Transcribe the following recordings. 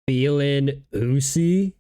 Feeling oozy?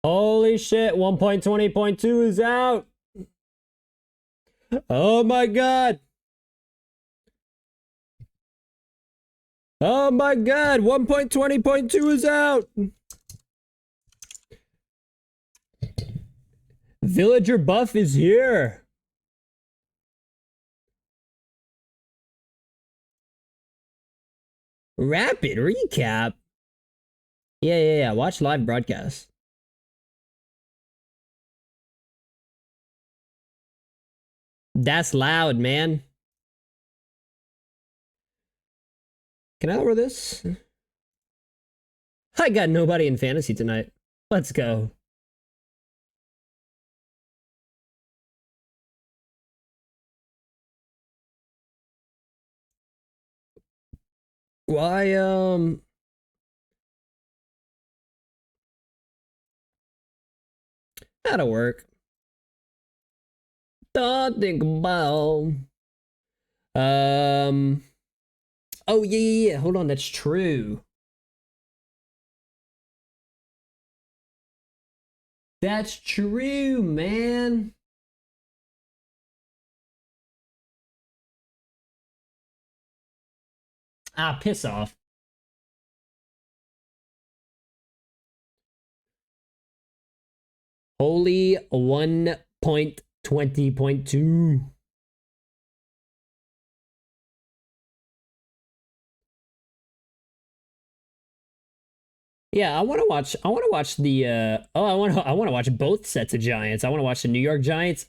Holy shit, 1.20.2 is out. Oh my god. Oh my god, 1.20.2 is out. Villager buff is here. Rapid recap. Yeah. Watch live broadcast. That's loud, man. Can I lower this? I got nobody in fantasy tonight. Let's go. Why, that'll work. Don't think about. Oh, yeah. Hold on, that's true. That's true, man. Ah, piss off. Holy 1.20.2. Yeah, I want to watch the I want to watch both sets of Giants. I want to watch the New York Giants.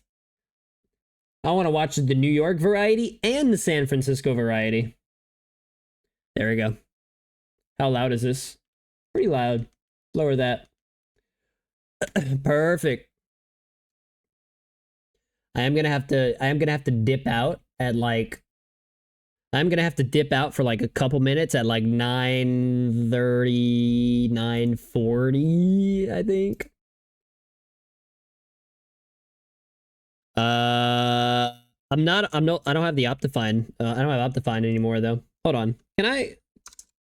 I want to watch the New York variety and the San Francisco variety. There we go. How loud is this? Pretty loud. Lower that. Perfect. I am gonna have to dip out at like I'm gonna have to dip out for like a couple minutes at like 9:30, 9:40, I think. I don't have the Optifine. I don't have Optifine anymore though. Hold on. Can I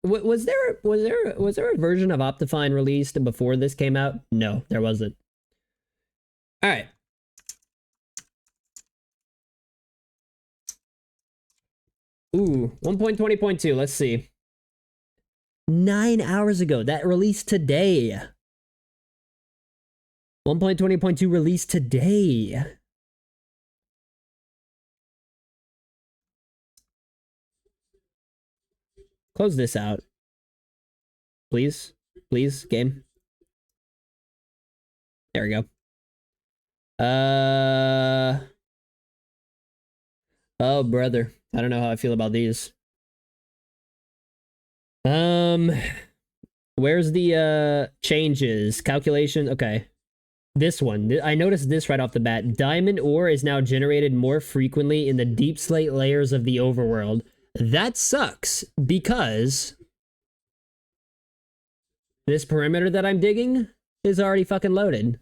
was there a version of Optifine released before this came out? No, there wasn't. All right. Ooh, 1.20.2. Let's see. 9 hours ago. That released today. 1.20.2 released today. Close this out. Please. Please, game. There we go. Oh, brother. I don't know how I feel about these. Where's the changes? Calculation? Okay. This one. I noticed this right off the bat. Diamond ore is now generated more frequently in the deep slate layers of the overworld. That sucks because this perimeter that I'm digging is already fucking loaded.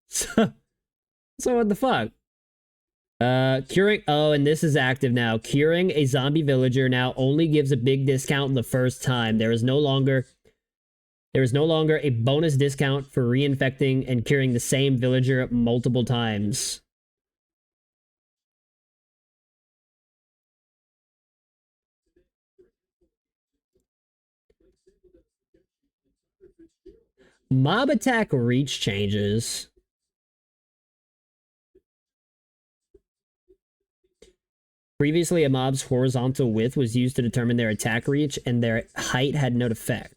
so what the fuck? Curing. Oh, and this is active now. Curing a zombie villager now only gives a big discount the first time. There is no longer a bonus discount for reinfecting and curing the same villager multiple times. Mob attack reach changes. Previously, a mob's horizontal width was used to determine their attack reach, and their height had no effect.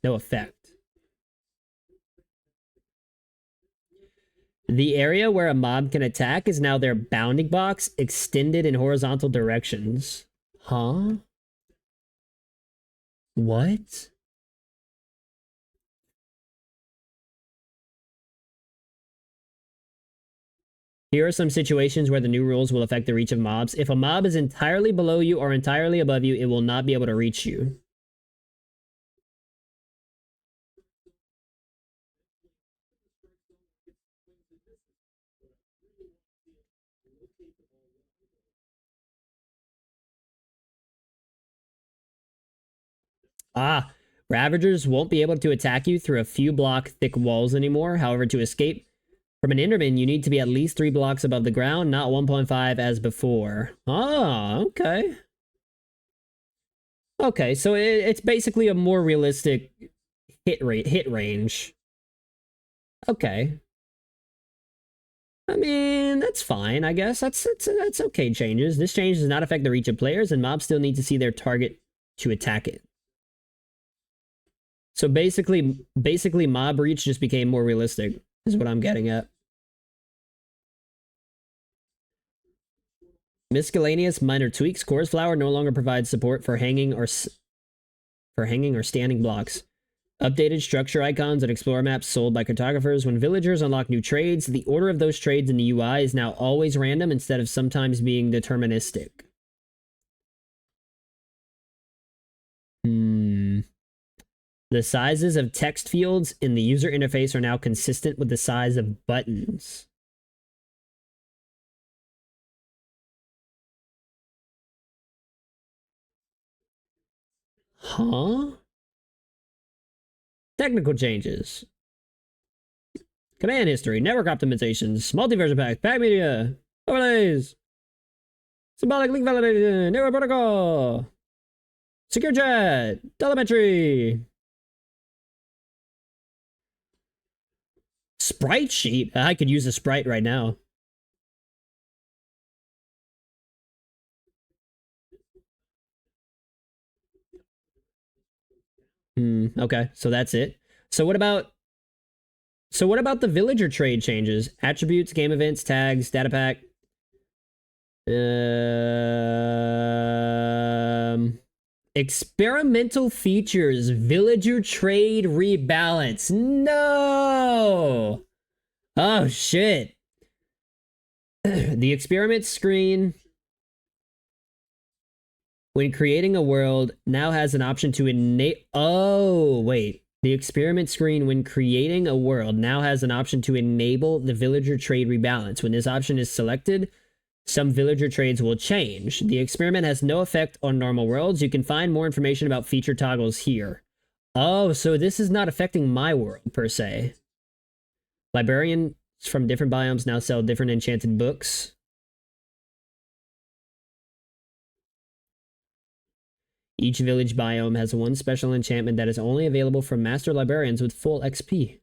The area where a mob can attack is now their bounding box, extended in horizontal directions. Huh? What? Here are some situations where the new rules will affect the reach of mobs. If a mob is entirely below you or entirely above you, it will not be able to reach you. Ah, Ravagers won't be able to attack you through a few block thick walls anymore. However, to escape from an Enderman, you need to be at least 3 blocks above the ground, not 1.5 as before. Ah, okay. Okay, so it's basically a more realistic hit range. Okay. I mean, that's fine, I guess. That's okay changes. This change does not affect the reach of players, and mobs still need to see their target to attack it. So basically mob reach just became more realistic, is what I'm getting at. Miscellaneous minor tweaks. Chorus Flower no longer provides support for hanging or standing blocks. Updated structure icons and explorer maps sold by cartographers. When villagers unlock new trades, the order of those trades in the UI is now always random instead of sometimes being deterministic. The sizes of text fields in the user interface are now consistent with the size of buttons. Huh? Technical changes. Command history, network optimizations, multi-version packs, pack media, overlays, symbolic link validation, network protocol, secure chat, telemetry, sprite sheet. I could use a sprite right now. Okay, so that's it. So what about the villager trade changes? Attributes, game events, tags, data pack. Experimental features, villager trade rebalance. No! Oh shit. The experiment screen when creating a world now has an option to enable. Oh, wait. The experiment screen when creating a world now has an option to enable the villager trade rebalance. When this option is selected, some villager trades will change. The experiment has no effect on normal worlds. You can find more information about feature toggles here. Oh, so this is not affecting my world, per se. Librarians from different biomes now sell different enchanted books. Each village biome has one special enchantment that is only available from master librarians with full XP.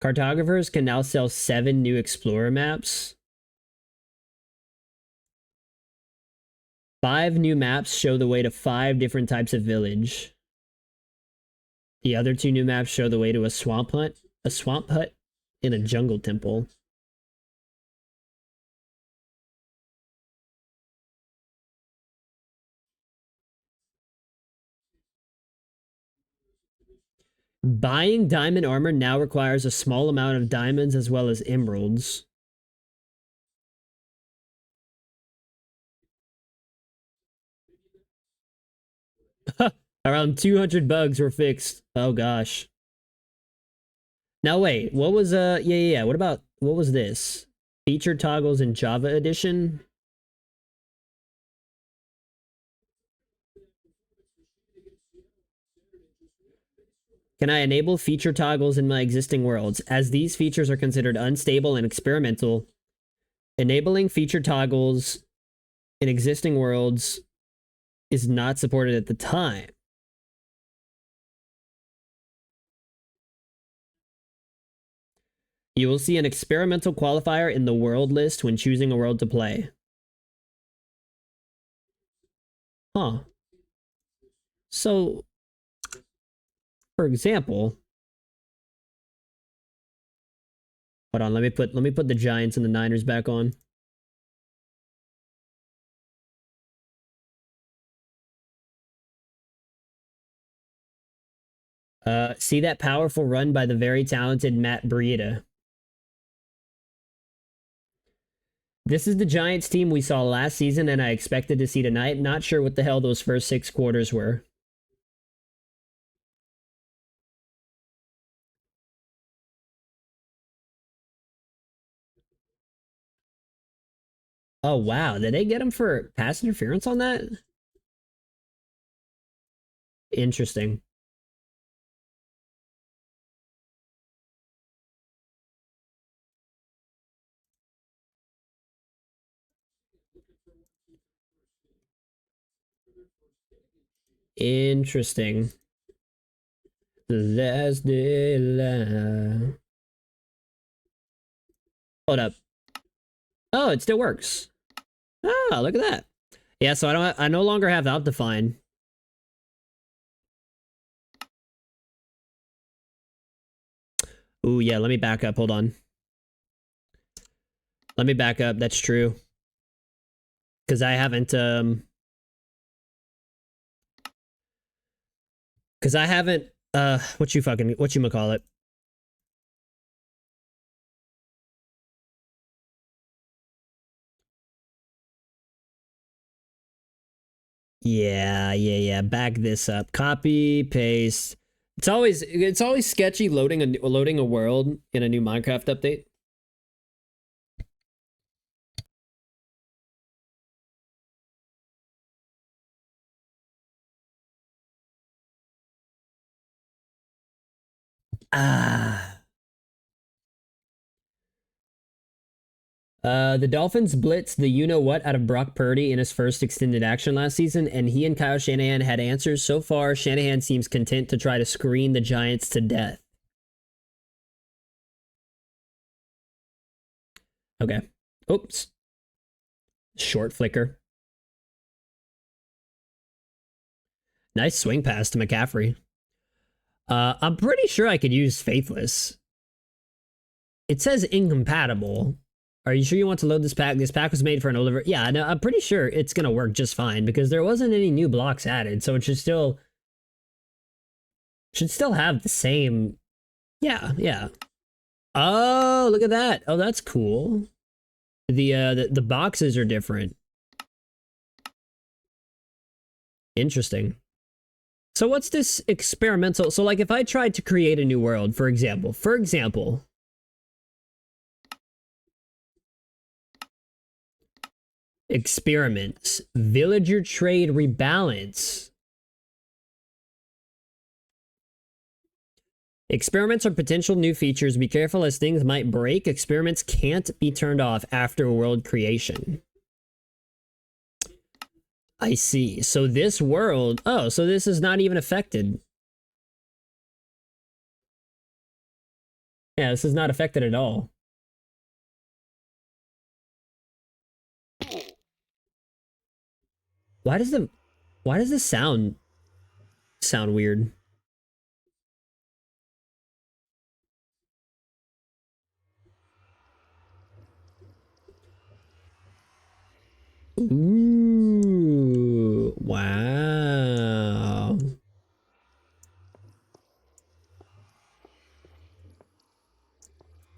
Cartographers can now sell 7 new explorer maps. 5 new maps show the way to 5 different types of village. The other 2 new maps show the way to a swamp hut, and a jungle temple. Buying diamond armor now requires a small amount of diamonds as well as emeralds. Around 200 bugs were fixed. Oh gosh. Now wait, what was yeah. What was this? Feature toggles in Java edition? Can I enable feature toggles in my existing worlds? As these features are considered unstable and experimental, enabling feature toggles in existing worlds is not supported at the time. You will see an experimental qualifier in the world list when choosing a world to play. Huh. So, for example, hold on, let me put the Giants and the Niners back on. See that powerful run by the very talented Matt Breida. This is the Giants team we saw last season and I expected to see tonight. Not sure what the hell those first 6 quarters were. Oh, wow. Did they get him for pass interference on that? Interesting. Interesting. Last day alive. Hold up. Oh, it still works. Oh, look at that. Yeah, so I no longer have Optifine. Ooh, yeah, let me back up. Hold on. Let me back up. That's true. Because I haven't, Because I haven't, what you call it? Yeah. Back this up. Copy, paste. It's always sketchy loading a world in a new Minecraft update. Ah. The Dolphins blitzed the you-know-what out of Brock Purdy in his first extended action last season, and he and Kyle Shanahan had answers. So far, Shanahan seems content to try to screen the Giants to death. Okay. Oops. Short flicker. Nice swing pass to McCaffrey. I'm pretty sure I could use Faithless. It says incompatible. Are you sure you want to load this pack? This pack was made for an older... Yeah, no, I'm pretty sure it's going to work just fine because there wasn't any new blocks added, so it should still have the same... Yeah. Oh, look at that. Oh, that's cool. The boxes are different. Interesting. So what's this experimental? So like if I tried to create a new world, for example, experiments, villager trade rebalance. Experiments are potential new features. Be careful as things might break. Experiments can't be turned off after world creation. I see. So this world... Oh, so this is not even affected. Yeah, this is not affected at all. Why does the sound weird? Ooh, wow.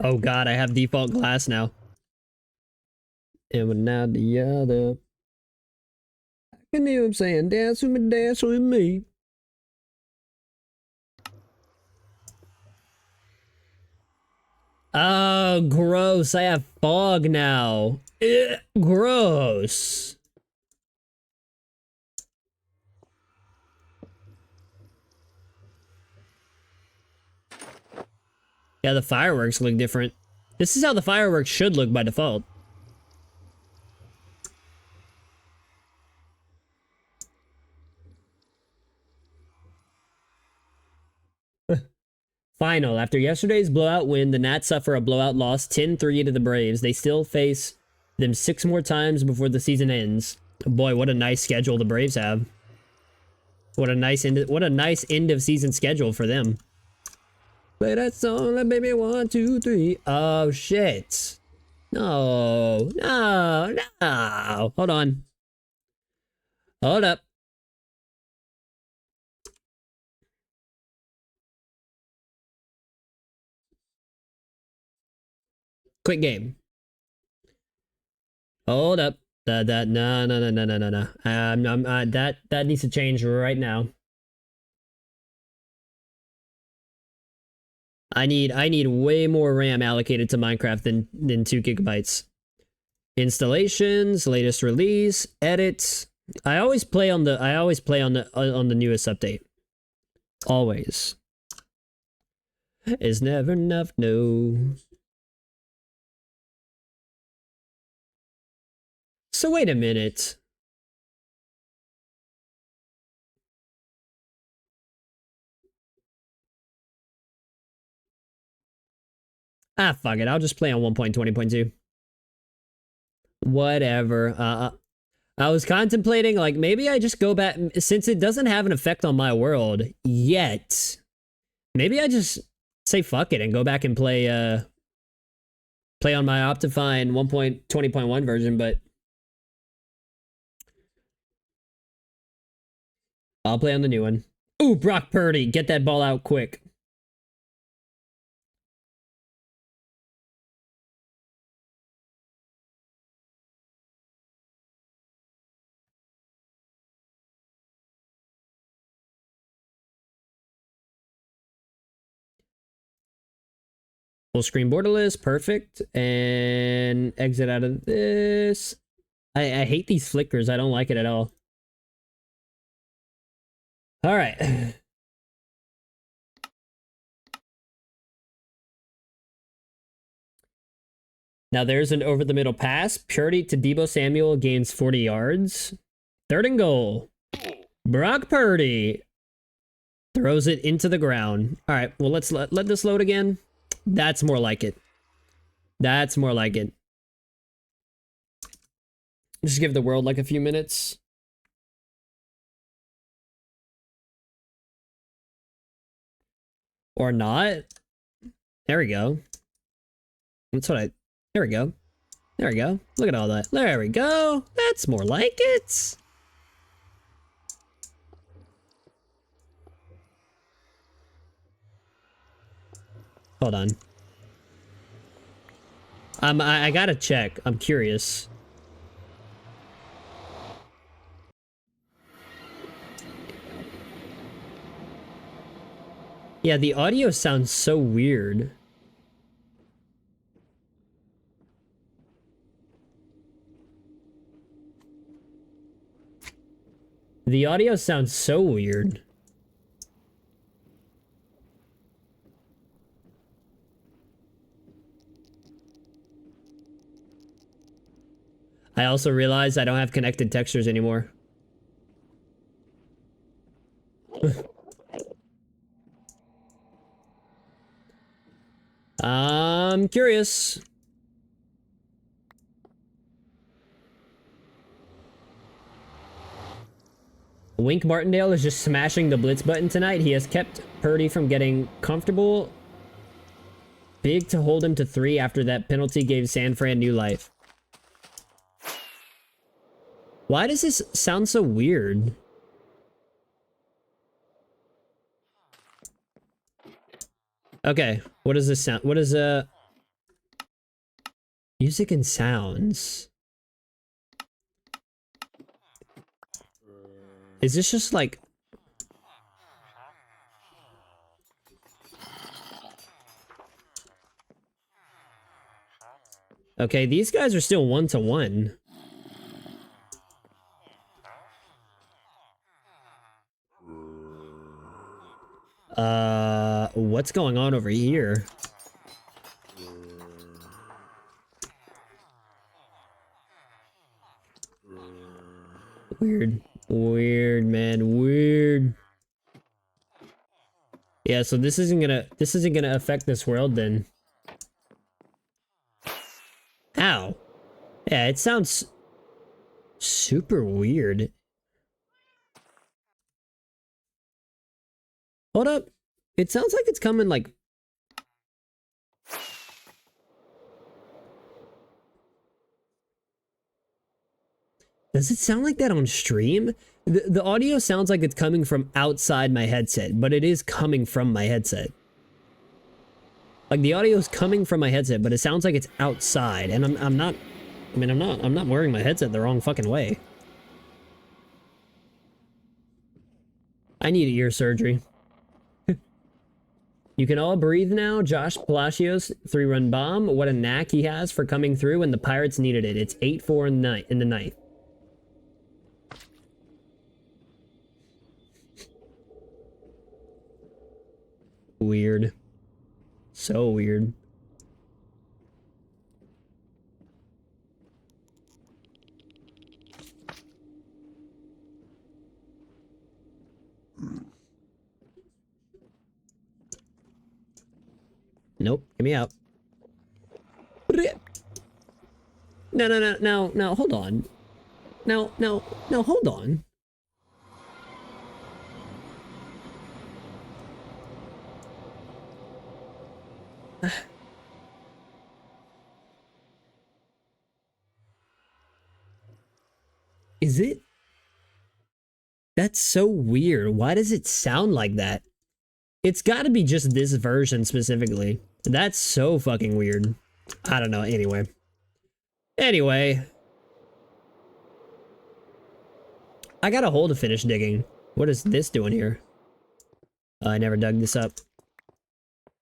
Oh god, I have default glass now. And now the other. I can hear him saying, dance with me, dance with me. Oh, gross. I have fog now. Ugh, gross. Yeah, the fireworks look different. This is how the fireworks should look by default. Final. After yesterday's blowout win, the Nats suffer a blowout loss 10-3 to the Braves. They still face them 6 more times before the season ends. Boy, what a nice schedule the Braves have. What a nice end of season schedule for them. Play that song like baby 1, 2, 3. Oh shit. No. Hold on. Hold up. Quick game. Hold up. No. That needs to change right now. I need way more RAM allocated to Minecraft than 2 gigabytes. Installations, latest release, edits. I always play on the newest update. Always. It's never enough, no. So wait a minute. Ah, fuck it. I'll just play on 1.20.2. Whatever. I was contemplating, like, maybe I just go back, since it doesn't have an effect on my world yet. Maybe I just say fuck it and go back and play on my Optifine 1.20.1 version, but I'll play on the new one. Ooh, Brock Purdy, get that ball out quick. Full screen borderless, perfect. And exit out of this. I hate these flickers. I don't like it at all. All right. Now there's an over the middle pass. Purdy to Deebo Samuel gains 40 yards. 3rd and goal. Brock Purdy throws it into the ground. All right, well, let's let this load again. That's more like it. That's more like it. Just give the world like a few minutes. Or not. There we go. That's what there we go. There we go. Look at all that. There we go. That's more like it. Hold on. I gotta check. I'm curious. Yeah, the audio sounds so weird. The audio sounds so weird. I also realized I don't have connected textures anymore. I'm curious. Wink Martindale is just smashing the blitz button tonight. He has kept Purdy from getting comfortable. Big to hold him to 3 after that penalty gave San Fran new life. Why does this sound so weird? Okay, what does this sound? What is music and sounds? Is this just like okay, these guys are still 1-to-1. What's going on over here? Weird. Weird, man. Weird. Yeah, so this isn't gonna affect this world then. Ow. Yeah, it sounds super weird. Hold up. It sounds like it's coming like... Does it sound like that on stream? The audio sounds like it's coming from outside my headset, but it is coming from my headset. Like the audio is coming from my headset, but it sounds like it's outside, and I'm not wearing my headset the wrong fucking way. You need ear surgery. You You can all breathe now. Josh Palacios, 3-run bomb. What a knack he has for coming through when the Pirates needed it. It's 8-4 in the ninth. Weird. So weird. Nope. Get me out. No, hold on. No, hold on. Is it? That's so weird. Why does it sound like that? It's got to be just this version specifically. That's so fucking weird. I don't know. Anyway. I got a hole to finish digging. What is this doing here? I never dug this up.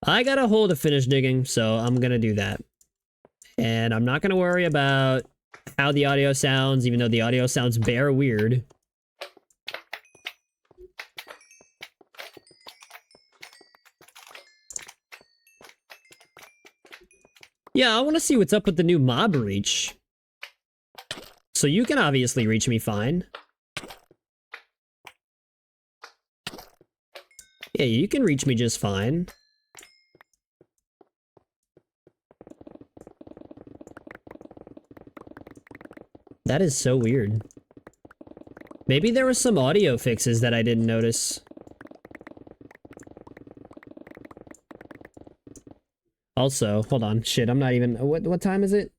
I got a hole to finish digging, so I'm gonna do that. And I'm not gonna worry about how the audio sounds, even though the audio sounds bare weird. Yeah, I want to see what's up with the new mob reach. So you can obviously reach me fine. Yeah, you can reach me just fine. That is so weird. Maybe there were some audio fixes that I didn't notice. Also, hold on. Shit, I'm not even... What time is it?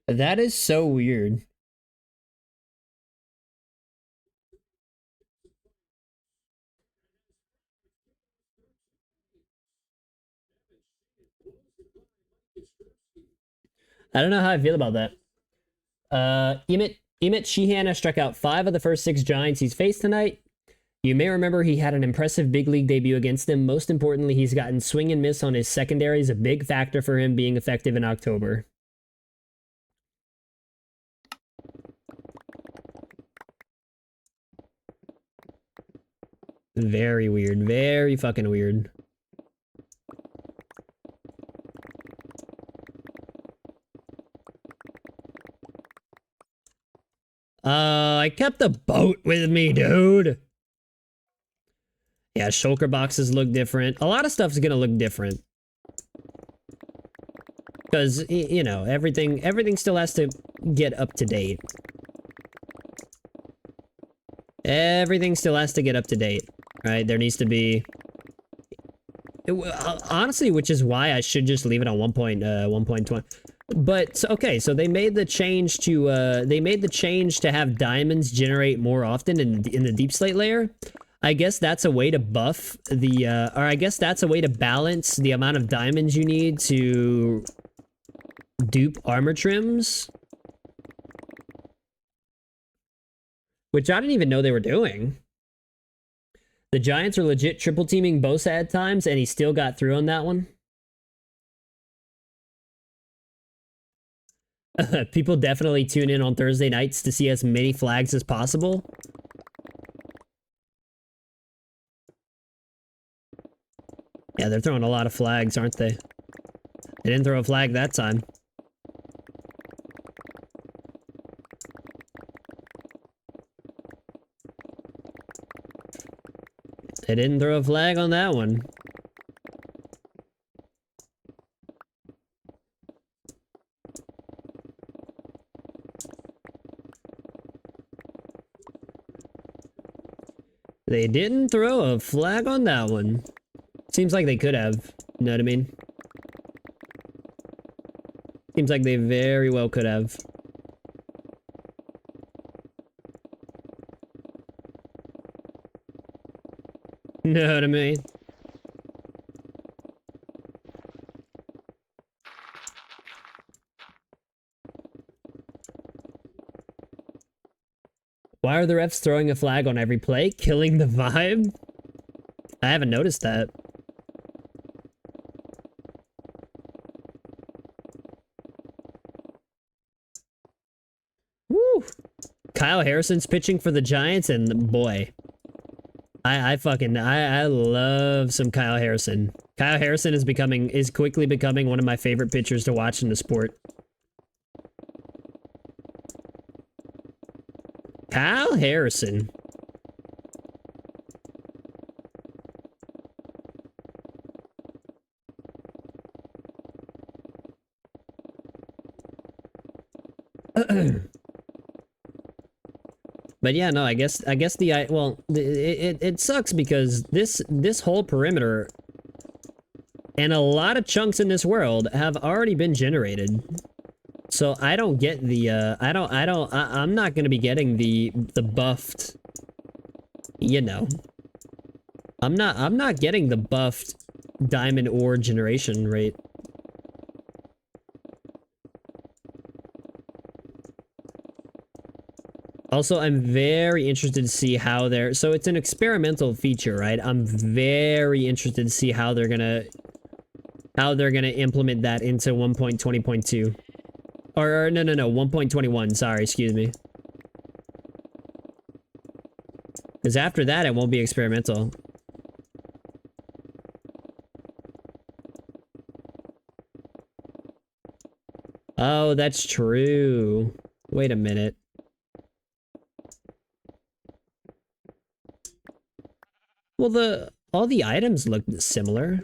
That is so weird. I don't know how I feel about that. Emmett Sheehan has struck out 5 of the first 6 Giants he's faced tonight. You may remember he had an impressive big league debut against them. Most importantly, he's gotten swing and miss on his secondaries, a big factor for him being effective in October. Very weird. Very fucking weird. I kept the boat with me, dude. Yeah, shulker boxes look different. A lot of stuff's gonna look different. Because, you know, everything still has to get up to date. Everything still has to get up to date, right? There needs to be... honestly, which is why I should just leave it on 1.20. But okay, so they made the change to have diamonds generate more often in the deep slate layer. I guess that's a way to buff the or I guess that's a way to balance the amount of diamonds you need to dupe armor trims. Which I didn't even know they were doing. The Giants are legit triple teaming Bosa at times, and he still got through on that one. People definitely tune in on Thursday nights to see as many flags as possible. Yeah, they're throwing a lot of flags, aren't they? They didn't throw a flag that time. They didn't throw a flag on that one. They didn't throw a flag on that one. Seems like they could have. You know what I mean? Seems like they very well could have. You know what I mean? Why are the refs throwing a flag on every play? Killing the vibe? I haven't noticed that. Woo! Kyle Harrison's pitching for the Giants, and boy, I love some Kyle Harrison. Kyle Harrison is quickly becoming one of my favorite pitchers to watch in the sport. Kyle Harrison. But yeah, no, I guess it sucks because this whole perimeter and a lot of chunks in this world have already been generated. So I don't get the I'm not going to be getting the buffed, you know. I'm not getting the buffed diamond ore generation rate. Also, I'm very interested to see how they're... So it's an experimental feature, right? I'm very interested to see how they're gonna implement that into 1.20.2. Or no, 1.21. Sorry, excuse me. Because after that, it won't be experimental. Oh, that's true. Wait a minute. Well, all the items look similar.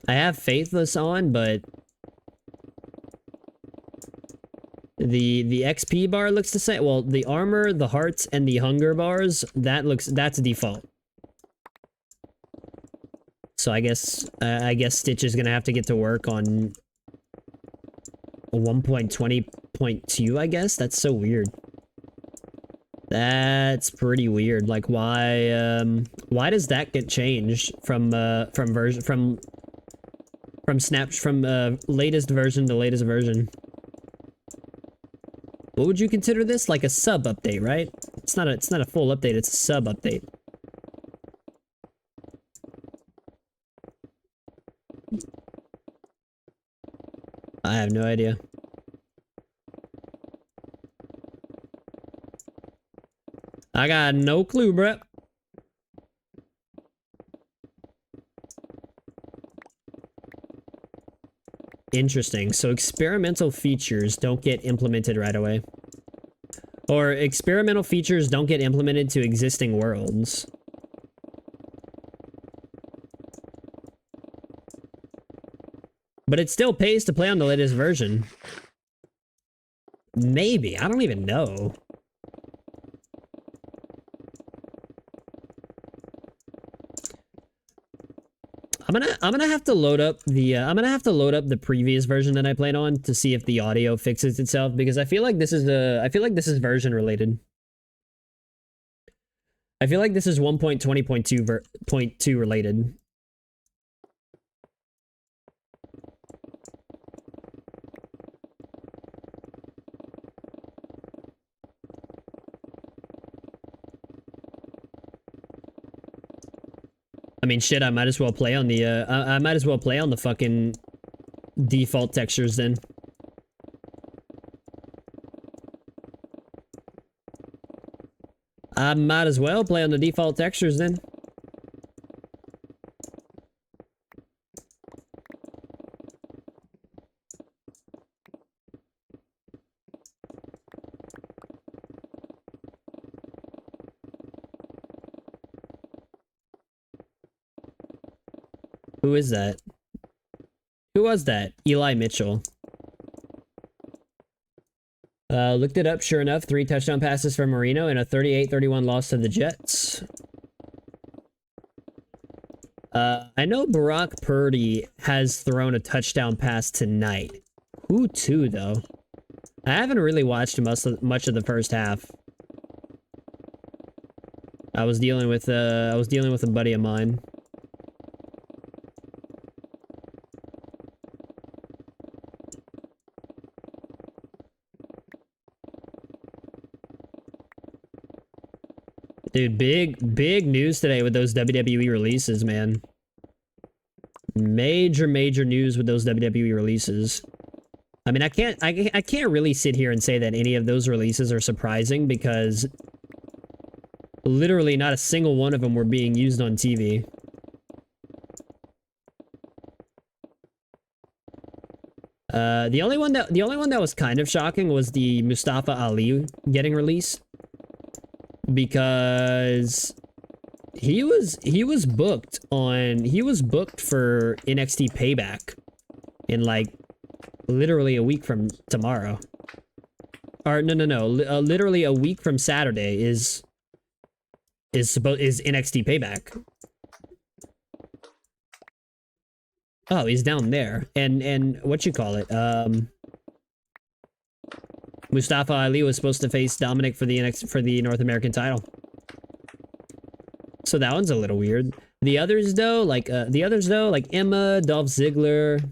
I have Faithless on, but the XP bar looks the same. Well, the armor, the hearts, and the hunger bars, that's default. So I guess Stitch is gonna have to get to work on 1.20.2, I guess. That's so weird. That's pretty weird. Like, why does that get changed from latest version to latest version? What would you consider this? Like a sub update, right? It's not a full update, it's a sub update. I have no idea. I got no clue, bruh. Interesting. So experimental features don't get implemented right away. Or experimental features don't get implemented to existing worlds. But it still pays to play on the latest version. Maybe. I don't even know. I'm gonna have to load up the previous version that I played on to see if the audio fixes itself, because I feel like this is version related. I feel like this is 1.20.2 related. I mean, shit, I might as well play on the, I might as well play on the fucking default textures then. I might as well play on the default textures then. Who is that? Who was that? Eli Mitchell. Looked it up, sure enough, 3 touchdown passes from Marino and a 38-31 loss to the Jets. I know Brock Purdy has thrown a touchdown pass tonight. Who to, though? I haven't really watched much of the first half. I was dealing with a buddy of mine. Dude, big news today with those WWE releases, man. Major news with those WWE releases. I mean, I can't really sit here and say that any of those releases are surprising because literally not a single one of them were being used on TV. The only one that was kind of shocking was the Mustafa Ali getting released, because he was booked for NXT Payback in like literally a week from tomorrow. Or no, literally a week from Saturday is NXT Payback. Oh, he's down there. And what you call it? Mustafa Ali was supposed to face Dominic for the North American title. So that one's a little weird. The others though, like Emma, Dolph Ziggler,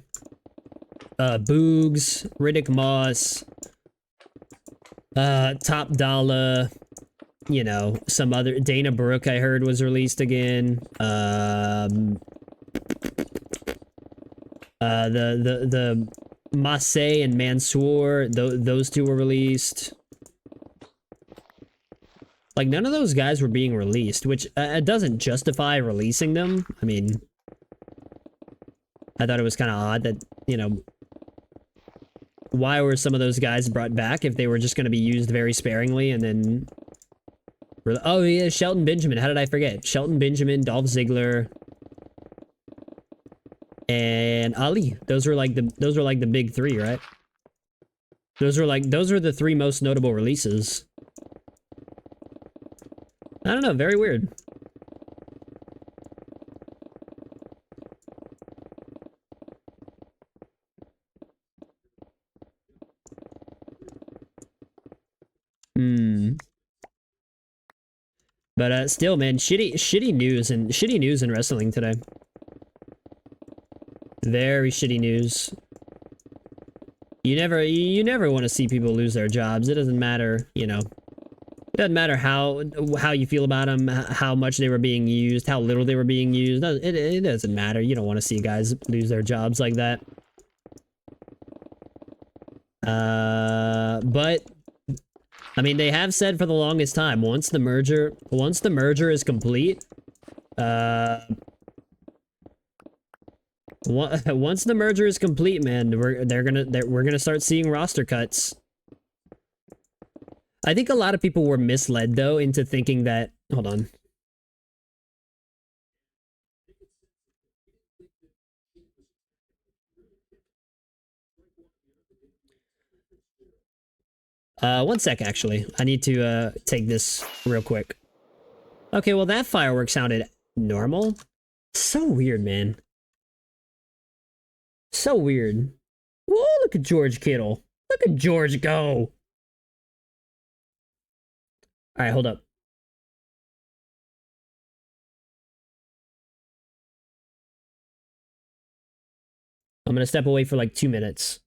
Boogs, Riddick Moss, Top Dollar, you know, some other Dana Brooke I heard was released again. The Massey and Mansoor, those two were released. Like, none of those guys were being released, which doesn't justify releasing them. I mean, I thought it was kind of odd that, you know, why were some of those guys brought back if they were just going to be used very sparingly and then... Oh, yeah, Shelton Benjamin. How did I forget? Shelton Benjamin, Dolph Ziggler, and Ali. Those were like the big three, right? Those were the 3 most notable releases. I don't know, very weird. But still, man, shitty news in wrestling today. Very shitty news. You never want to see people lose their jobs. It doesn't matter, you know. It doesn't matter how you feel about them, how much they were being used, how little they were being used. It doesn't matter. You don't want to see guys lose their jobs like that. But I mean, they have said for the longest time, once the merger is complete, once the merger is complete, man, we're gonna start seeing roster cuts. I think a lot of people were misled though into thinking that. Hold on. One sec, actually. I need to take this real quick. Okay, well that firework sounded normal. So weird, man. So weird. Whoa, look at George Kittle. Look at George go. Alright, hold up. I'm gonna step away for like 2 minutes.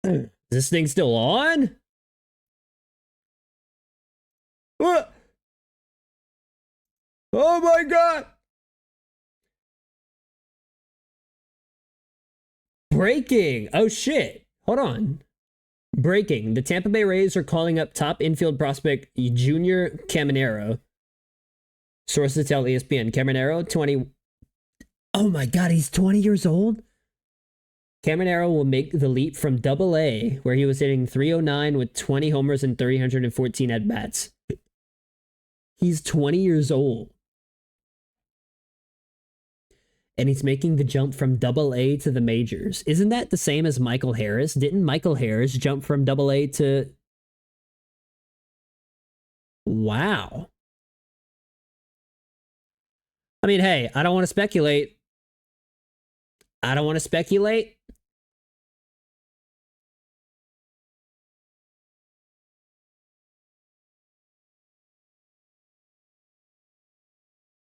Is this thing still on? What? Oh my god! Breaking! Oh shit! Hold on. Breaking. The Tampa Bay Rays are calling up top infield prospect Junior Caminero. Sources tell ESPN. Caminero, 20. Oh my god, he's 20 years old? Caminero will make the leap from Double A, where he was hitting 309 with 20 homers and 314 at bats. He's 20 years old. And he's making the jump from Double A to the majors. Isn't that the same as Michael Harris? Didn't Michael Harris jump from Double A to... Wow. I mean, hey, I don't want to speculate. I don't want to speculate.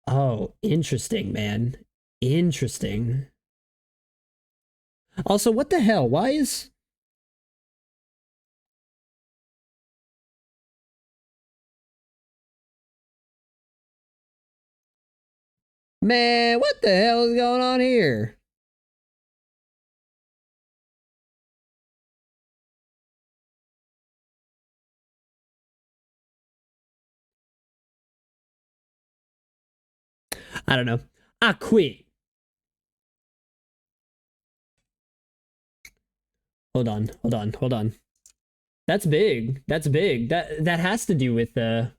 Oh, interesting, man. Interesting. Also, what the hell? Why is... Man, what the hell is going on here? I don't know. I quit. Hold on, hold on, hold on. That's big. That's big. That has to do with that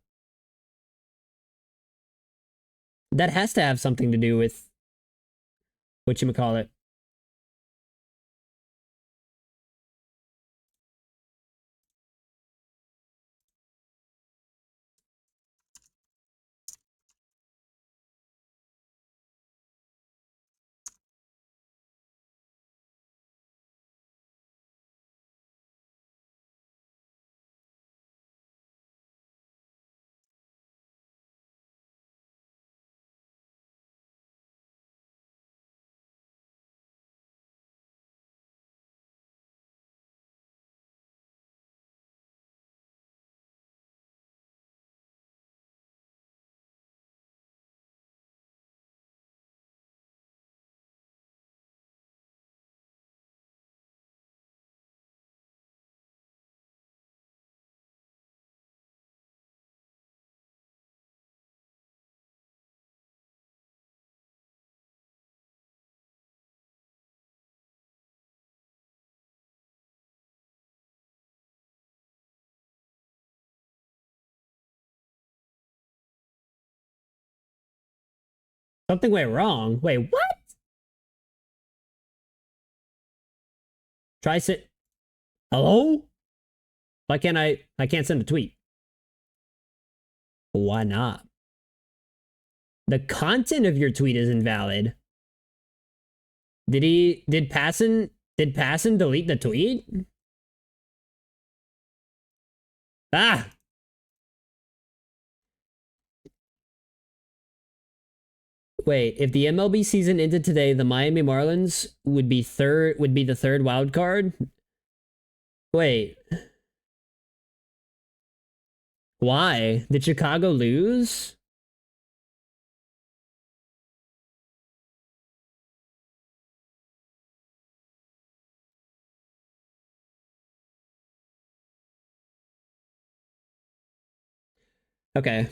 has to have something to do with whatchamacallit. Something went wrong. Wait, what? Try sit. Hello? Why can't I can't send a tweet. Why not? The content of your tweet is invalid. Did Passon delete the tweet? Ah! Wait, if the MLB season ended today, the Miami Marlins would be the third wild card? Wait. Why? Did Chicago lose? Okay.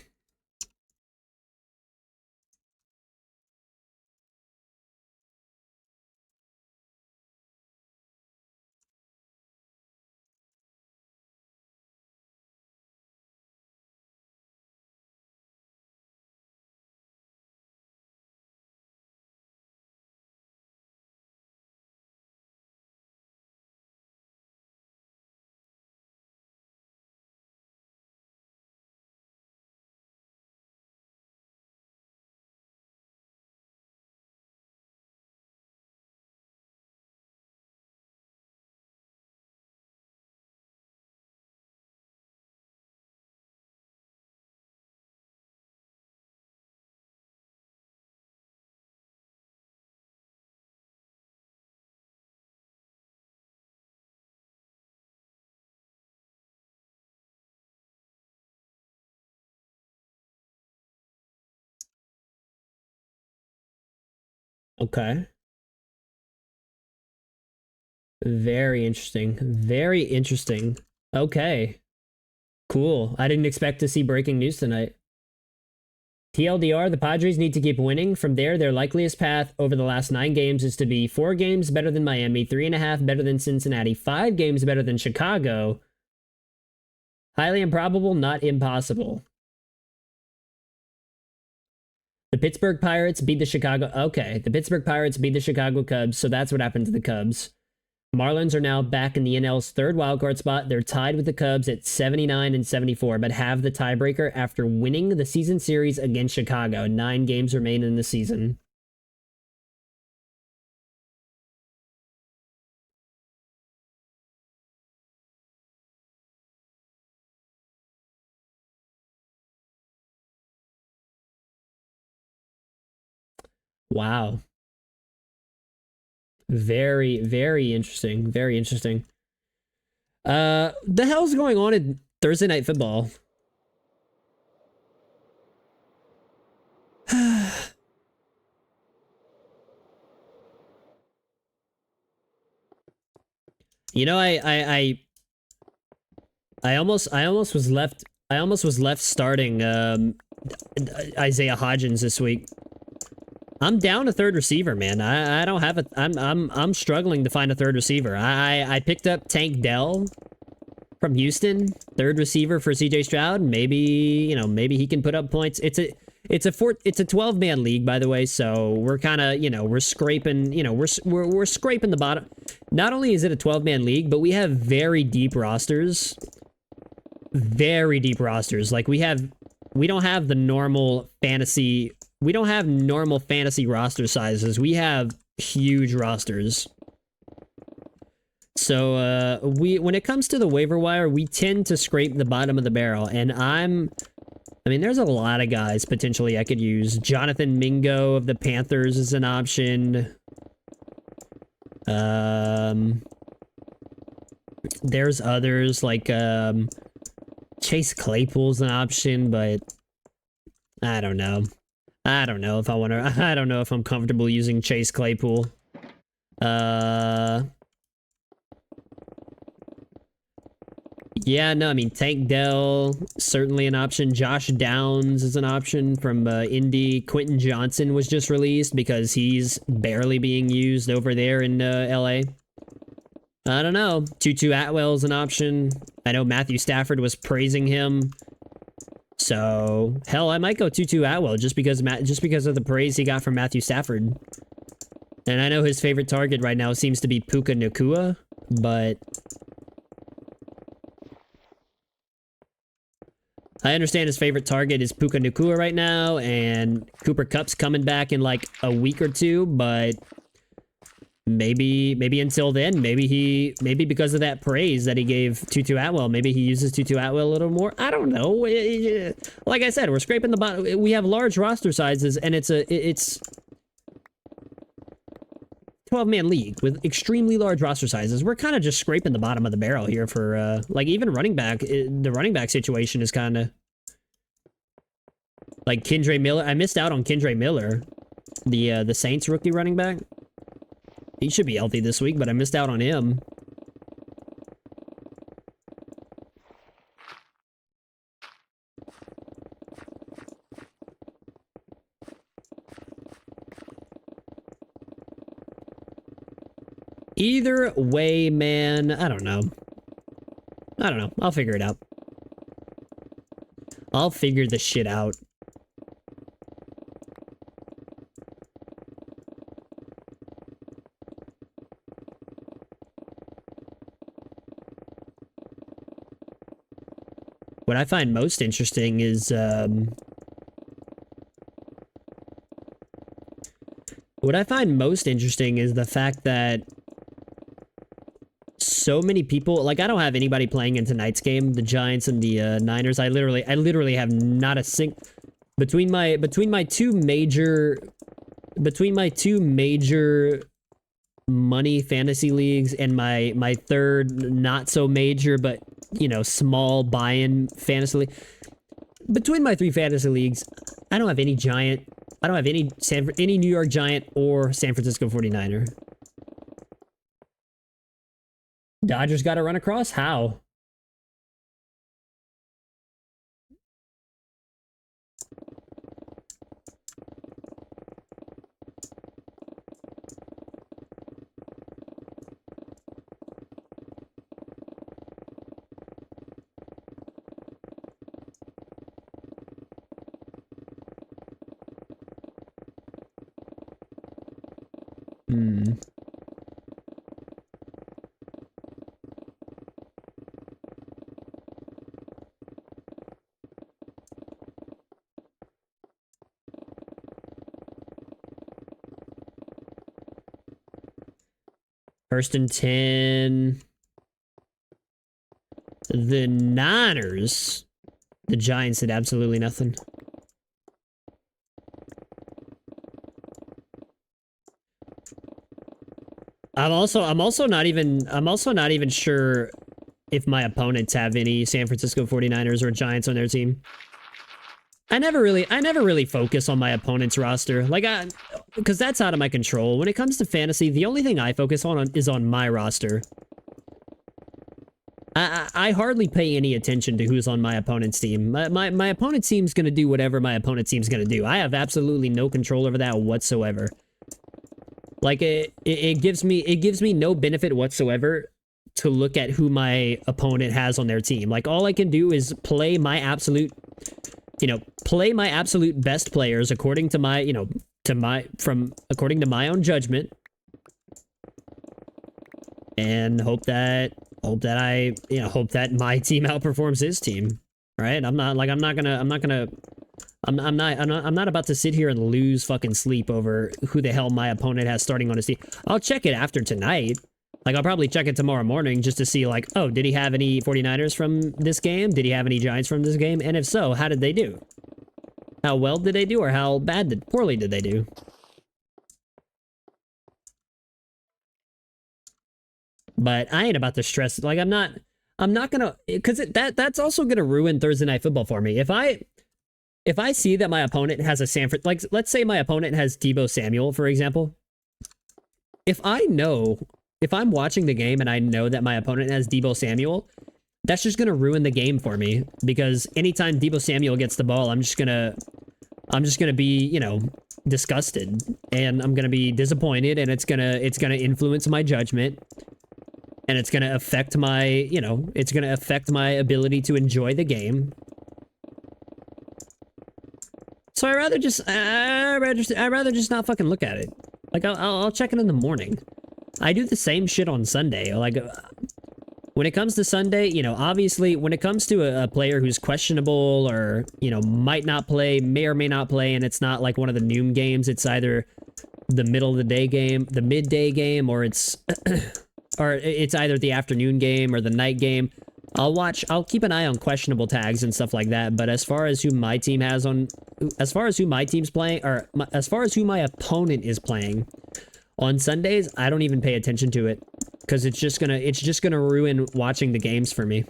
Okay. Very interesting. Very interesting. Okay. Cool. I didn't expect to see breaking news tonight. TLDR, the Padres need to keep winning. From there, their likeliest path over the last 9 games is to be 4 games better than Miami, 3.5 better than Cincinnati, 5 games better than Chicago. Highly improbable, not impossible. The Pittsburgh Pirates beat the Chicago... Okay, the Pittsburgh Pirates beat the Chicago Cubs, so that's what happened to the Cubs. Marlins are now back in the NL's third wildcard spot. They're tied with the Cubs at 79 and 74, but have the tiebreaker after winning the season series against Chicago. 9 games remain in the season. Wow. Very, very interesting. Very interesting. The hell's going on in Thursday Night Football? You know, I almost was left starting Isaiah Hodgins this week. I'm down a third receiver, man. I don't have a I'm struggling to find a third receiver. I picked up Tank Dell from Houston, third receiver for CJ Stroud. Maybe, you know, maybe he can put up points. It's a 12-man league, by the way, so we're kind of, you know, we're scraping, you know, we're scraping the bottom. Not only is it a 12-man league, but we have very deep rosters. Very deep rosters. Like we don't have the normal fantasy. We don't have normal fantasy roster sizes. We have huge rosters. So when it comes to the waiver wire, we tend to scrape the bottom of the barrel, and I mean, there's a lot of guys potentially I could use. Jonathan Mingo of the Panthers is an option. There's others like Chase Claypool's an option, but I don't know. I don't know if I want to. I don't know if I'm comfortable using Chase Claypool. Yeah, no, I mean, Tank Dell, certainly an option. Josh Downs is an option from Indy. Quentin Johnson was just released because he's barely being used over there in LA. I don't know. Tutu Atwell's an option. I know Matthew Stafford was praising him. So, hell, I might go Tutu Atwell just because of the praise he got from Matthew Stafford. And I know his favorite target right now seems to be Puka Nacua, but I understand his favorite target is Puka Nacua right now, and Cooper Kupp's coming back in like a week or two, but maybe until then, maybe because of that praise that he gave Tutu Atwell, maybe he uses Tutu Atwell a little more. I don't know. Like I said, we're scraping the bottom. We have large roster sizes, and it's 12-man league with extremely large roster sizes. We're kind of just scraping the bottom of the barrel here for like even running back. The running back situation is kind of like Kendre Miller. I missed out on Kendre Miller, the Saints rookie running back. He should be healthy this week, but I missed out on him. Either way, man, I don't know. I'll figure it out. I'll figure this shit out. What I find most interesting is, the fact that so many people, like, I don't have anybody playing in tonight's game, the Giants and the Niners. I literally have not a single, between my two major money fantasy leagues and my third not so major but, you know, small buy-in fantasy league. Between my 3 fantasy leagues, I don't have any Giant. I don't have any New York Giant or San Francisco 49er. Dodgers got to run across? How? First and 10. The Niners. The Giants did absolutely nothing. I'm also not even sure if my opponents have any San Francisco 49ers or Giants on their team. I never really focus on my opponent's roster. Like, because that's out of my control. When it comes to fantasy, the only thing I focus on is on my roster. I hardly pay any attention to who's on my opponent's team. My opponent's team's gonna do whatever my opponent's team's gonna do. I have absolutely no control over that whatsoever. Like, it gives me no benefit whatsoever to look at who my opponent has on their team. Like, all I can do is play my absolute best players according to my, according to my own judgment, and hope that my team outperforms his team, right? I'm not about to sit here and lose fucking sleep over who the hell my opponent has starting on his team. I'll check it after tonight. Like, I'll probably check it tomorrow morning just to see, like, oh, did he have any 49ers from this game? Did he have any Giants from this game? And if so, how did they do? How well did they do, or how poorly did they do? But I ain't about to stress. Like, I'm not gonna, because that's also gonna ruin Thursday Night Football for me. If I see that my opponent has a Sanford, like, let's say my opponent has Deebo Samuel, for example. If I'm watching the game and I know that my opponent has Deebo Samuel, that's just gonna ruin the game for me, because anytime Deebo Samuel gets the ball, I'm just gonna be, disgusted, and I'm gonna be disappointed, and it's gonna influence my judgment, and it's gonna affect my, ability to enjoy the game. So I'd rather just not fucking look at it. Like, I'll check it in the morning. I do the same shit on Sunday. Like, when it comes to Sunday, obviously, when it comes to a player who's questionable or, might not play, may or may not play, and it's not like one of the noon games, it's either the middle of the day game, the midday game, or it's either the afternoon game or the night game. I'll keep an eye on questionable tags and stuff like that, but as far as who my team has on, as far as who my team's playing, or as far as who my opponent is playing on Sundays, I don't even pay attention to it, because it's just gonna ruin watching the games for me.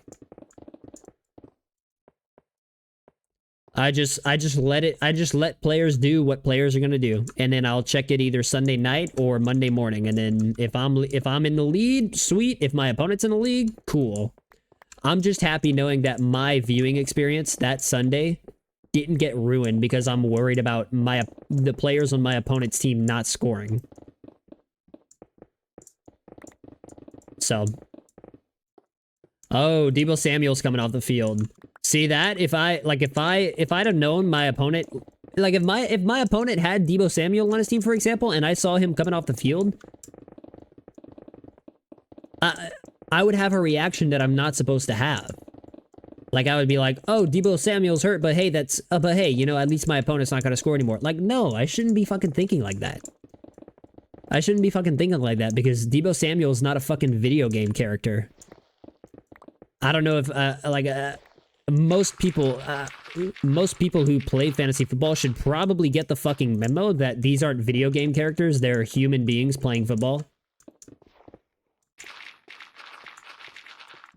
I just let players do what players are gonna do, and then I'll check it either Sunday night or Monday morning, and then if I'm in the lead, sweet. If my opponent's in the league, cool. I'm just happy knowing that my viewing experience that Sunday didn't get ruined because I'm worried about the players on my opponent's team not scoring. So, oh, Deebo Samuel's coming off the field. See that? If I'd have known my opponent, like, if my opponent had Deebo Samuel on his team, for example, and I saw him coming off the field, I would have a reaction that I'm not supposed to have. Like, I would be like, oh, Deebo Samuel's hurt, but hey, at least my opponent's not gonna score anymore. Like, no, I shouldn't be fucking thinking like that. I shouldn't be fucking thinking like that, because Deebo Samuel is not a fucking video game character. I don't know if, most people who play fantasy football should probably get the fucking memo that these aren't video game characters, they're human beings playing football.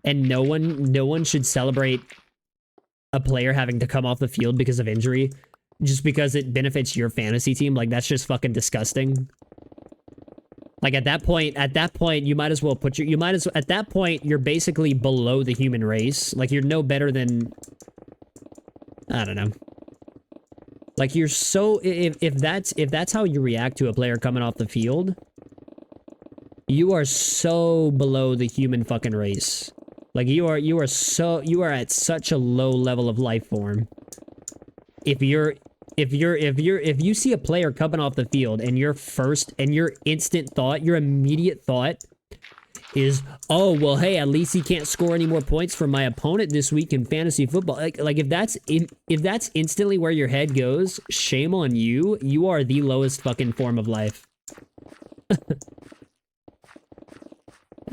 And no one should celebrate a player having to come off the field because of injury. just because it benefits your fantasy team. Like, that's just fucking disgusting. Like, at that point, you might as well put your, at that point, you're basically below the human race. Like, you're no better than, I don't know. Like, you're so, if that's how you react to a player coming off the field, you are so below the human fucking race. Like, you are at such a low level of life form. If you see a player coming off the field and your immediate thought is, oh, well, hey, at least he can't score any more points from my opponent this week in fantasy football. Like if that's instantly where your head goes, shame on you. You are the lowest fucking form of life.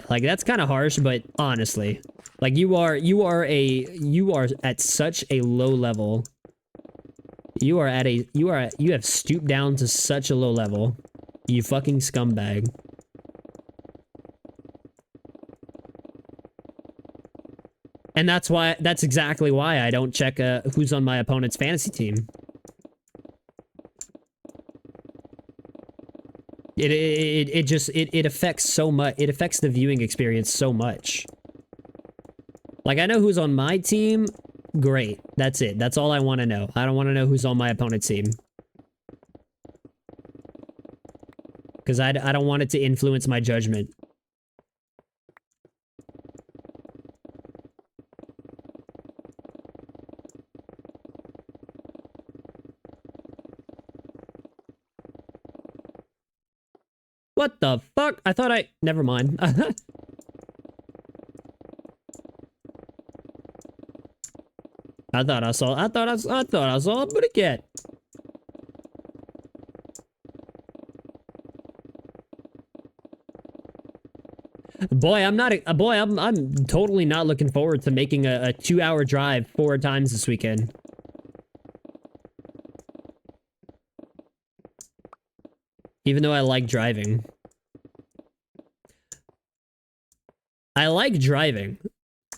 Like, that's kind of harsh, but honestly, like, you are at such a low level. You have stooped down to such a low level. You fucking scumbag. And that's exactly why I don't check who's on my opponent's fantasy team. It affects so much. It affects the viewing experience so much. Like, I know who's on my team. Great. That's it. That's all I want to know. I don't want to know who's on my opponent's team. Because I don't want it to influence my judgment. What the fuck? I thought never mind. I thought I saw a booty cat. Boy, I'm totally not looking forward to making a 2-hour drive 4 times this weekend. Even though I like driving. I like driving.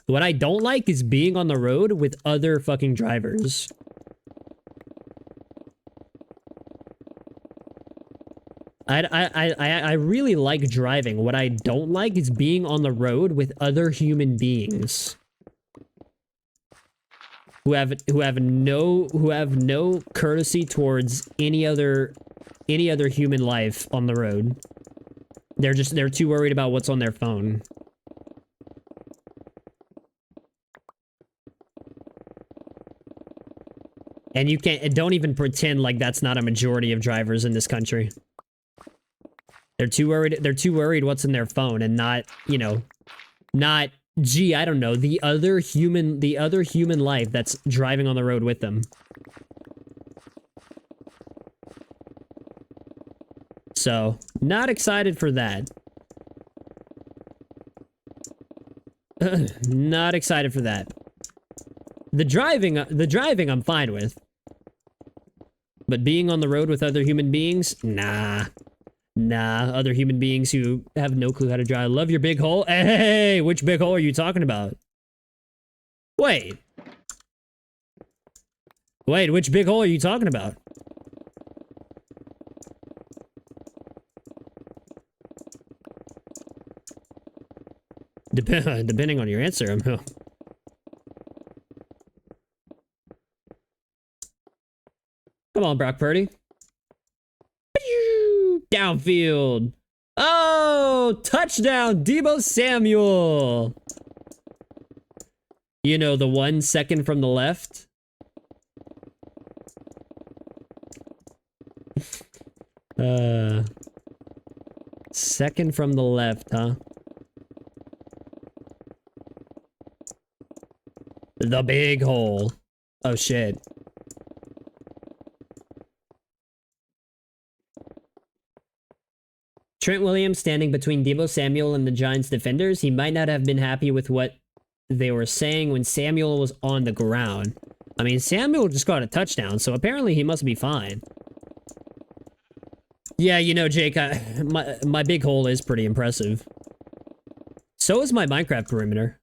What I don't like is being on the road with other fucking drivers. I really like driving. What I don't like is being on the road with other human beings. Who have no courtesy towards any other human life on the road. They're too worried about what's on their phone. And you don't even pretend like that's not a majority of drivers in this country. They're too worried what's in their phone and not, you know, not, gee, I don't know, the other human life that's driving on the road with them. So, not excited for that. Not excited for that. The driving I'm fine with. But being on the road with other human beings? Nah. Nah, other human beings who have no clue how to drive. Love your big hole. Hey, which big hole are you talking about? Wait, which big hole are you talking about? Depending on your answer, Come on, Brock Purdy. Downfield. Oh, touchdown, Deebo Samuel. You know, the 1 second from the left. Second from the left, huh? The big hole. Oh, shit. Trent Williams standing between Deebo Samuel and the Giants defenders. He might not have been happy with what they were saying when Samuel was on the ground. I mean, Samuel just got a touchdown, so apparently he must be fine. Yeah, you know, Jake, my big hole is pretty impressive. So is my Minecraft perimeter.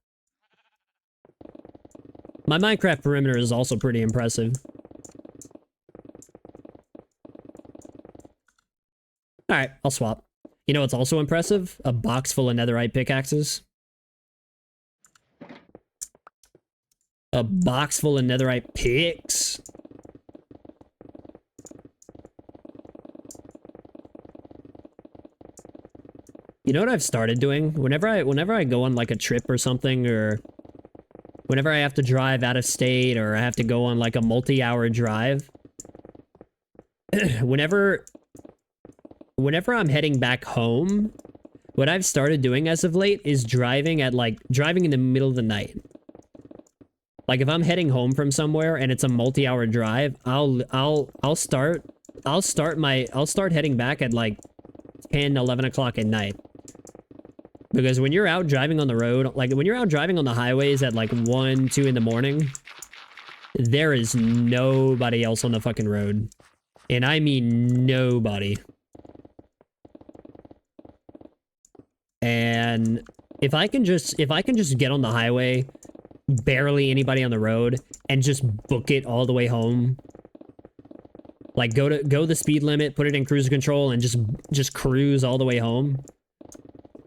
My Minecraft perimeter is also pretty impressive. Alright, I'll swap. You know what's also impressive? A box full of netherite pickaxes. A box full of netherite picks. You know what I've started doing? Whenever I go on like a trip or something, or whenever I have to drive out of state, or I have to go on like a multi-hour drive, whenever I'm heading back home, what I've started doing as of late is driving in the middle of the night. Like if I'm heading home from somewhere and it's a multi-hour drive, I'll start heading back at like 10, 11 o'clock at night. Because when you're out driving on the road, like when you're out driving on the highways at like 1, 2 in the morning, there is nobody else on the fucking road. And I mean nobody. And if I can just get on the highway, barely anybody on the road, and just book it all the way home. Like go the speed limit, put it in cruise control, and just cruise all the way home.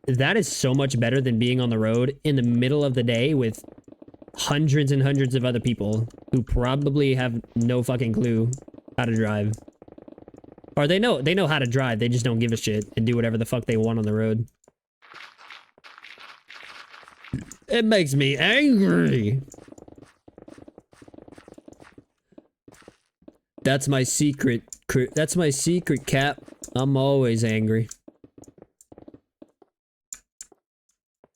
That is so much better than being on the road in the middle of the day with hundreds and hundreds of other people who probably have no fucking clue how to drive. Or they know how to drive, they just don't give a shit and do whatever the fuck they want on the road. It makes me angry. That's my secret. That's my secret, Cap. I'm always angry.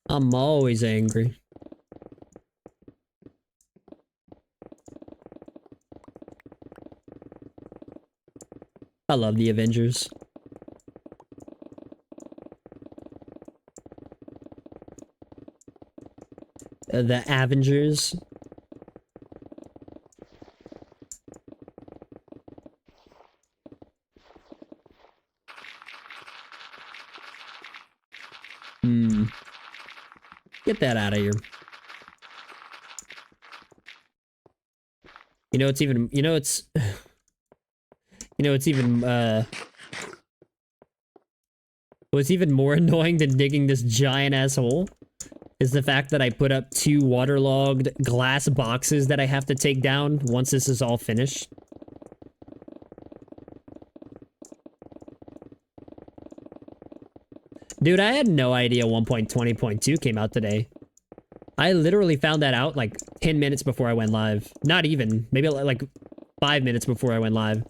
I'm always angry. I love the Avengers. The Avengers. Get that out of here. You know, it's even, you know, it's even, what's even more annoying than digging this giant ass hole is the fact that I put up 2 waterlogged glass boxes that I have to take down once this is all finished. Dude, I had no idea 1.20.2 came out today. I literally found that out like 10 minutes before I went live. Not even. Maybe like 5 minutes before I went live.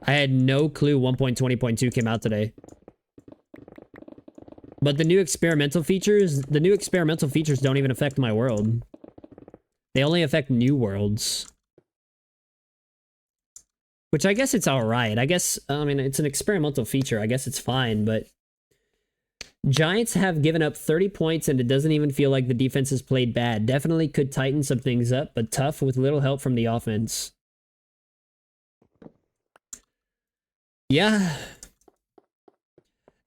I had no clue 1.20.2 came out today. But the new experimental features don't even affect my world. They only affect new worlds. Which I guess it's alright. I guess, I mean, it's an experimental feature. I guess it's fine, but... Giants have given up 30 points and it doesn't even feel like the defense has played bad. Definitely could tighten some things up, but tough with little help from the offense. Yeah.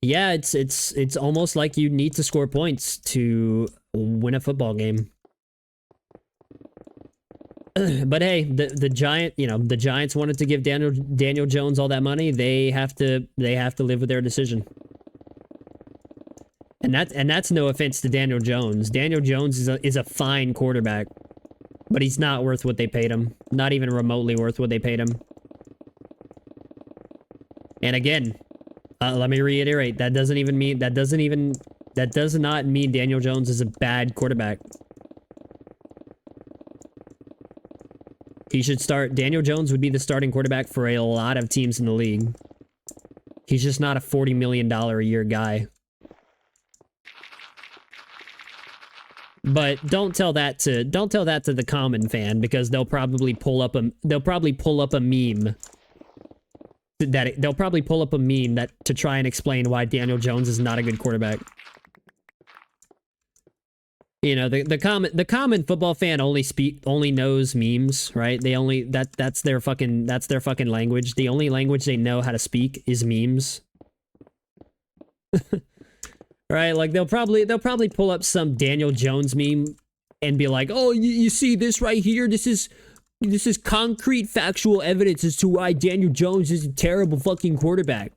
Yeah, it's almost like you need to score points to win a football game. But hey, the Giants wanted to give Daniel Jones all that money. They have to live with their decision. And that's no offense to Daniel Jones. Daniel Jones is a fine quarterback, but he's not worth what they paid him. Not even remotely worth what they paid him. And again, let me reiterate, that does not mean Daniel Jones is a bad quarterback. He should start. Daniel Jones would be the starting quarterback for a lot of teams in the league. He's just not a $40 million a year guy. But don't tell that to the common fan, because they'll probably pull up a meme. They'll probably pull up a meme that to try and explain why Daniel Jones is not a good quarterback. You know, the common football fan only knows memes, right? That's their fucking language. The only language they know how to speak is memes. Right? Like they'll probably pull up some Daniel Jones meme and be like, "Oh, you see this right here? This is This is concrete factual evidence as to why Daniel Jones is a terrible fucking quarterback.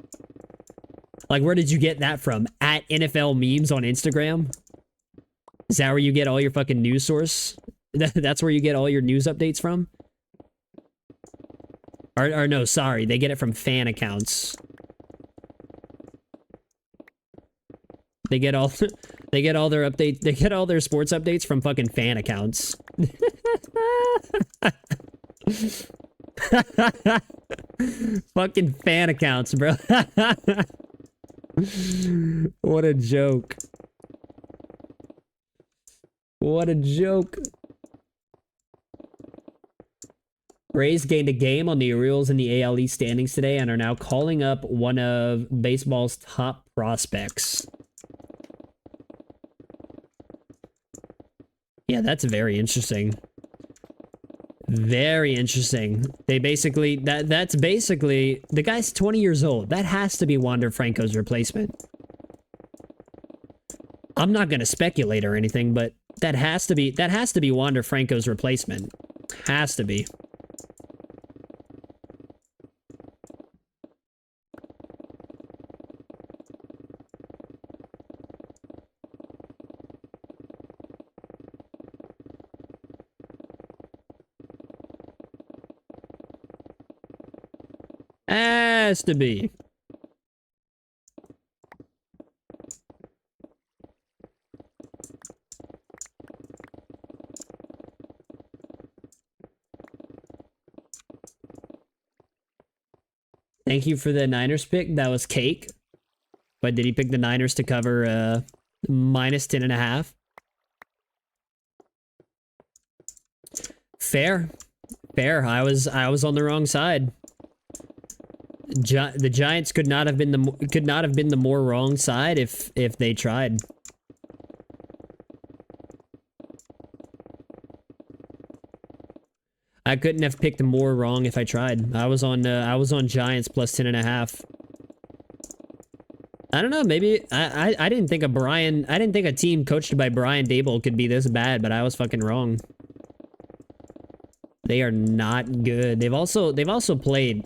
Like, where did you get that from? At NFL memes on Instagram? Is that where you get all your fucking news source? That's where you get all your news updates from? Or no, sorry, they get it from fan accounts. They get all their updates, they get all their sports updates from fucking fan accounts. Fucking fan accounts, bro. What a joke. What a joke. Rays gained a game on the Orioles in the AL East standings today and are now calling up one of baseball's top prospects. Yeah, that's very interesting. Very interesting. They basically, that's basically, the guy's 20 years old. That has to be Wander Franco's replacement. I'm not going to speculate or anything, but that has to be Wander Franco's replacement. Has to be. Has to be. Thank you for the Niners pick. That was cake. But did he pick the Niners to cover minus 10.5? Fair. Fair. I was on the wrong side. The Giants could not have been the more wrong side if they tried. I couldn't have picked more wrong if I tried. I was on Giants plus 10.5. I don't know, maybe I didn't think a team coached by Brian Dable could be this bad, but I was fucking wrong. They are not good. They've also played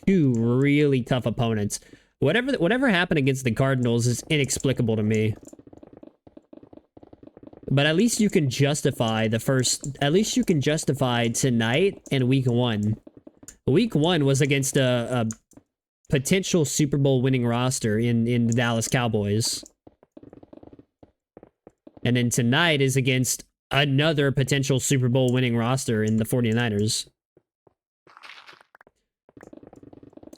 two really tough opponents. Whatever happened against the Cardinals is inexplicable to me. But at least you can justify tonight and week 1. Week 1 was against a potential Super Bowl winning roster in the Dallas Cowboys. And then tonight is against another potential Super Bowl winning roster in the 49ers.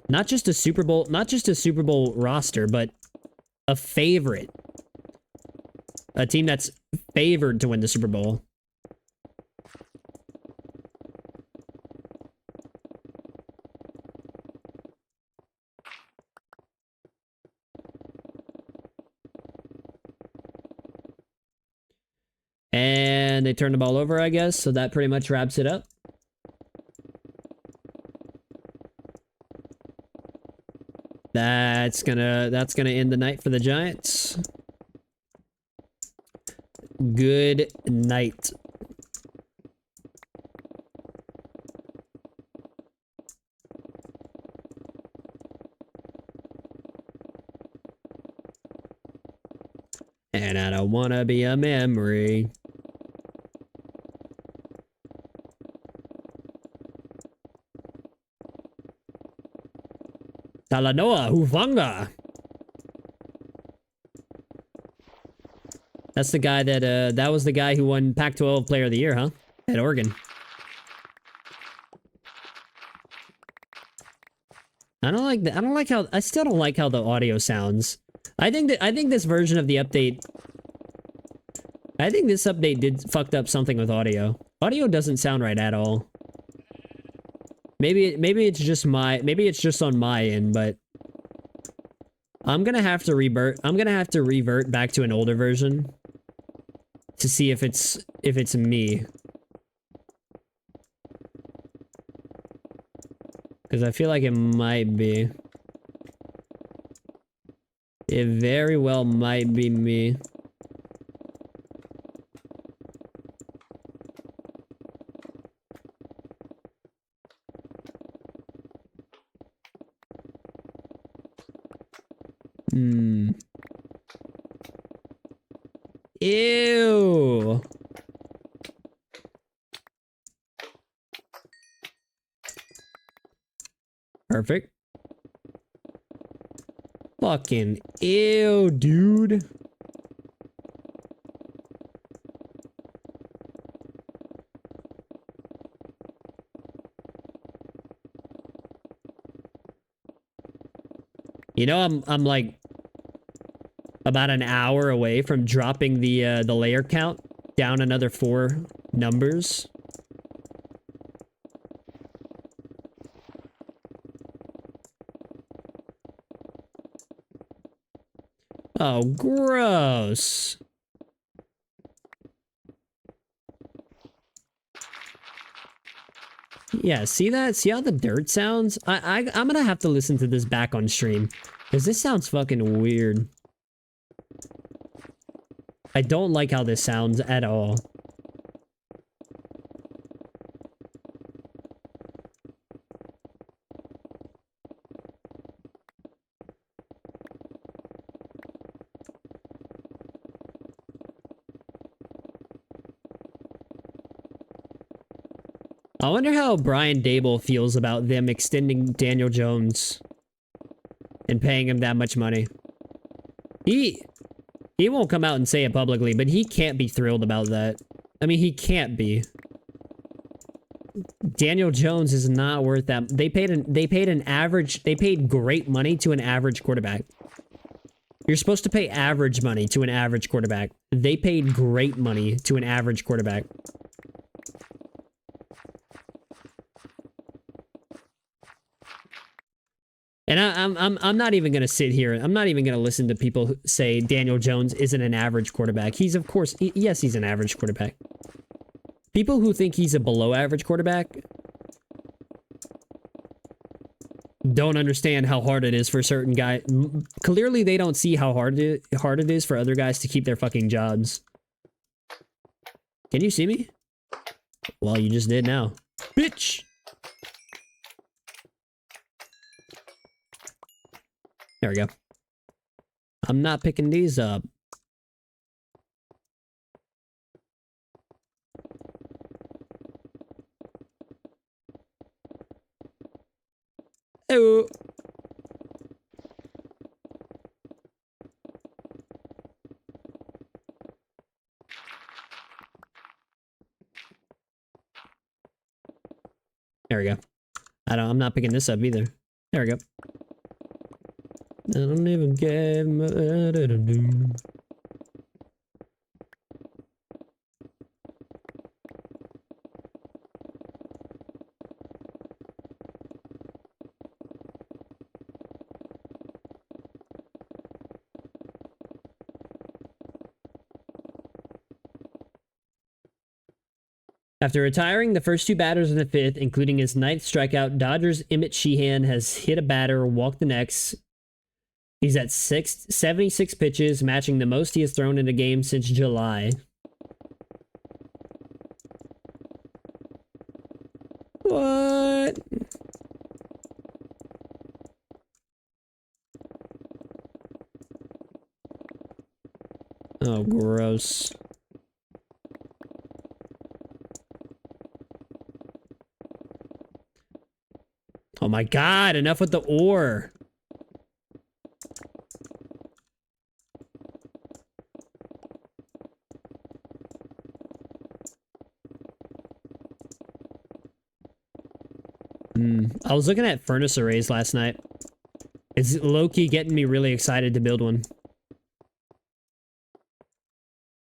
Not just a Super Bowl roster, but a favorite. A team that's favored to win the Super Bowl. And they turned the ball over, I guess, so that pretty much wraps it up. That's gonna end the night for the Giants. Good night. And I don't wanna be a memory. Talanoa Hufanga. That's the guy that was the guy who won Pac-12 Player of the Year, huh? At Oregon. I still don't like how the audio sounds. I think this version of the update, I think this update did fucked up something with audio. Audio doesn't sound right at all. Maybe it's just on my end, but I'm gonna have to revert back to an older version to see if it's me. Because I feel like it might be. It very well might be me. Ew. Perfect. Fucking ew, dude. You know, I'm like about an hour away from dropping the layer count down another 4 numbers. Oh, gross. Yeah, see that? See how the dirt sounds? I'm gonna have to listen to this back on stream. Because this sounds fucking weird. I don't like how this sounds at all. I wonder how Brian Dable feels about them extending Daniel Jones and paying him that much money. He won't come out and say it publicly, but he can't be thrilled about that. I mean, he can't be. Daniel Jones is not worth that. They paid great money to an average quarterback. You're supposed to pay average money to an average quarterback. They paid great money to an average quarterback. And I'm not even gonna sit here. I'm not even gonna listen to people who say Daniel Jones isn't an average quarterback. He's of course, yes, he's an average quarterback. People who think he's a below average quarterback don't understand how hard it is for certain guys. Clearly, they don't see how hard it is for other guys to keep their fucking jobs. Can you see me? Well, you just did now, bitch. There we go. I'm not picking these up. Oh. There we go. I'm not picking this up either. There we go. I don't even care. After retiring the first 2 batters in the 5th, including his 9th strikeout, Dodgers' Emmett Sheehan has hit a batter, walked the next. He's at 76 pitches, matching the most he has thrown in a game since July. What? Oh, gross. Oh my god, enough with the ore. I was looking at furnace arrays last night. It's low-key getting me really excited to build one.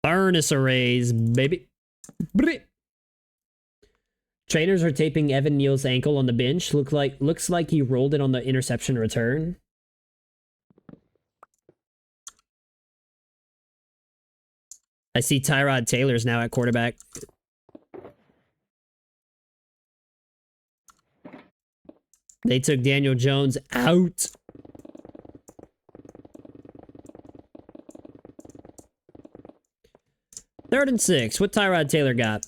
Furnace arrays, baby. Trainers are taping Evan Neal's ankle on the bench. Looks like he rolled it on the interception return. I see Tyrod Taylor's now at quarterback. They took Daniel Jones out. Third and 6. What Tyrod Taylor got?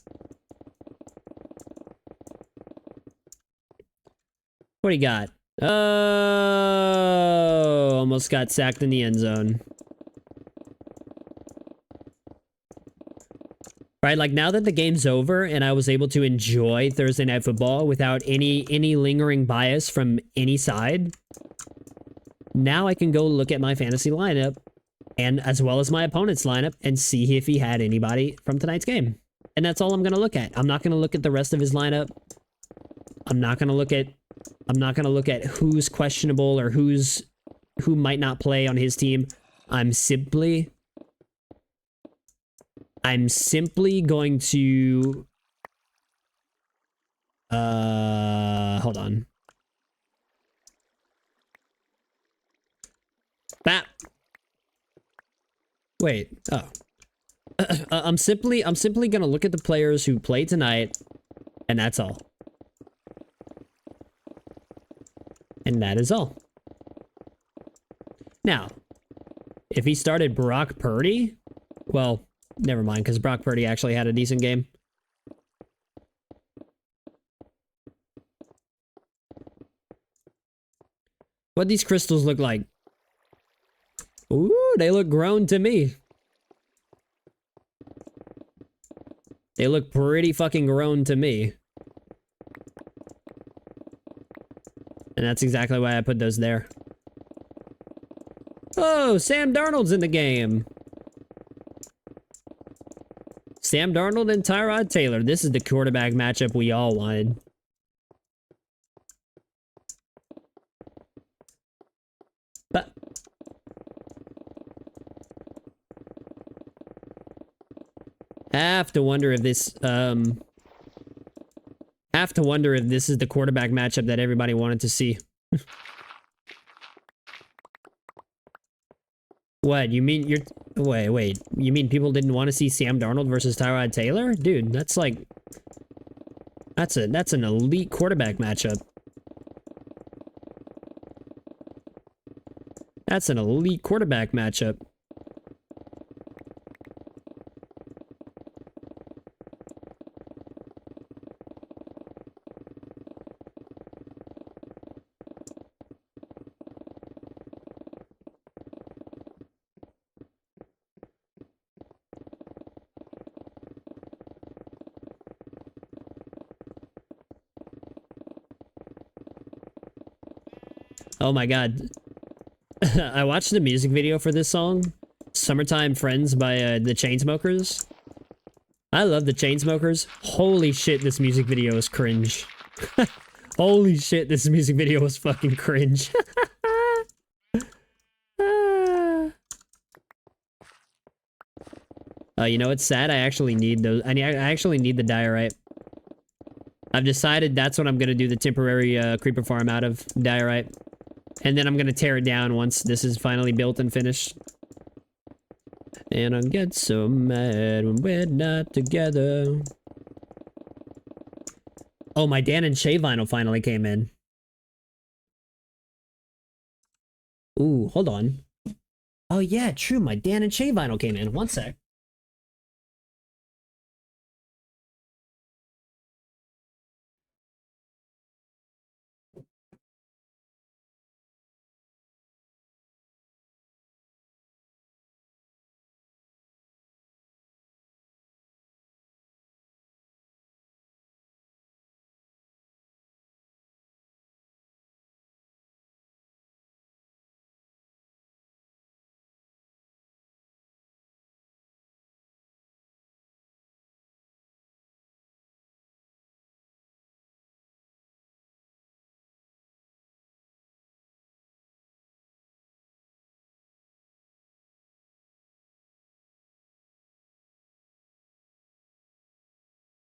What he got? Oh, almost got sacked in the end zone. Right, like now that the game's over and I was able to enjoy Thursday Night Football without any lingering bias from any side, now I can go look at my fantasy lineup and as well as my opponent's lineup and see if he had anybody from tonight's game. And that's all I'm going to look at. I'm not going to look at the rest of his lineup. I'm not going to look at who's questionable or who might not play on his team. I'm simply going to hold on. That Wait. Oh. I'm simply going to look at the players who played tonight and that's all. And that is all. Now, if he started Brock Purdy, well, never mind, because Brock Purdy actually had a decent game. What these crystals look like? Ooh, they look grown to me. They look pretty fucking grown to me. And that's exactly why I put those there. Oh, Sam Darnold's in the game. Sam Darnold and Tyrod Taylor. This is the quarterback matchup we all wanted. But I have to wonder if this is the quarterback matchup that everybody wanted to see. What, you mean you're... Wait. You mean people didn't want to see Sam Darnold versus Tyrod Taylor? Dude, that's like... That's an elite quarterback matchup. That's an elite quarterback matchup. Oh my god. I watched the music video for this song, Summertime Friends by the Chainsmokers. I love the Chainsmokers. Holy shit, this music video is cringe. Holy shit, this music video was fucking cringe. You know what's sad? I actually need those. I actually need the diorite. I've decided that's what I'm gonna do the temporary creeper farm out of, diorite. And then I'm gonna tear it down once this is finally built and finished. And I get so mad when we're not together. Oh, my Dan and Shay vinyl finally came in. Ooh, hold on. Oh yeah, true, my Dan and Shay vinyl came in. One sec.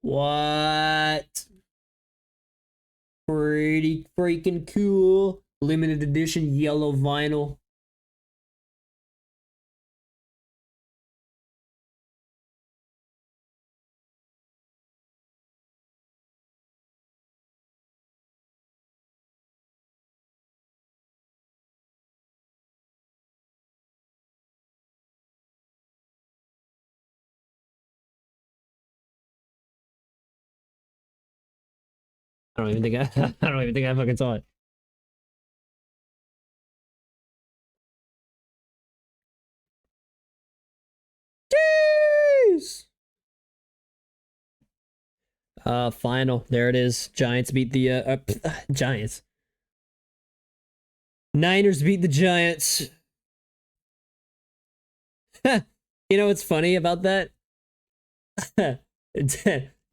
What? Pretty freaking cool. Limited edition yellow vinyl. I don't even think I don't even think I fucking saw it. Jeez! Final. There it is. Giants beat the Giants. Niners beat the Giants. You know what's funny about that?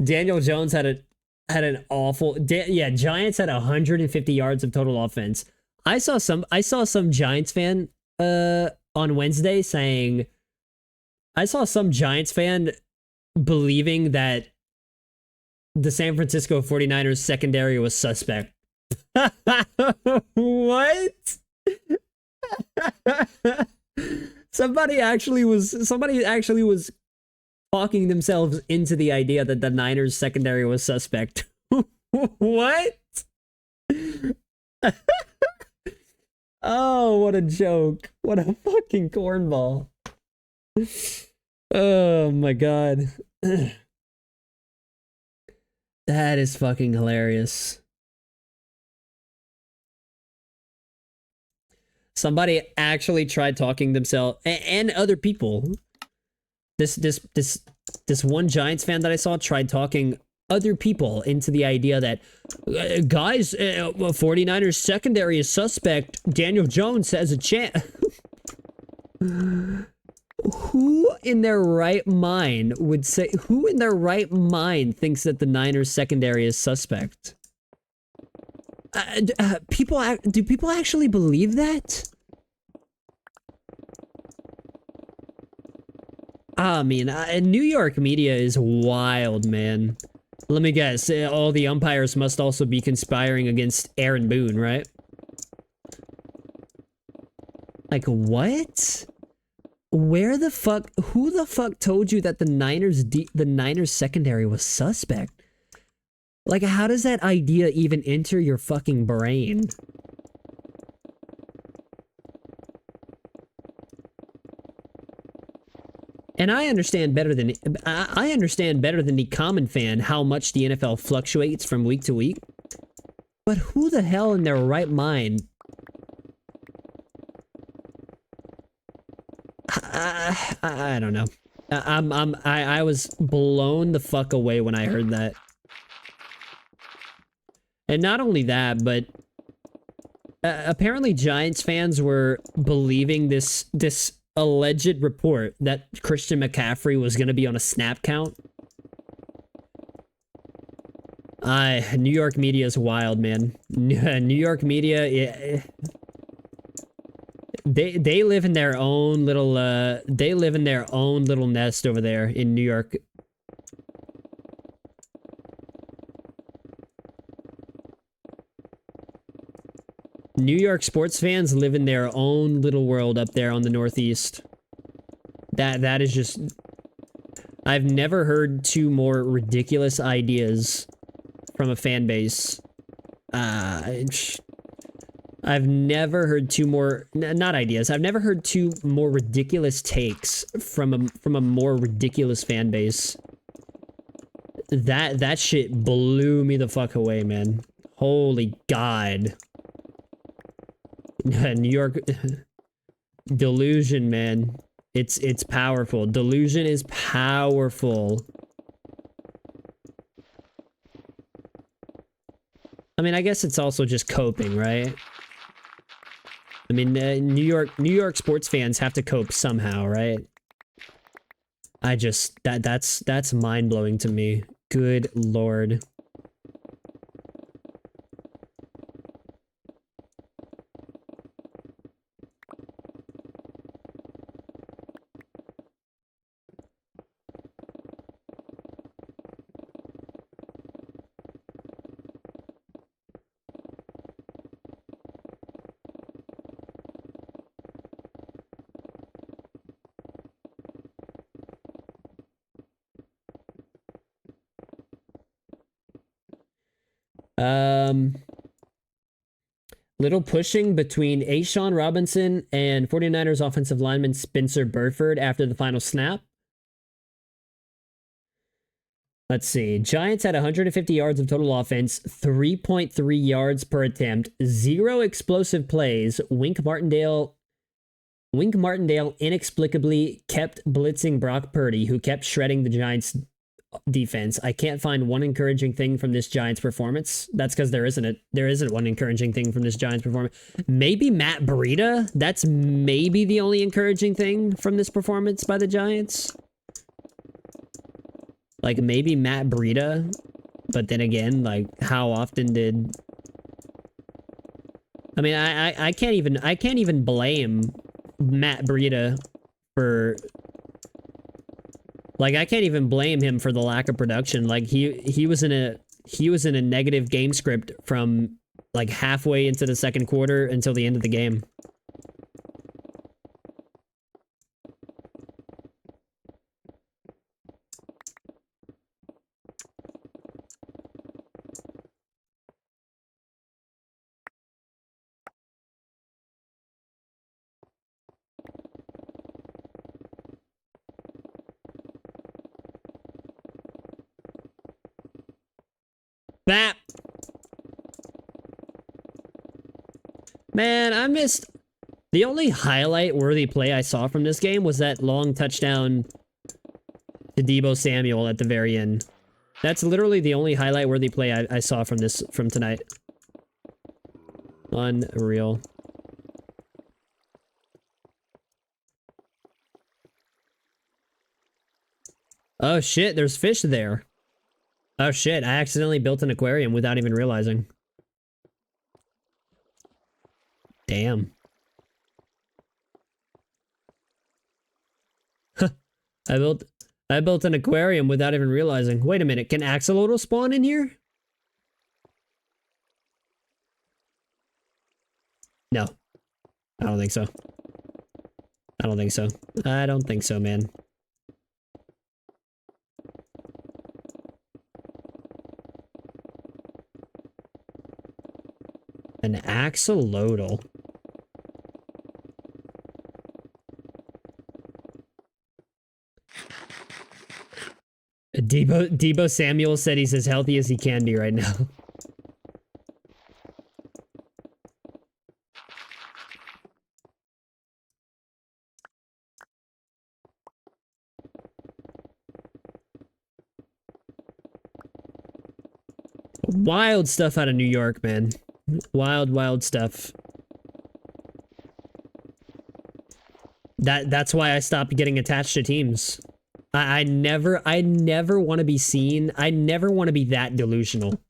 Daniel Jones had an awful Giants had 150 yards of total offense. I saw some Giants fan on Wednesday saying I saw some Giants fan believing that the San Francisco 49ers secondary was suspect. What? Somebody actually was talking themselves into the idea that the Niners secondary was suspect. What? Oh, what a joke. What a fucking cornball. Oh my god. That is fucking hilarious. Somebody actually tried talking themselves and other people. This one Giants fan that I saw tried talking other people into the idea that guys, 49ers secondary is suspect. Daniel Jones has a chance. Who in their right mind would say? Who in their right mind thinks that the Niners secondary is suspect? Do people actually believe that? I mean, New York media is wild, man. Let me guess, all the umpires must also be conspiring against Aaron Boone, right? Like, what? Where the fuck? Who the fuck told you that the Niners secondary was suspect? Like, how does that idea even enter your fucking brain? And I understand better than the common fan how much the NFL fluctuates from week to week. But who the hell in their right mind? I don't know. I was blown the fuck away when I heard that. And not only that, but apparently Giants fans were believing this alleged report that Christian McCaffrey was going to be on a snap count. New York media is wild, man. New York media, they live in their own little nest over there in New York. New York sports fans live in their own little world up there on the Northeast. That is just... I've never heard two more ridiculous ideas from a fan base. I've never heard two more... Not ideas. I've never heard two more ridiculous takes from a more ridiculous fan base. That shit blew me the fuck away, man. Holy God. New York delusion, man. It's powerful. Delusion is powerful. I mean, I guess it's also just coping, right? I mean, New York sports fans have to cope somehow, right? I just that's mind-blowing to me. Good Lord. Little pushing between A'Shawn Robinson and 49ers offensive lineman Spencer Burford after the final snap. Let's see. Giants had 150 yards of total offense, 3.3 yards per attempt, 0 explosive plays. Wink Martindale inexplicably kept blitzing Brock Purdy, who kept shredding the Giants' defense. I can't find one encouraging thing from this Giants performance. That's because there isn't one encouraging thing from this Giants performance. Maybe Matt Breida. That's maybe the only encouraging thing from this performance by the Giants. Like maybe Matt Breida, but then again, like how often did? I mean, I can't even blame Matt Breida for. Like I can't even blame him for the lack of production. Like he was in a negative game script from like halfway into the second quarter until the end of the game. Bap. Man, I missed... The only highlight-worthy play I saw from this game was that long touchdown to Deebo Samuel at the very end. That's literally the only highlight-worthy play I saw from tonight. Unreal. Oh shit, there's fish there. Oh shit, I accidentally built an aquarium without even realizing. Damn. I built an aquarium without even realizing. Wait a minute, can axolotl spawn in here? No. I don't think so. I don't think so. I don't think so, man. An axolotl. Deebo Samuel said he's as healthy as he can be right now. Wild stuff out of New York, man. Wild stuff. That's why I stopped getting attached to teams. I never want to be seen. I never want to be that delusional.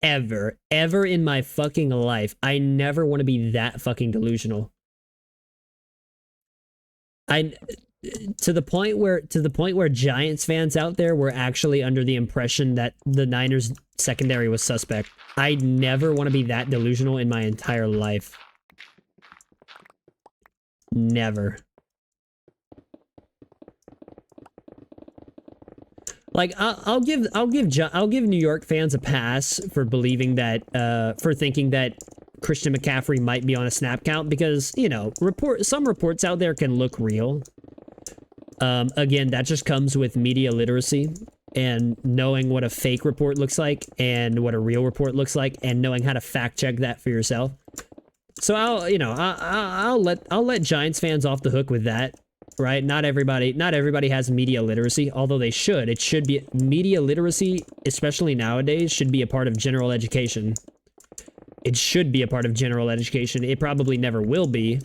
Ever in my fucking life. I never want to be that fucking delusional. To the point where Giants fans out there were actually under the impression that the Niners secondary was suspect. I never want to be that delusional in my entire life. Never. Like I'll give New York fans a pass for believing that for thinking that Christian McCaffrey might be on a snap count because, you know, some reports out there can look real. Again, that just comes with media literacy and knowing what a fake report looks like and what a real report looks like and knowing how to fact check that for yourself. So I'll let Giants fans off the hook with that, right? Not everybody has media literacy, although they should. It should be media literacy, especially nowadays, should be a part of general education. It should be a part of general education. It probably never will be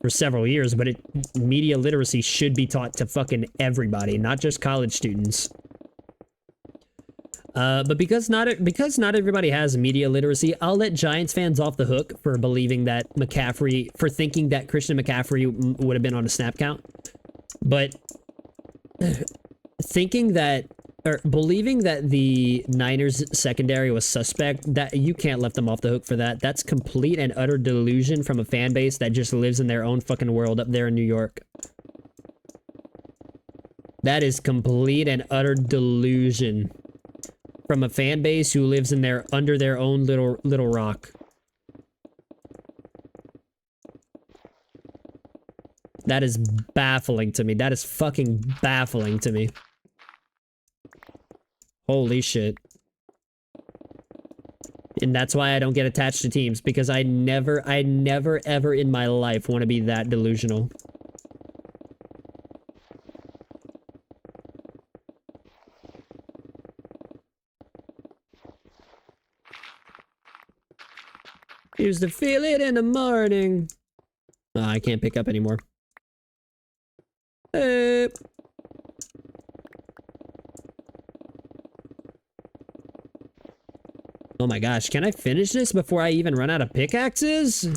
for several years, but media literacy should be taught to fucking everybody, not just college students. But because not everybody has media literacy, I'll let Giants fans off the hook for believing that for thinking that Christian McCaffrey would have been on a snap count. But believing that the Niners secondary was suspect, that you can't let them off the hook for that. That's complete and utter delusion from a fan base that just lives in their own fucking world up there in New York. That is complete and utter delusion from a fan base who lives under their own little rock. That is baffling to me. That is fucking baffling to me. Holy shit. And that's why I don't get attached to teams, because I never ever in my life want to be that delusional. Used to feel it in the morning. Oh, I can't pick up anymore. Oh my gosh, can I finish this before I even run out of pickaxes?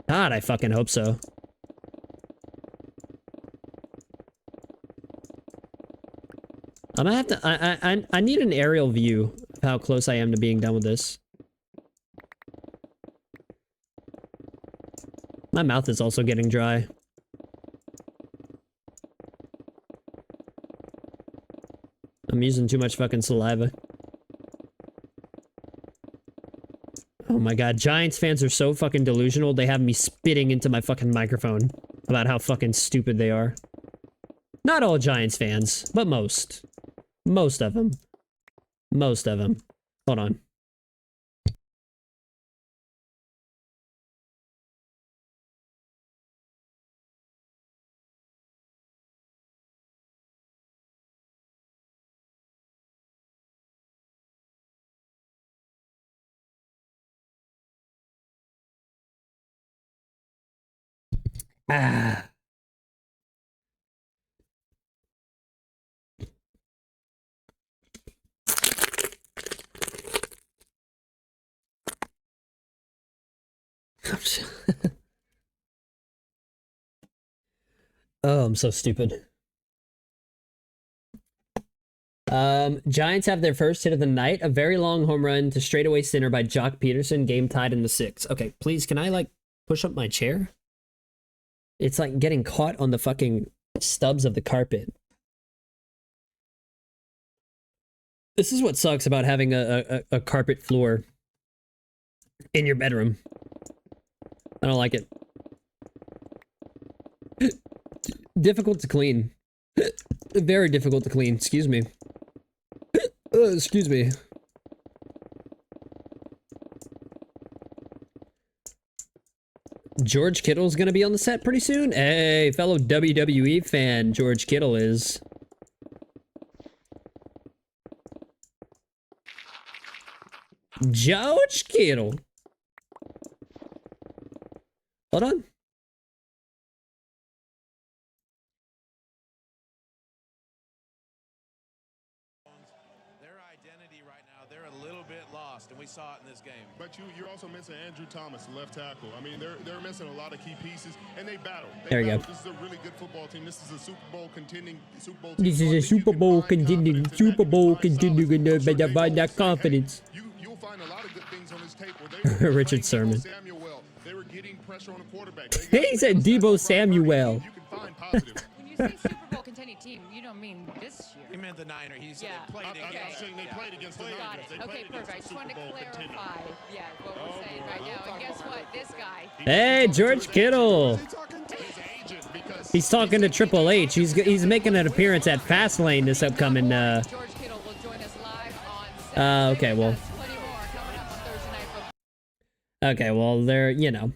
God, I fucking hope so. I'm gonna have to, I need an aerial view of how close I am to being done with this. My mouth is also getting dry. I'm using too much fucking saliva. Oh my god, Giants fans are so fucking delusional, they have me spitting into my fucking microphone about how fucking stupid they are. Not all Giants fans, but most. Most of them. Most of them. Hold on. Ah. Oh, I'm so stupid. Giants have their first hit of the night. A very long home run to straightaway center by Jock Peterson. Game tied in the 6th. Okay, please, can I, like, push up my chair? It's, like, getting caught on the fucking stubs of the carpet. This is what sucks about having a carpet floor in your bedroom. I don't like it. Difficult to clean. Very difficult to clean. Excuse me. Excuse me. George Kittle's gonna be on the set pretty soon? Hey, fellow WWE fan, George Kittle is. George Kittle. Hold on. And we saw it in this game. But you're also missing Andrew Thomas, left tackle. I mean, they're missing a lot of key pieces, and they battle. There you go. This is a really good football team. This is a Super Bowl contending Super Bowl team. This is a Super Bowl contending by that confidence. You'll find a lot of good things on this tape where they Richard Sermon. Samuel. They were getting pressure on the quarterback. He said Debo Samuel. You can find positive. When you say Super Bowl contending team, you don't mean this year. He meant the Niner. He said they played against. They played against the Got Niners. it. Okay, perfect. I just wanted to clarify, what we're saying right now. And guess what? This guy. Hey, George Kittle. He's talking to Triple H. He's making an appearance at Fastlane this upcoming. George Kittle will join us live on. Okay, well. Plenty more coming up on Thursday Night Football. Okay, well, they're, you know.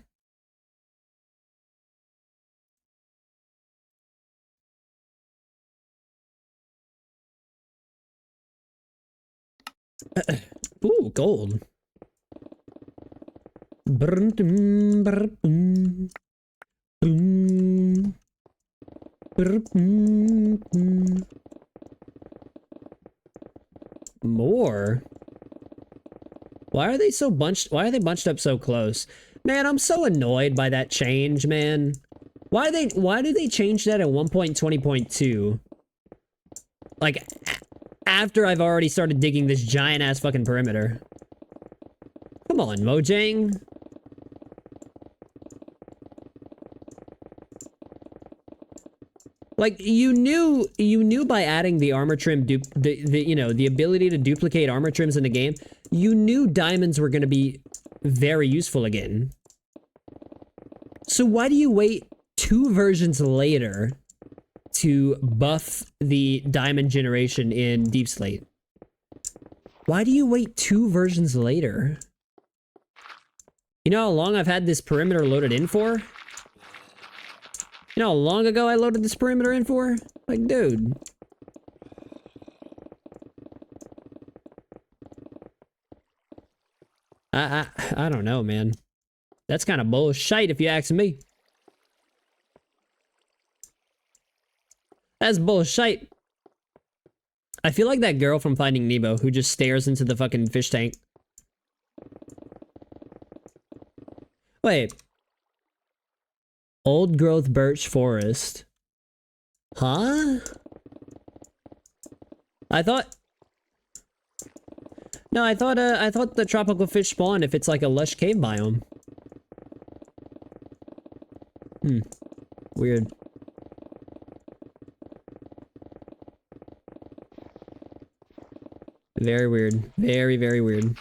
Ooh, gold. More? Why are they so bunched? Why are they bunched up so close? Man, I'm so annoyed by that change, man. Why did they change that at 1.20.2? Like, after I've already started digging this giant-ass fucking perimeter. Come on, Mojang. Like, you knew by adding the armor trim, the ability to duplicate armor trims in the game, you knew diamonds were gonna be very useful again. So why do you wait 2 versions later to buff the diamond generation in Deep Slate? Why do you wait 2 versions later? You know how long I've had this perimeter loaded in for? You know how long ago I loaded this perimeter in for? Like, dude. I don't know, man. That's kind of bullshit if you ask me. That's bullshit. I feel like that girl from Finding Nemo who just stares into the fucking fish tank. Wait. Old growth birch forest. Huh? I thought... No, I thought the tropical fish spawn if it's like a lush cave biome. Weird. Very weird. Very, very weird.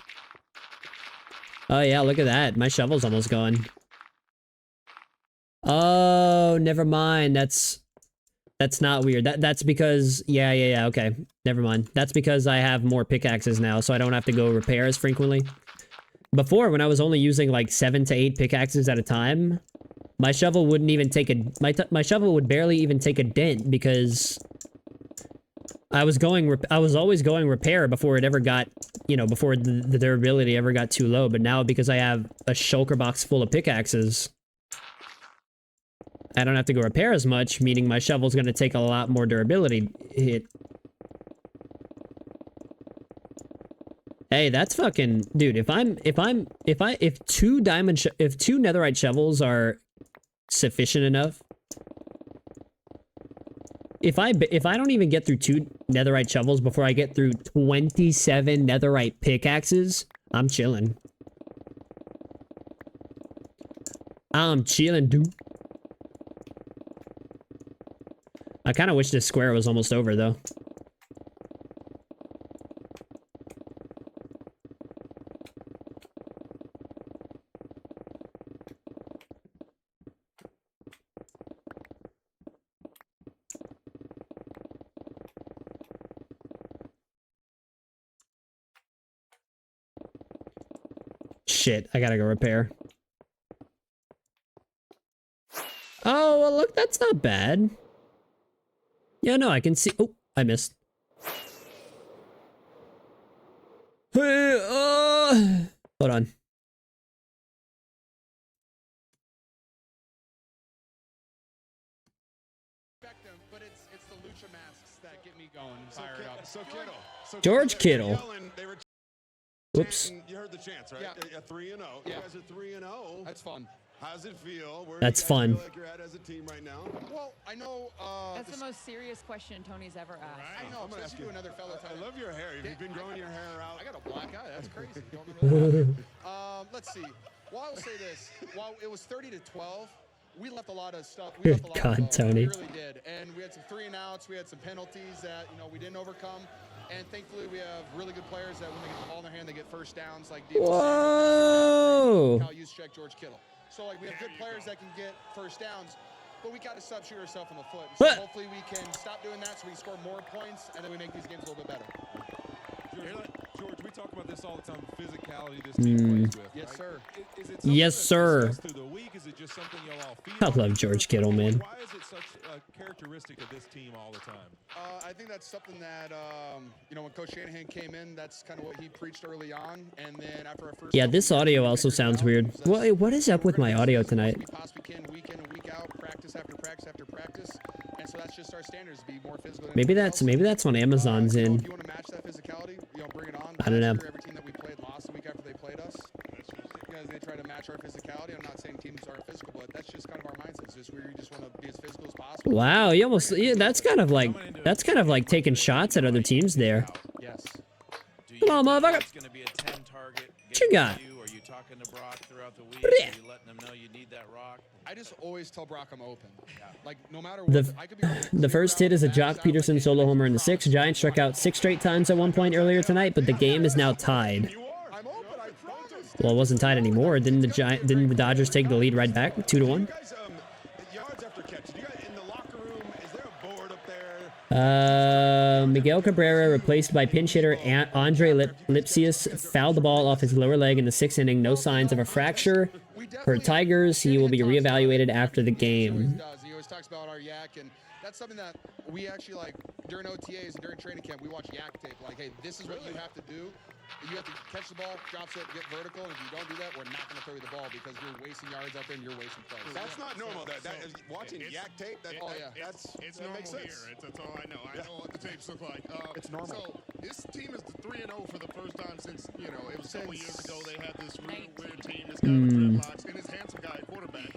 Oh yeah, look at that. My shovel's almost gone. Oh, never mind. That's not weird. That's because yeah, okay. Never mind. That's because I have more pickaxes now, so I don't have to go repair as frequently. Before, when I was only using like 7 to 8 pickaxes at a time, my shovel wouldn't even take a my shovel would barely even take a dent because I was always going repair before it ever got, you know, before the durability ever got too low. But now because I have a shulker box full of pickaxes, I don't have to go repair as much, meaning my shovel's gonna take a lot more durability hit. Hey, that's fucking dude. If two netherite shovels are sufficient enough, if I don't even get through 2 netherite shovels before I get through 27 netherite pickaxes, I'm chilling. I'm chilling, dude. I kind of wish this square was almost over, though. Shit, I gotta go repair. Oh, well, look, that's not bad. Yeah, no, I can see. Oh, I missed. Hey, hold on. But it's the lucha masks that get me going and fired up. So George Kittle. Whoops. You heard the chance, right? Yeah. 3-0. Yeah. You guys are 3-0. That's fun. How's it feel? Where That's do you guys fun. feel like you're at as a team right now? Well, I know. That's the most serious question Tony's ever asked. I know. I'm gonna ask Especially you to another fellow. I love your hair. Have you been growing your hair out? I got a black eye. That's crazy. Don't really let's see. Well, I will say this. While it was 30-12, we left a lot of stuff. We left a lot God, of Tony. We really did. And we had some 3 and outs. We had some penalties that, you know, we didn't overcome. And thankfully, we have really good players that when they get the ball in their hand, they get first downs like Whoa! Kyle Juszczyk, George Kittle. So, like, we have good players that can get first downs, but we got to stop shooting ourselves in the foot. So hopefully we can stop doing that so we can score more points and then we make these games a little bit better. George, we talk about this all the time, the physicality this team plays with. Yes, right? sir. Is it something Yes, that's sir. discussed through the week? Is it just something y'all all feel? I love George Kittle, man. Why is it such a characteristic of this team all the time? I think that's something that, you know, when Coach Shanahan came in, that's kind of what he preached early on. And then after our first... Yeah, this audio also sounds weird. What is up with my audio tonight? We possibly can week in and week out, practice after practice after practice. And so that's just our standards, be more physical. Maybe that's what Amazon's in. If you want to match that physicality, you know, bring it on. I don't know. Every team that we played lost the week after they played us because they try to match our physicality. I'm not saying teams aren't physical, but that's just kind of our mindset. It's just where you just want to be as physical as possible. Wow, you almost that's kind of like taking shots at other teams there. Yes. Come on, motherfucker. It's going to be a 10 target. What you got? Are you talking to Brock throughout the week? Yeah. Are you letting him know you need that rock? I just always tell Brock I'm open. Like, no matter The what, I could be the first hit is a Jock Peterson solo homer in the 6th. Giants struck out 6 straight times at one point earlier tonight, but the game is now tied. I'm open, I promise. Well, it wasn't tied anymore. Didn't the Dodgers take the lead right back, 2-1? You guys, yards after catch. You guys in the locker room? Is there a board up there? Miguel Cabrera, replaced by pinch hitter Andre Lipsius, fouled the ball off his lower leg in the 6th inning. No signs of a fracture. For Tigers, he will be reevaluated after the game. He always talks about our yak, and that's something that we actually like. during OTAs and during training camp, we watch yak tape. Like, hey, this is what you have to do. You have to catch the ball, drop set, get vertical, and if you don't do that, we're not going to throw you the ball because you're wasting yards out there and you're wasting plays. That's not normal. That is watching it's- yak tape. That It's that normal makes sense. here. That's all I know. I know what the tapes look like. It's normal. So this team is the 3-0 for the first time since, you know, it was a couple years ago. They had this real weird team. This guy with dreadlocks and his handsome guy at quarterback.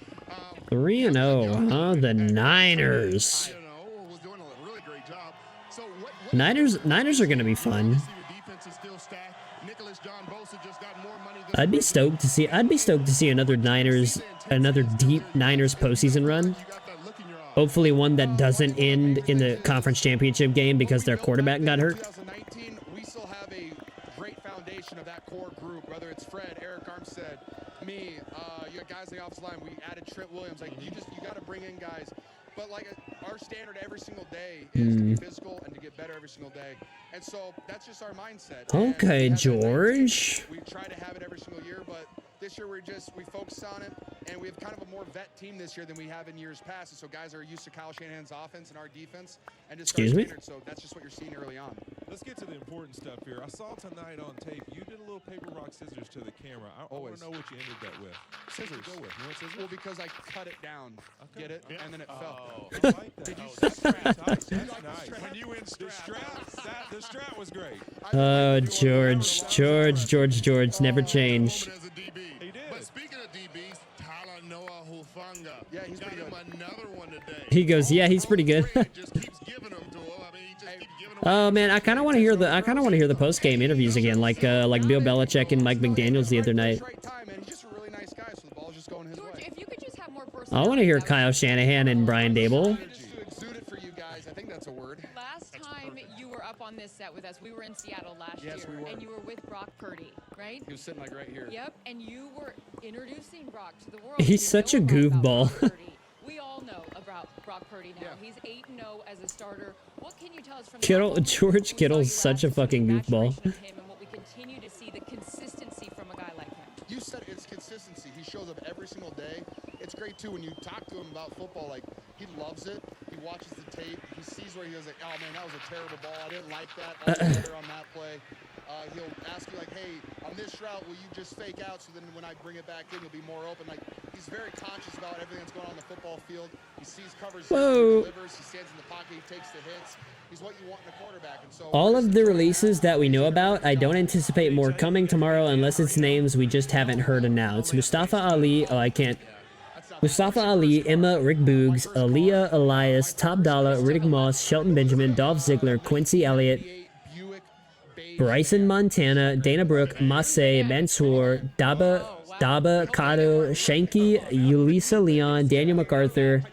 3-0, huh? The Niners. You know, was doing a really great job. So what Niners are gonna be fun. defense is still stacked. Nicholas John Bosa just got more money than I'd be stoked to see another deep Niners postseason run. you got that look in your eye. Hopefully one that doesn't end in the conference championship game because their quarterback got hurt. 2019, we still have a great foundation of that core group, whether it's Fred, Eric Armstead, me, you got guys in the offensive line. We added Trent Williams. Like, you got to bring in guys. But like our standard every single day is to be physical and to get better every single day. And so that's just our mindset. Okay, And we have that George. mindset. We try to have it every single year, but this year we focused on it, and we have kind of a more vet team this year than we have in years past. And so guys are used to Kyle Shanahan's offense and our defense, and just Excuse me? standard. So that's just what you're seeing early on. Let's get to the important stuff here. I saw tonight on tape you did a little paper rock scissors to the camera. I want Always. to know what you ended that with. Scissors. Go with. You want scissors? Well, because I cut it down, get it, and then it fell. Oh, I like that. That's nice. That's nice. When you win The strap was great. Oh, George, never change. As a DB. He did. But speaking of DBs, Tyler Noah Hufanga. Yeah, he's got pretty him good. another one today. He goes, yeah, he's pretty good. Just keeps giving them to him. I mean, he just keeps giving them. Oh man, I kind of want to hear the post game interviews again, like Bill Belichick and Mike McDaniels the other night. Right time, and he's just a really nice guy, so the ball's just going his George, way. if you could just have more I personality. want to hear Kyle Shanahan and Brian Dable. Just to exude it for you guys, I think that's a word. Last time you were up on this set with us, we were in Seattle last Yes, year, we were. and you were with Brock Purdy, right? He was sitting like right here. Yep, and you were introducing Brock to the world. He's You such know a about goofball. Brock Purdy. We all know about Brock Purdy now. Yeah. He's 8-0 as a starter. What can you tell us from Kittle- that moment George when we saw Kittle's you such last a and sort of fucking the goofball. maturation of him and what we continue to see, the consistency from a guy like him? You said it's consistency. He shows up every single day. It's great too when you talk to him about football. Like, he loves it. He watches the tape. He sees where he goes like, oh man, that was a terrible ball. I didn't like that. I'll do better on that play. He'll ask you like, hey, on this route, will you just fake out so then when I bring it back in, you'll be more open. Like, he's very conscious about everything that's going on the football field. He sees covers, he Whoa. delivers, he stands in the pocket, he takes the hits. He's what you want in a quarterback. And so All of the releases that we know about, I don't anticipate more coming tomorrow unless it's names we just haven't heard announced. Mustafa Ali, oh I can't. Mustafa Ali, Emma, Rick Boogs, Aaliyah, Elias, Top Dollar, Riddick Moss, Shelton Benjamin, Dolph Ziggler, Quincy Elliott, Bryson Montana, Dana Brooke, Massey, Mansour, Daba, Kato, Shanky, Ulisa Leon, Daniel MacArthur,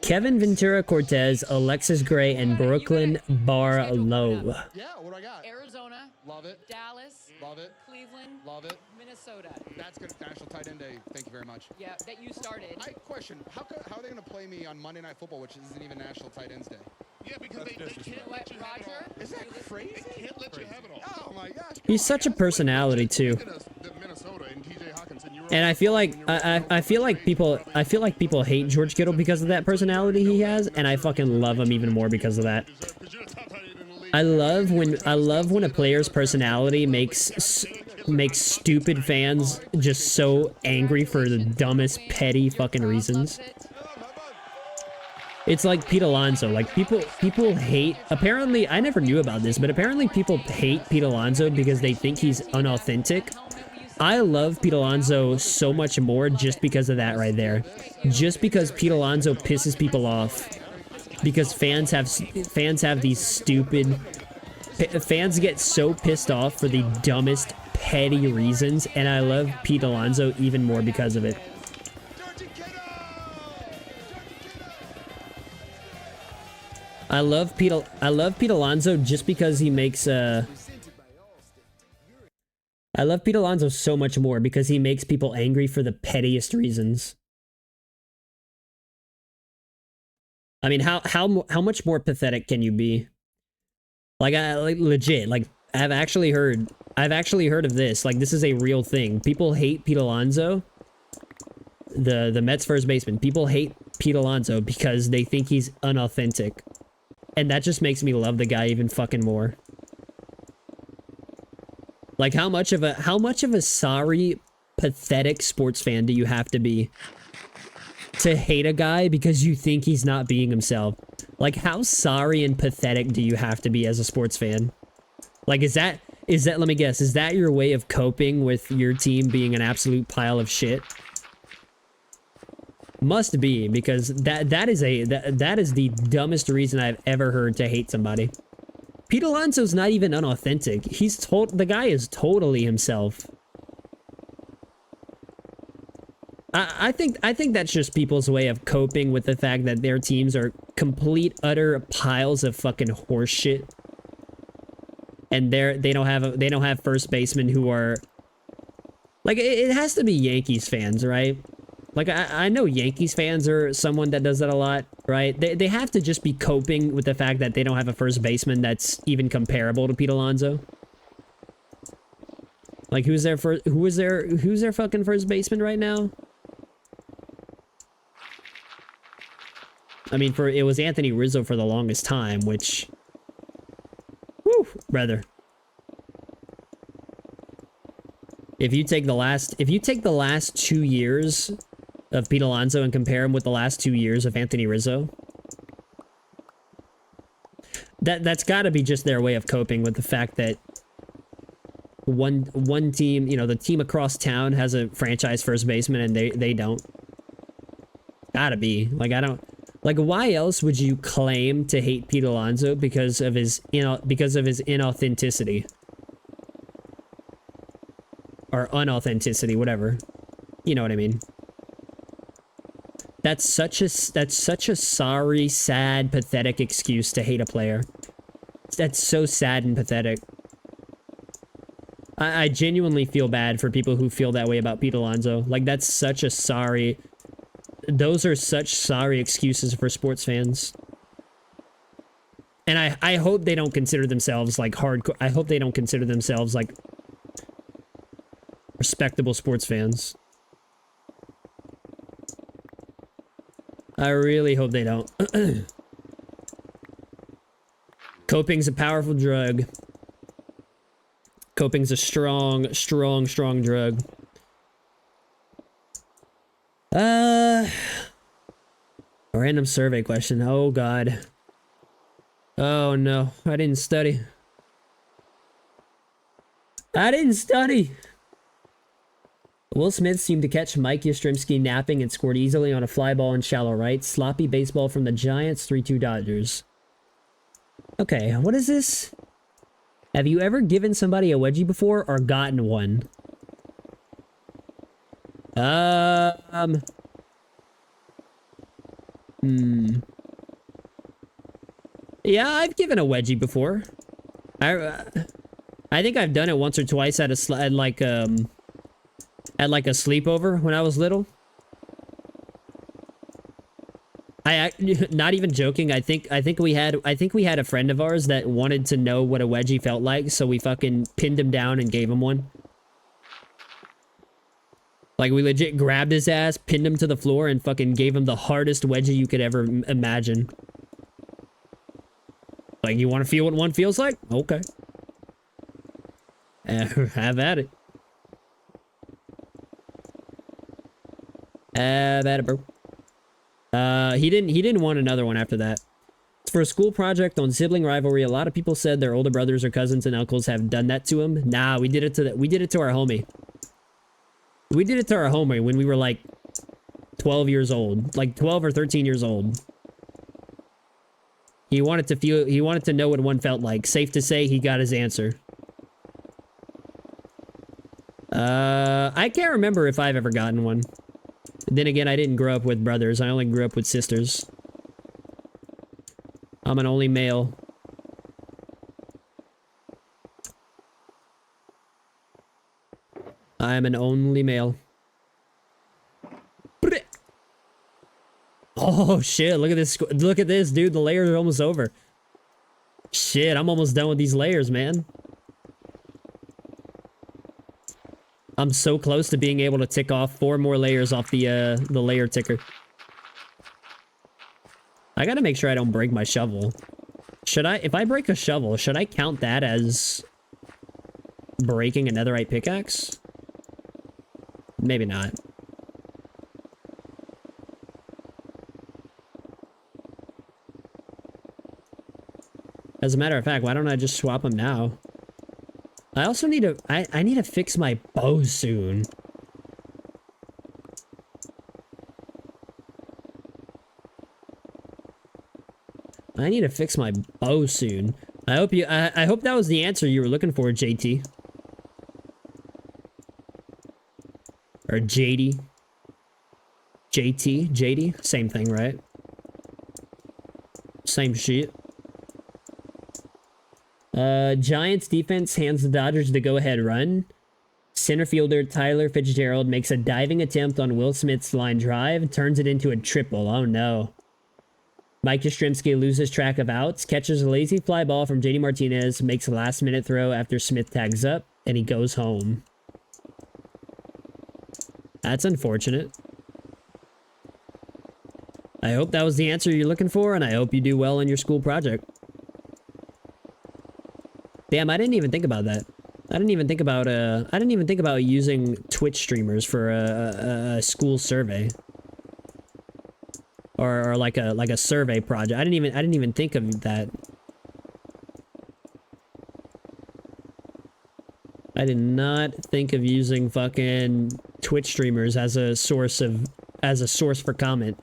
Kevin Ventura Cortez, Alexis Gray, and Brooklyn Barlow. Yeah, what do I got? Arizona, Love it. Dallas, Love it. Cleveland, Love it. Minnesota. That's good. National Tight End Day. Thank you very much. Yeah, that you started. I question, how are they going to play me on Monday Night Football, which isn't even National Tight Ends Day? Yeah, because they can't let you have it Roger? all. Is that crazy? They can't let you have it all. Oh my gosh. He's such a personality too. Speaking of Minnesota and TJ Hawkinson, you were And I feel like I feel like people hate George Kittle because of that personality he has, and I fucking love him even more because of that. because you're the top tight end in the league. I love when a player's personality makes stupid fans just so angry for the dumbest petty fucking reasons. It's like Pete Alonso. Like people hate. Apparently, I never knew about this, but apparently people hate Pete Alonso because they think he's unauthentic. I love Pete Alonso so much more just because of that right there. Just because Pete Alonso pisses people off. Because fans have these stupid. Fans get so pissed off for the dumbest petty reasons, and I love Pete Alonso even more because of it. I love Pete Alonso just because he makes I love Pete Alonso so much more because he makes people angry for the pettiest reasons. I mean, how much more pathetic can you be? Like legit, like I've actually heard of this. Like this is a real thing. People hate Pete Alonso. The Mets first baseman. People hate Pete Alonso because they think he's unauthentic. And that just makes me love the guy even fucking more. Like, how much of a sorry, pathetic sports fan do you have to be to hate a guy because you think he's not being himself? Like, how sorry and pathetic do you have to be as a sports fan? Like, is that, let me guess, is that your way of coping with your team being an absolute pile of shit? Must be, because that is the dumbest reason I've ever heard to hate somebody. Pete Alonso's not even unauthentic. The guy is totally himself. I think that's just people's way of coping with the fact that their teams are complete utter piles of fucking horse shit. And they don't have first basemen who are like, it has to be Yankees fans, right? Like, I know Yankees fans are someone that does that a lot, right? They have to just be coping with the fact that they don't have a first baseman that's even comparable to Pete Alonso. Like, who's their fucking first baseman right now? I mean, it was Anthony Rizzo for the longest time, which, whew, brother. If you take the last 2 years of Pete Alonso and compare him with the last 2 years of Anthony Rizzo, that's got to be just their way of coping with the fact that one team, you know, the team across town has a franchise first baseman and they don't. Gotta be. Like, I don't, like, why else would you claim to hate Pete Alonso because of his inauthenticity? Or unauthenticity, whatever. You know what I mean. That's such a sorry, sad, pathetic excuse to hate a player. That's so sad and pathetic. I genuinely feel bad for people who feel that way about Pete Alonso. Like, that's such a sorry... Those are such sorry excuses for sports fans. And I hope they don't consider themselves, like, hardcore... I hope they don't consider themselves, like, respectable sports fans. I really hope they don't. Coping's a powerful drug. Coping's a strong drug. A random survey question. Oh, God. Oh, no. I didn't study. Will Smith seemed to catch Mike Yastrzemski napping and scored easily on a fly ball in shallow right. Sloppy baseball from the Giants, 3-2 Dodgers. Okay, what is this? Have you ever given somebody a wedgie before or gotten one? Yeah, I've given a wedgie before. I think I've done it once or twice at a sleepover when I was little. Not even joking. I think we had a friend of ours that wanted to know what a wedgie felt like, so we fucking pinned him down and gave him one. Like, we legit grabbed his ass, pinned him to the floor, and fucking gave him the hardest wedgie you could ever imagine. Like, you want to feel what one feels like? Okay. Have at it. Have at it, bro. He didn't want another one after that. For a school project on sibling rivalry, a lot of people said their older brothers or cousins and uncles have done that to him. Nah, we did it to our homie. We did it to our homie when we were like 12 years old, like 12 or 13 years old. He wanted to know what one felt like. Safe to say he got his answer. I can't remember if I've ever gotten one. Then again, I didn't grow up with brothers. I only grew up with sisters. I'm an only male. I am an only male. Oh shit, look at this. Look at this, dude. The layers are almost over. Shit, I'm almost done with these layers, man. I'm so close to being able to tick off 4 more layers off the layer ticker. I gotta make sure I don't break my shovel. Should I, if I break a shovel, should I count that as breaking a netherite pickaxe? Maybe not. As a matter of fact, why don't I just swap them now? I also need to, I need to fix my bow soon. I need to fix my bow soon. I hope you, I hope that was the answer you were looking for, JT. Or JD. JT? JD? Same thing, right? Same shit. Giants defense hands the Dodgers the go-ahead run. Center fielder Tyler Fitzgerald makes a diving attempt on Will Smith's line drive, turns it into a triple. Oh no. Mike Yastrzemski loses track of outs, catches a lazy fly ball from JD Martinez, makes a last-minute throw after Smith tags up, and he goes home. That's unfortunate. I hope that was the answer you're looking for, and I hope you do well in your school project. Damn, I didn't even think about that. I didn't even think about using Twitch streamers for a school survey. Or like a survey project. I didn't even think of that. I did not think of using fucking Twitch streamers as a source for comment.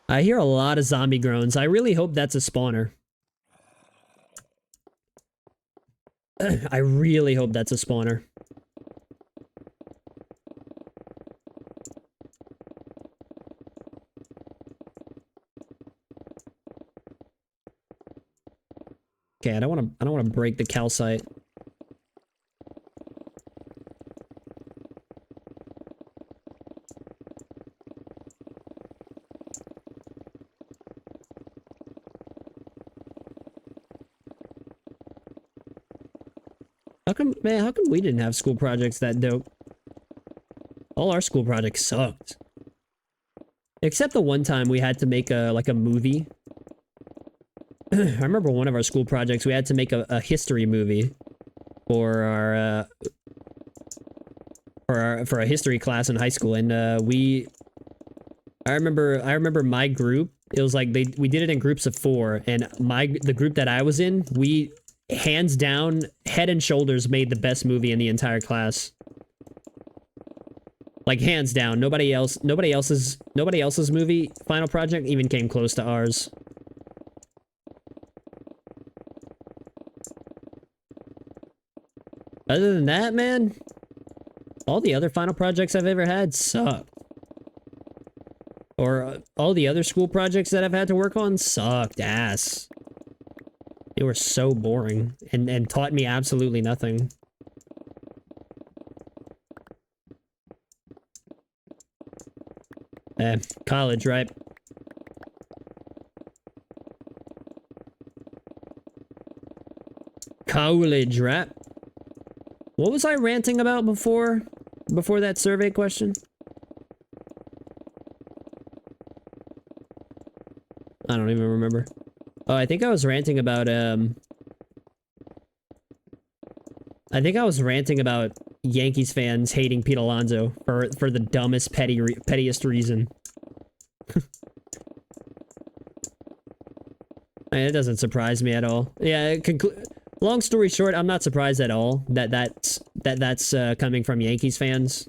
I hear a lot of zombie groans. I really hope that's a spawner. I really hope that's a spawner. Okay, I don't want to break the calcite. How come we didn't have school projects that dope? All our school projects sucked. Except the one time we had to make like a movie. I remember one of our school projects, we had to make a history movie for our a history class in high school, and I remember my group, it was like we did it in groups of 4, and the group that I was in, we hands down, head and shoulders made the best movie in the entire class. Like hands down, nobody else's movie final project even came close to ours. Other than that, man, all the other final projects I've ever had sucked. Or all the other school projects that I've had to work on sucked ass. They were so boring and taught me absolutely nothing. College, right? College, right? What was I ranting about before that survey question? I don't even remember. Oh, I think I was ranting about Yankees fans hating Pete Alonso for the dumbest pettiest reason. It doesn't surprise me at all. Yeah, long story short, I'm not surprised at all that that's coming from Yankees fans.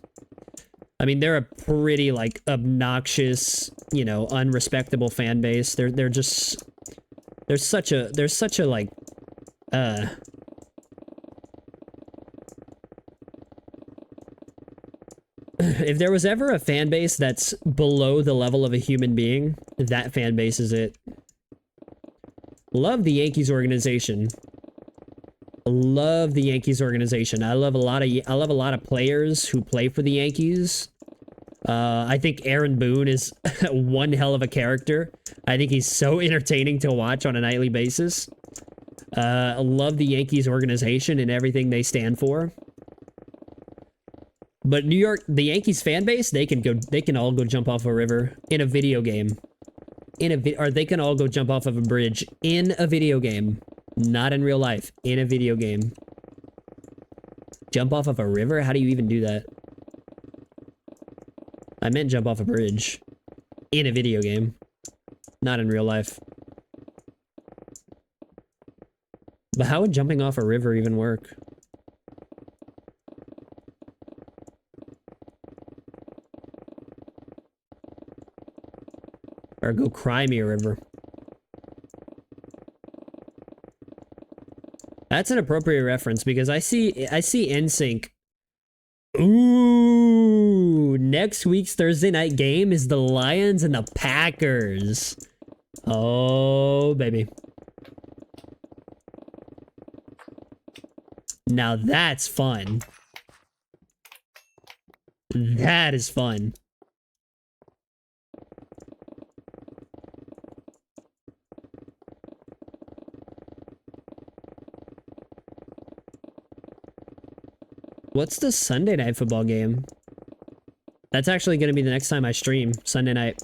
I mean, they're a pretty like obnoxious, you know, unrespectable fan base. They're such a like if there was ever a fan base that's below the level of a human being, that fan base is it. Love the Yankees organization. Love the Yankees organization. I love a lot of players who play for the Yankees. I think Aaron Boone is one hell of a character. I think he's so entertaining to watch on a nightly basis. I love the Yankees organization and everything they stand for. But New York, the Yankees fan base, they can all go jump off a river in a video game. Or they can all go jump off of a bridge in a video game. Not in real life, in a video game. Jump off of a river? How do you even do that? I meant jump off a bridge. In a video game. Not in real life. But how would jumping off a river even work? Or go cry me a river. That's an appropriate reference because I see NSYNC. Ooh, next week's Thursday night game is the Lions and the Packers. Oh, baby. Now that's fun. That is fun. What's the Sunday night football game? That's actually going to be the next time I stream, Sunday night.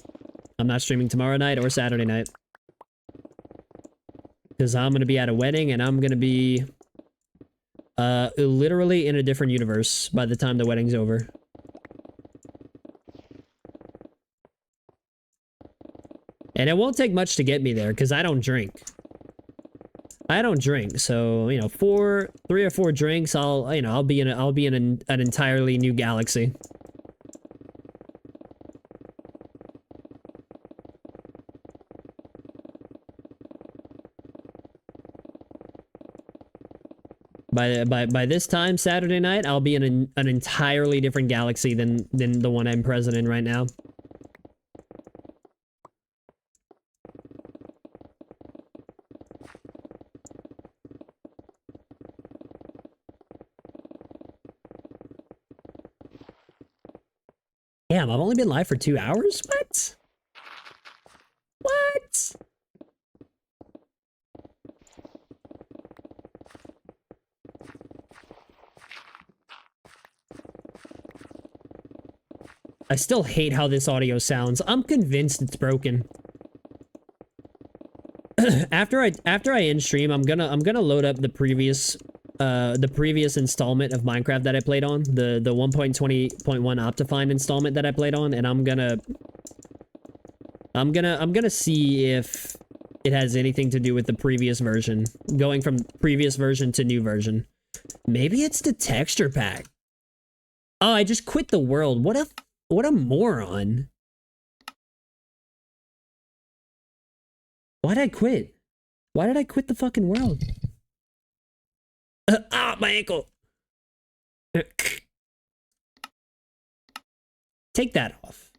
I'm not streaming tomorrow night or Saturday night. Because I'm going to be at a wedding and I'm going to be literally in a different universe by the time the wedding's over. And it won't take much to get me there because I don't drink. I don't drink, so you know, 3 or 4 drinks, I'll be in an entirely new galaxy. By this time Saturday night, I'll be in an entirely different galaxy than the one I'm present in right now. Damn, I've only been live for 2 hours? What? What? I still hate how this audio sounds. I'm convinced it's broken. After I end stream, I'm gonna load up the previous installment of Minecraft that I played on, the 1.20.1 Optifine installment that I played on, and I'm gonna see if it has anything to do with the previous version, going from previous version to new version. Maybe it's the texture pack. Oh, I just quit the world. What a moron. Why'd I quit? Why did I quit the fucking world? My ankle. Take that off.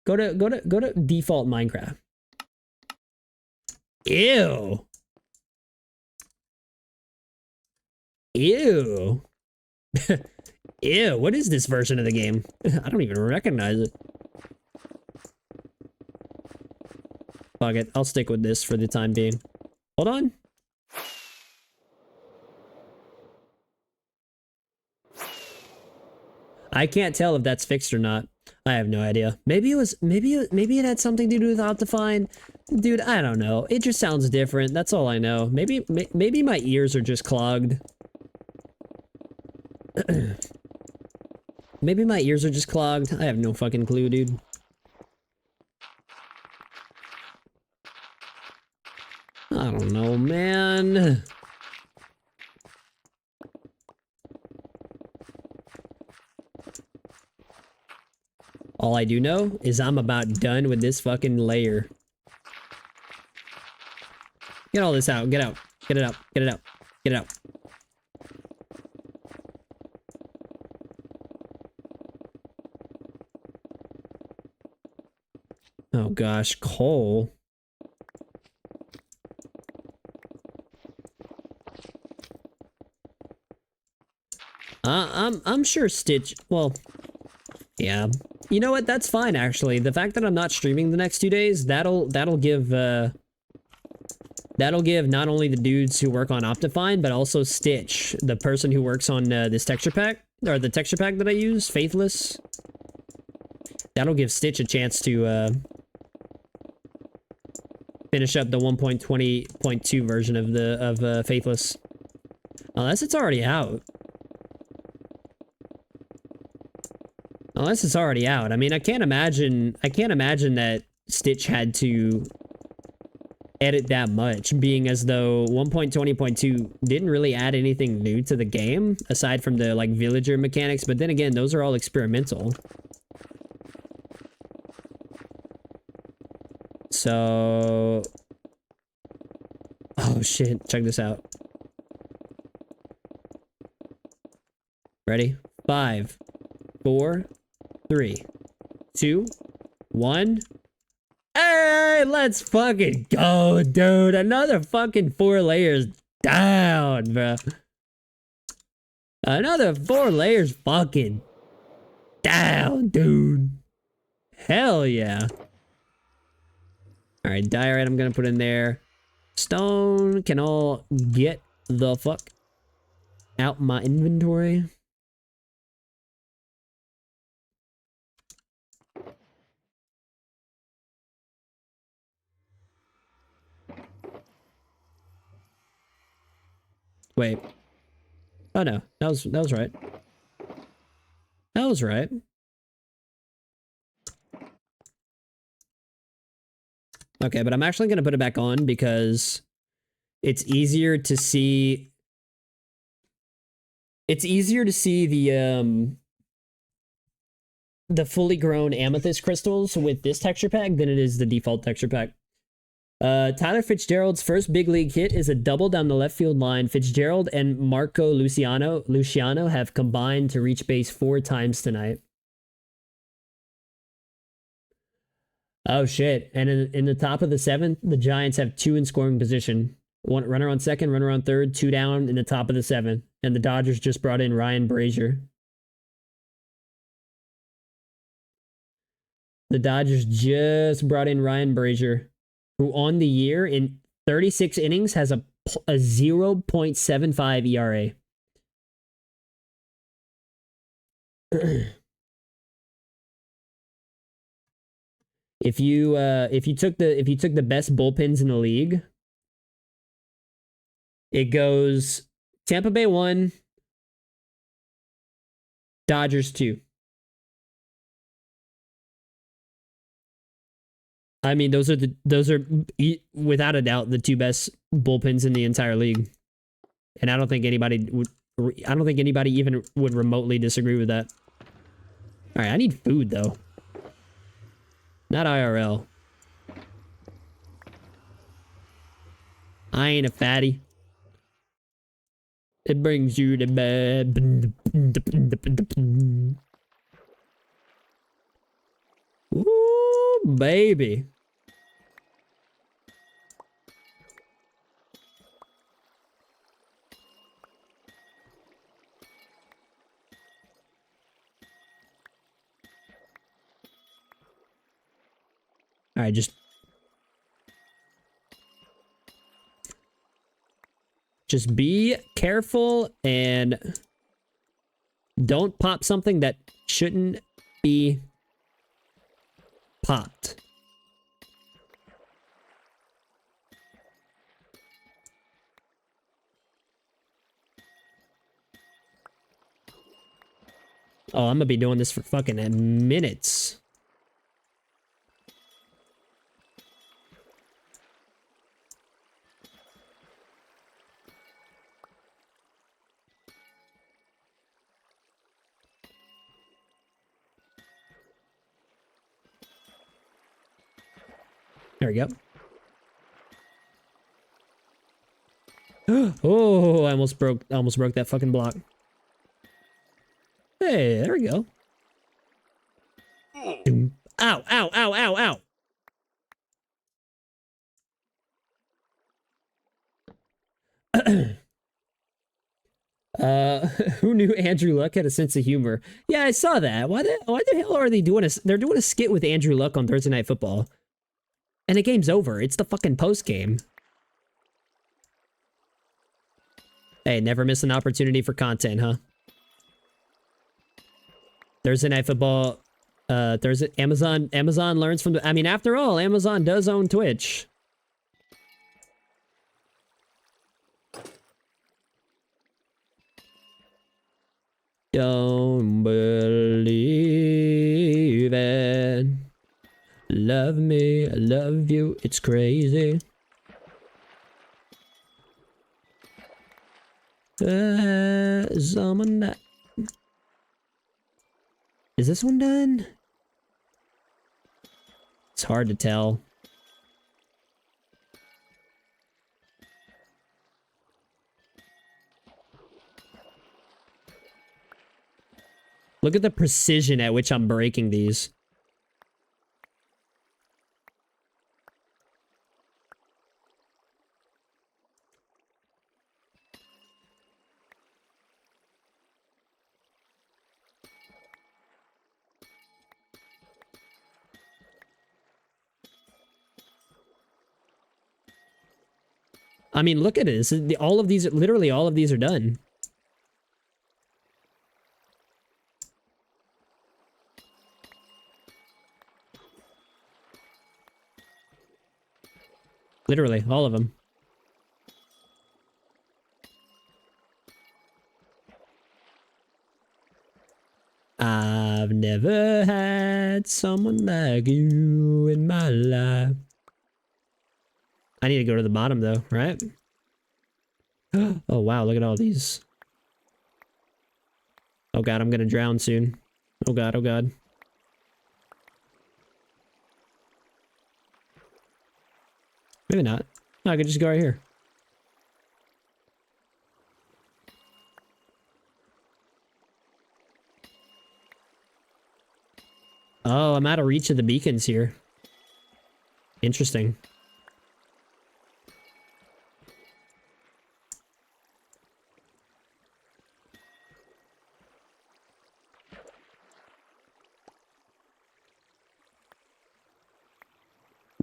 Go to default Minecraft. Ew. Ew. Ew, what is this version of the game? I don't even recognize it. Fuck it, I'll stick with this for the time being. Hold on. I can't tell if that's fixed or not. I have no idea. Maybe it had something to do with Optifine. Dude, I don't know. It just sounds different. That's all I know. Maybe my ears are just clogged. Maybe my ears are just clogged. I have no fucking clue, dude. I don't know, man. All I do know is I'm about done with this fucking layer. Get all this out. Get out. Get it out. Get it out. Get it out. Oh gosh, coal. I'm sure Stitch, well, Yeah. You know what? That's fine, actually. The fact that I'm not streaming the next 2 days, that'll give not only the dudes who work on Optifine, but also Stitch, the person who works on this texture pack, or the texture pack that I use, Faithless. That'll give Stitch a chance to finish up the 1.20.2 version of Faithless. Unless it's already out. Unless it's already out. I mean, I can't imagine that Stitch had to edit that much, being as though 1.20.2 didn't really add anything new to the game, aside from the, like, villager mechanics, but then again, those are all experimental. So... Oh shit, check this out. Ready? 5, 4, 3, 2, 1. Hey, let's fucking go, dude. Another fucking 4 layers down, bro. Another 4 layers fucking down, dude. Hell yeah. Alright, diorite I'm gonna put in there. Stone can all get the fuck out my inventory. Wait. Oh no, that was right. That was right. Okay, but I'm actually gonna put it back on because it's easier to see. It's easier to see the fully grown amethyst crystals with this texture pack than it is the default texture pack. Tyler Fitzgerald's first big league hit is a double down the left field line. Fitzgerald and Marco Luciano have combined to reach base 4 times tonight. Oh shit! And in the top of the 7th, the Giants have 2 in scoring position. One runner on second, runner on third, 2 down in the top of the 7th. And the Dodgers just brought in Ryan Brazier. The Dodgers just brought in Ryan Brazier, who on the year in 36 innings has a 0.75 ERA. If you took the best bullpens in the league, it goes Tampa Bay 1, Dodgers 2. I mean, those are without a doubt the 2 best bullpens in the entire league, and I don't think anybody even would remotely disagree with that. All right, I need food though, not IRL. I ain't a fatty. It brings you to bed. Ooh, baby. All right, just be careful and don't pop something that shouldn't be popped. Oh, I'm gonna be doing this for fucking minutes. There we go. Oh, I almost broke that fucking block. Hey, there we go. Ow, ow, ow, ow, ow. Who knew Andrew Luck had a sense of humor? Yeah, I saw that. Why the hell are they doing they're doing a skit with Andrew Luck on Thursday Night Football. And the game's over. It's the fucking post game. Hey, never miss an opportunity for content, huh? Thursday Night Football, Thursday, Amazon learns from the, I mean, after all, Amazon does own Twitch. Don't believe it. Love me, I love you, it's crazy. Someone that... Is this one done? It's hard to tell. Look at the precision at which I'm breaking these. I mean, look at it. This is all of these, literally all of these are done. Literally, all of them. I've never had someone like you in my life. I need to go to the bottom though, right? Oh wow, look at all these. Oh god, I'm gonna drown soon. Oh god, oh god. Maybe not. No, I could just go right here. Oh, I'm out of reach of the beacons here. Interesting.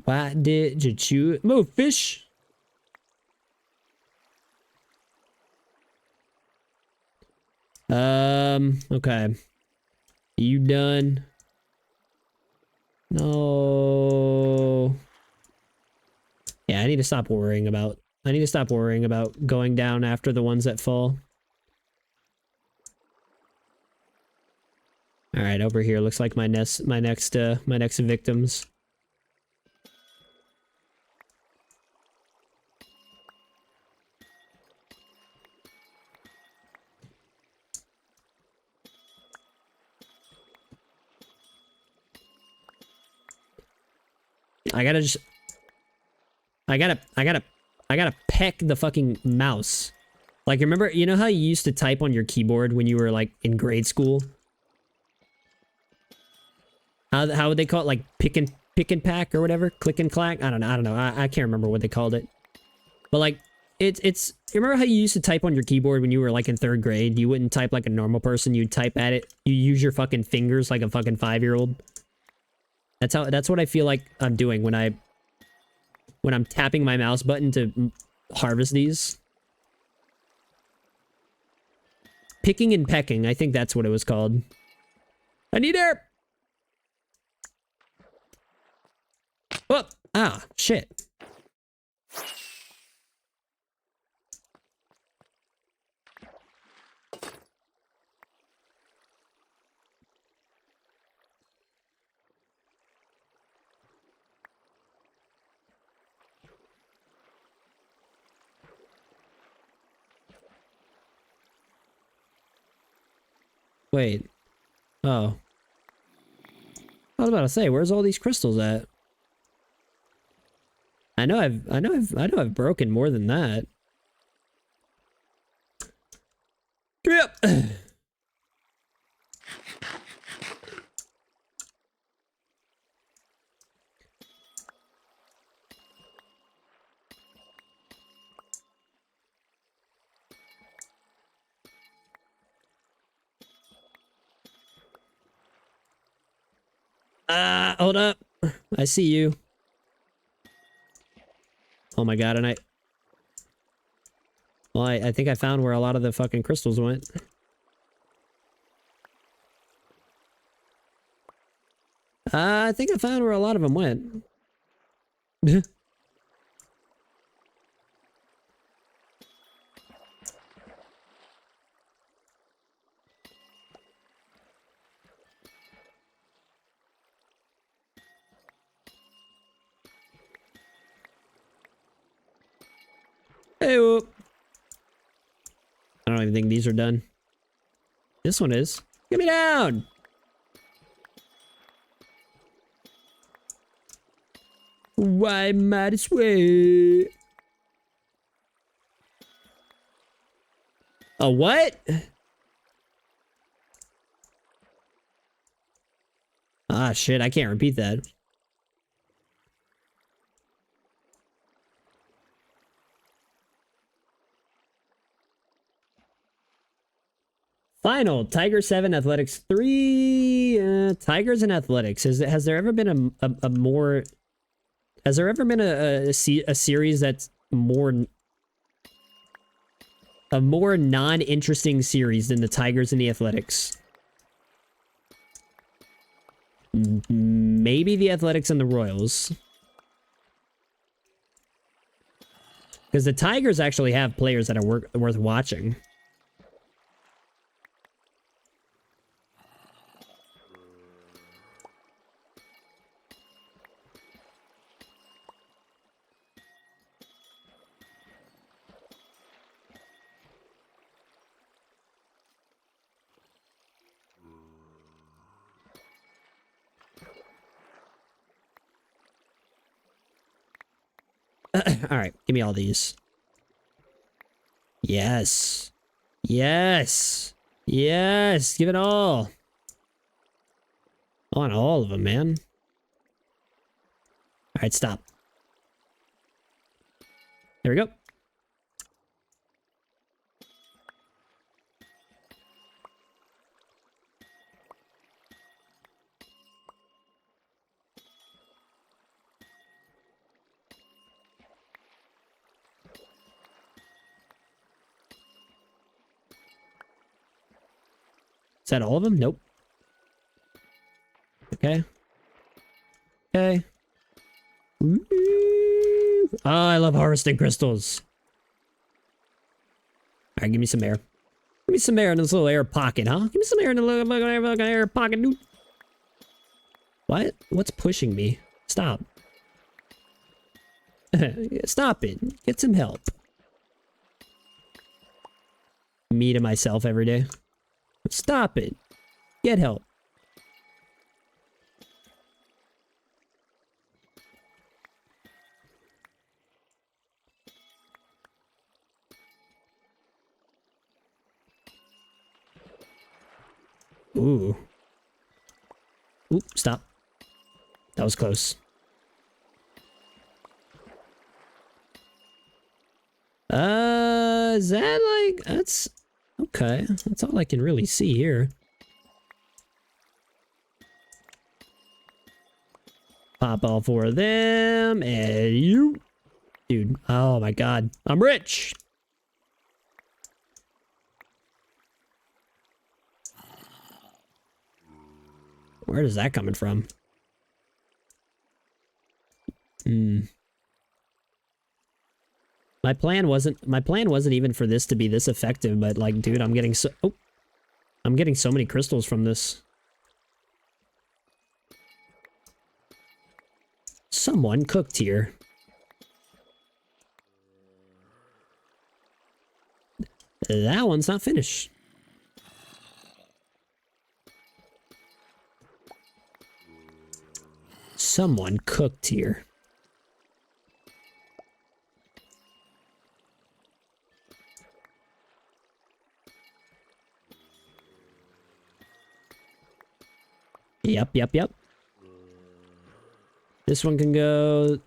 Why did you choose? Move, fish! Okay. You done? No. Yeah, I need to stop worrying about... I need to stop worrying about going down after the ones that fall. Alright, over here looks like my next victims. I gotta peck the fucking mouse. Like, remember, you know how you used to type on your keyboard when you were, like, in grade school? How would they call it? Like, pick and pack or whatever? Click and clack? I don't know. I can't remember what they called it. But, like, it's... You remember how you used to type on your keyboard when you were, like, in 3rd grade? You wouldn't type like a normal person. You'd type at it. You use your fucking fingers like a fucking 5-year-old. That's what I feel like I'm doing when I'm tapping my mouse button to harvest these. Picking and pecking, I think that's what it was called. I need air! Oh! Ah, shit. Wait. Oh. I was about to say, where's all these crystals at? I know I've broken more than that. Give me up. Hold up. I see you. Oh my god, and well, I think I found where a lot of the fucking crystals went. I think I found where a lot of them went. Hey, whoop. I don't even think these are done. This one is. Get me down! Why might as well? A what? Ah, shit, I can't repeat that. Final, Tiger 7, Athletics 3, Tigers and Athletics. Has there ever been a more... Has there ever been a series that's a more non-interesting series than the Tigers and the Athletics? Maybe the Athletics and the Royals. Because the Tigers actually have players that are worth watching. All right, give me all these. Yes. Yes. Yes. Give it all. I want all of them, man. All right, stop. There we go. Is that all of them? Nope. Okay. Okay. Ooh. Oh, I love harvesting crystals. All right, give me some air. Give me some air in this little air pocket, huh? Give me some air in the little air pocket, dude. What? What's pushing me? Stop. Stop it. Get some help. Me to myself every day. Stop it. Get help. Ooh. Oop, stop. That was close. Is that like... That's... Okay. That's all I can really see here. Pop all four of them, and you... Dude, oh my god. I'm rich! Where is that coming from? My plan wasn't even for this to be this effective, but like, dude, I'm getting so many crystals from this. Someone cooked here. That one's not finished. Someone cooked here. Yep. This one can go.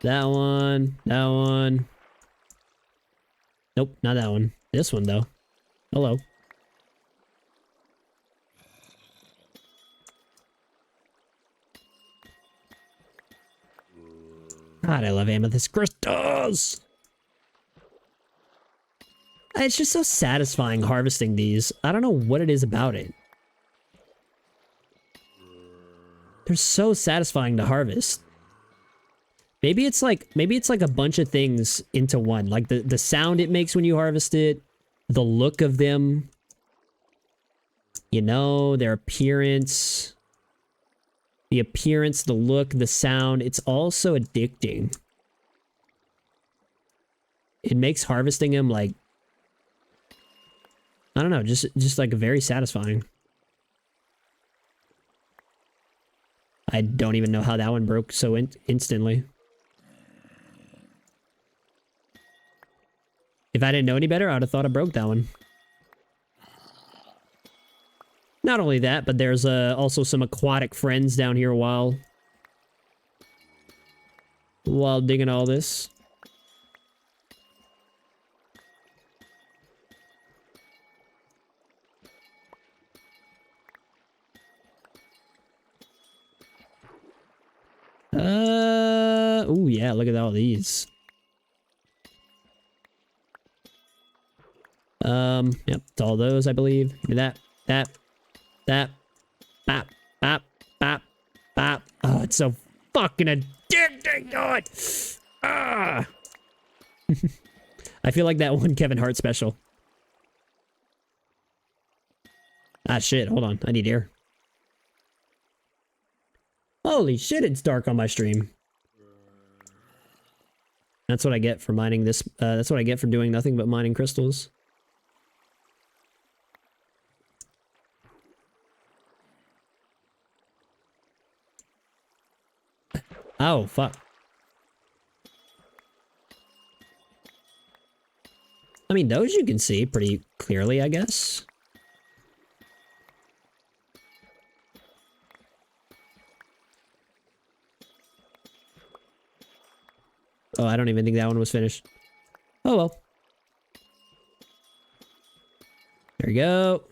That one. That one. Nope, not that one. This one, though. Hello. God, I love amethyst crystals. It's just so satisfying harvesting these. I don't know what it is about it. They're so satisfying to harvest. Maybe it's like a bunch of things into one. Like the sound it makes when you harvest it, the look of them, you know, their appearance. The appearance, the look, the sound, it's all so addicting. It makes harvesting them like, I don't know, just like very satisfying. I don't even know how that one broke so instantly. If I didn't know any better, I would have thought I broke that one. Not only that, but there's also some aquatic friends down here while digging all this. Oh yeah, look at all these. Yep, it's all those, I believe. Give me that. Bap, bap, bap, bap. Oh, it's so fucking addicting, God. Ah. I feel like that one Kevin Hart special. Ah, shit, hold on. I need air. Holy shit, it's dark on my stream. That's what I get for mining this. That's what I get for doing nothing but mining crystals. Oh, fuck. I mean, those you can see pretty clearly, I guess. Oh, I don't even think that one was finished. Oh, well. There we go.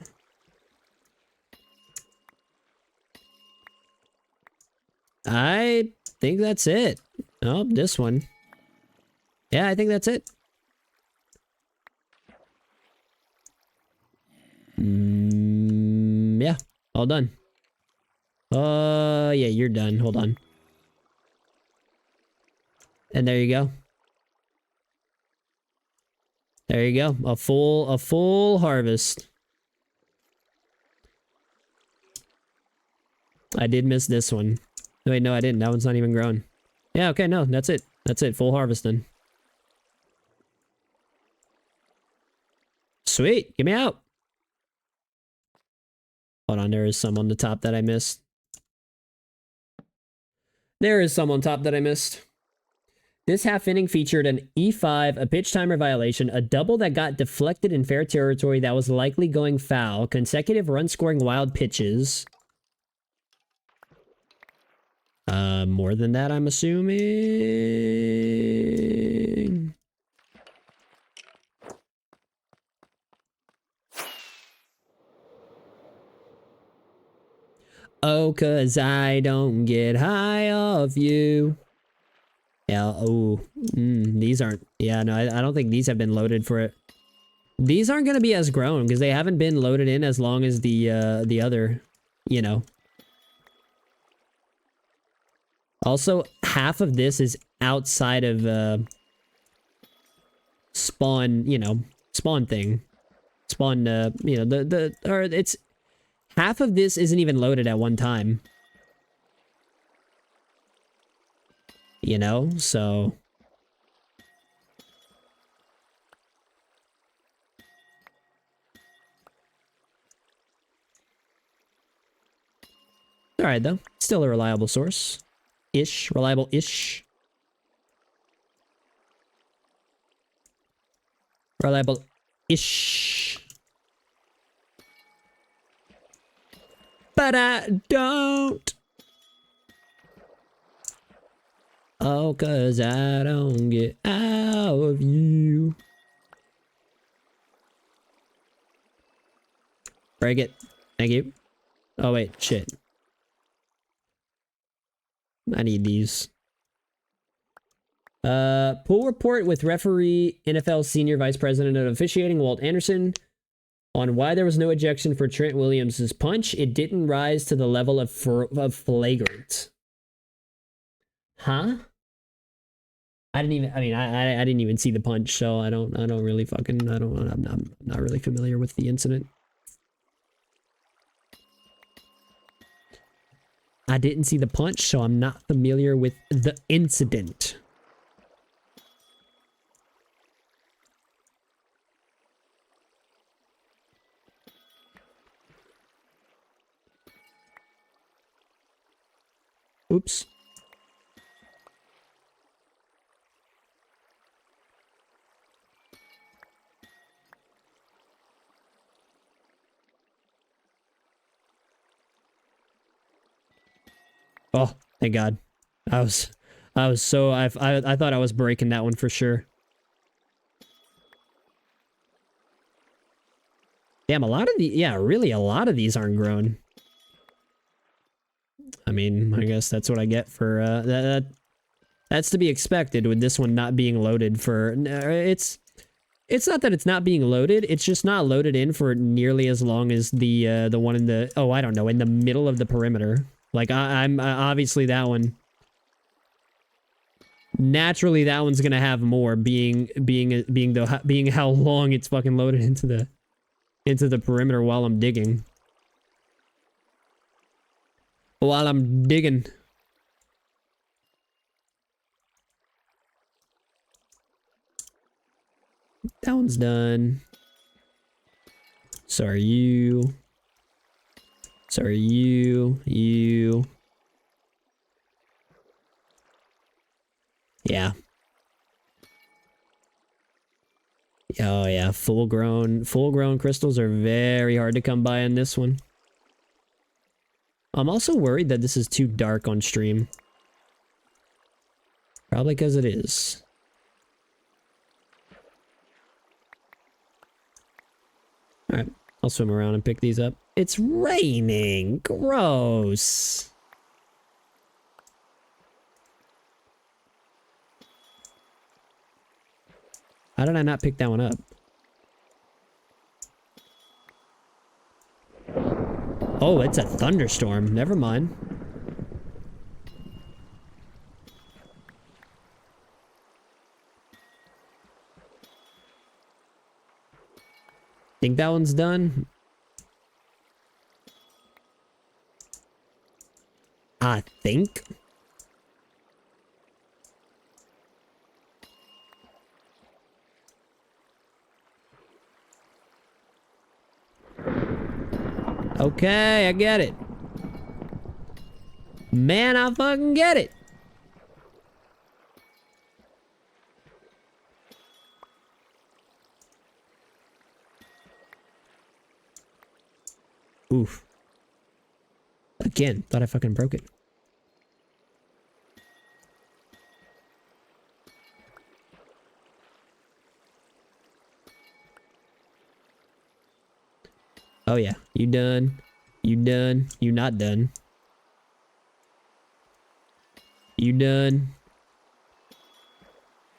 I think that's it. Oh, this one. Yeah, I think that's it. Yeah, all done. Yeah, you're done. Hold on. And there you go. There you go. A full harvest. I did miss this one. Wait, no, I didn't. That one's not even grown. Yeah, okay, no, that's it. That's it. Full harvest then. Sweet. Get me out. Hold on, there is some on the top that I missed. There is some on top that I missed. This half inning featured an E5, a pitch timer violation, a double that got deflected in fair territory that was likely going foul, consecutive run-scoring wild pitches. More than that, I'm assuming. Oh, 'cause I don't get high off you. Yeah, oh, these aren't, yeah, no, I don't think these have been loaded for it. These aren't going to be as grown because they haven't been loaded in as long as the other, you know. Also, half of this is outside of, spawn, you know, spawn thing. Spawn, you know, or it's, half of this isn't even loaded at one time. You know, so... Alright, though. Still a reliable source. Ish. Reliable-ish. Reliable-ish. But I don't... Oh, 'cause I don't get out of you. Break it. Thank you. Oh, wait. Shit. I need these. Pool report with referee NFL Senior Vice President of Officiating Walt Anderson on why there was no ejection for Trent Williams' punch. It didn't rise to the level of flagrant. Huh? I didn't even see the punch, so I'm not really familiar with the incident. I didn't see the punch, so I'm not familiar with the incident. Oops. Oh, thank God. I thought I was breaking that one for sure. Damn, a lot of these aren't grown. I mean, I guess that's what I get for that's to be expected with this one not being loaded for it's not that it's not being loaded, it's just not loaded in for nearly as long as the one in the I don't know, in the middle of the perimeter. Like I'm obviously that one. Naturally, that one's gonna have more being how long it's fucking loaded into the perimeter while I'm digging. While I'm digging. That one's done. Sorry, you. Sorry, you. You. Yeah. Oh yeah, full grown crystals are very hard to come by in this one. I'm also worried that this is too dark on stream. Probably because it is. Alright, I'll swim around and pick these up. It's raining! Gross! How did I not pick that one up? Oh, it's a thunderstorm. Never mind. Think that one's done? I think. Okay, I get it. Man, I fucking get it. Oof. Again, thought I fucking broke it. Oh yeah, you done. You done. You not done. You done.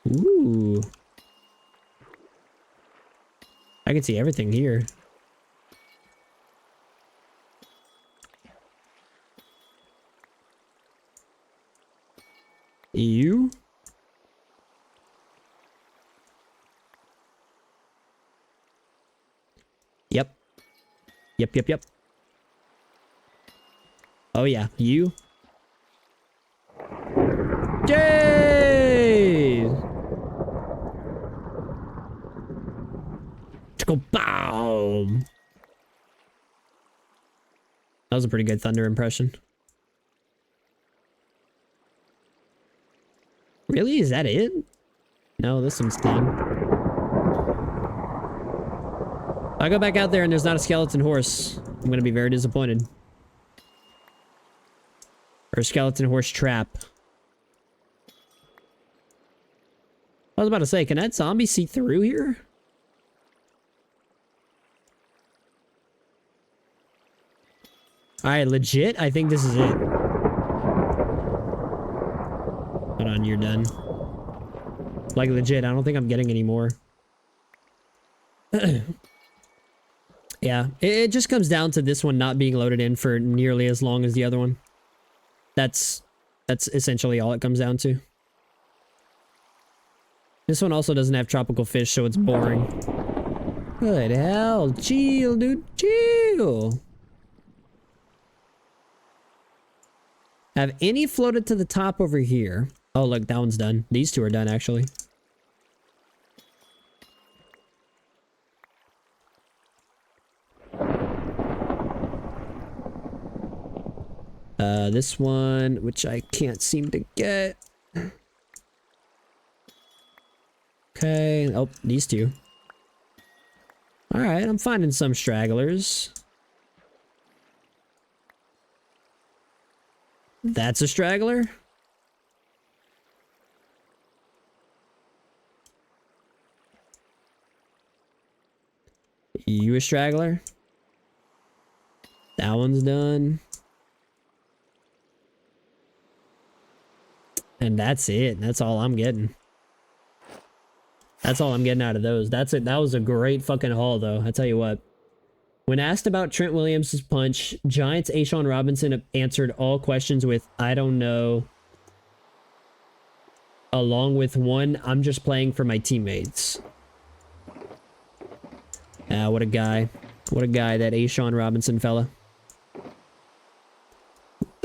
Ooh. I can see everything here. You? Yep. Yep. Oh yeah, you? Jeez! Let's go boom! That was a pretty good thunder impression. Really? Is that it? No, this one's done. If I go back out there and there's not a skeleton horse, I'm gonna be very disappointed. Or a skeleton horse trap. I was about to say, can that zombie see through here? Alright, legit? I think this is it. Hold on, you're done. Like legit, I don't think I'm getting any more. Yeah, it just comes down to this one not being loaded in for nearly as long as the other one. That's essentially all it comes down to. This one also doesn't have tropical fish, so it's boring. Good hell. Chill, dude. Chill. Have any floated to the top over here? Oh, look, that one's done. These two are done, actually. This one, which I can't seem to get. Okay. Oh, these two. All right, I'm finding some stragglers. That's a straggler? You a straggler? That one's done. And that's it. That's all I'm getting. That's all I'm getting out of those. That's it. That was a great fucking haul, though. I tell you what. When asked about Trent Williams' punch, Giants' A'Shawn Robinson answered all questions with, I don't know. Along with one, I'm just playing for my teammates. Ah, what a guy. What a guy, that A'Shawn Robinson fella.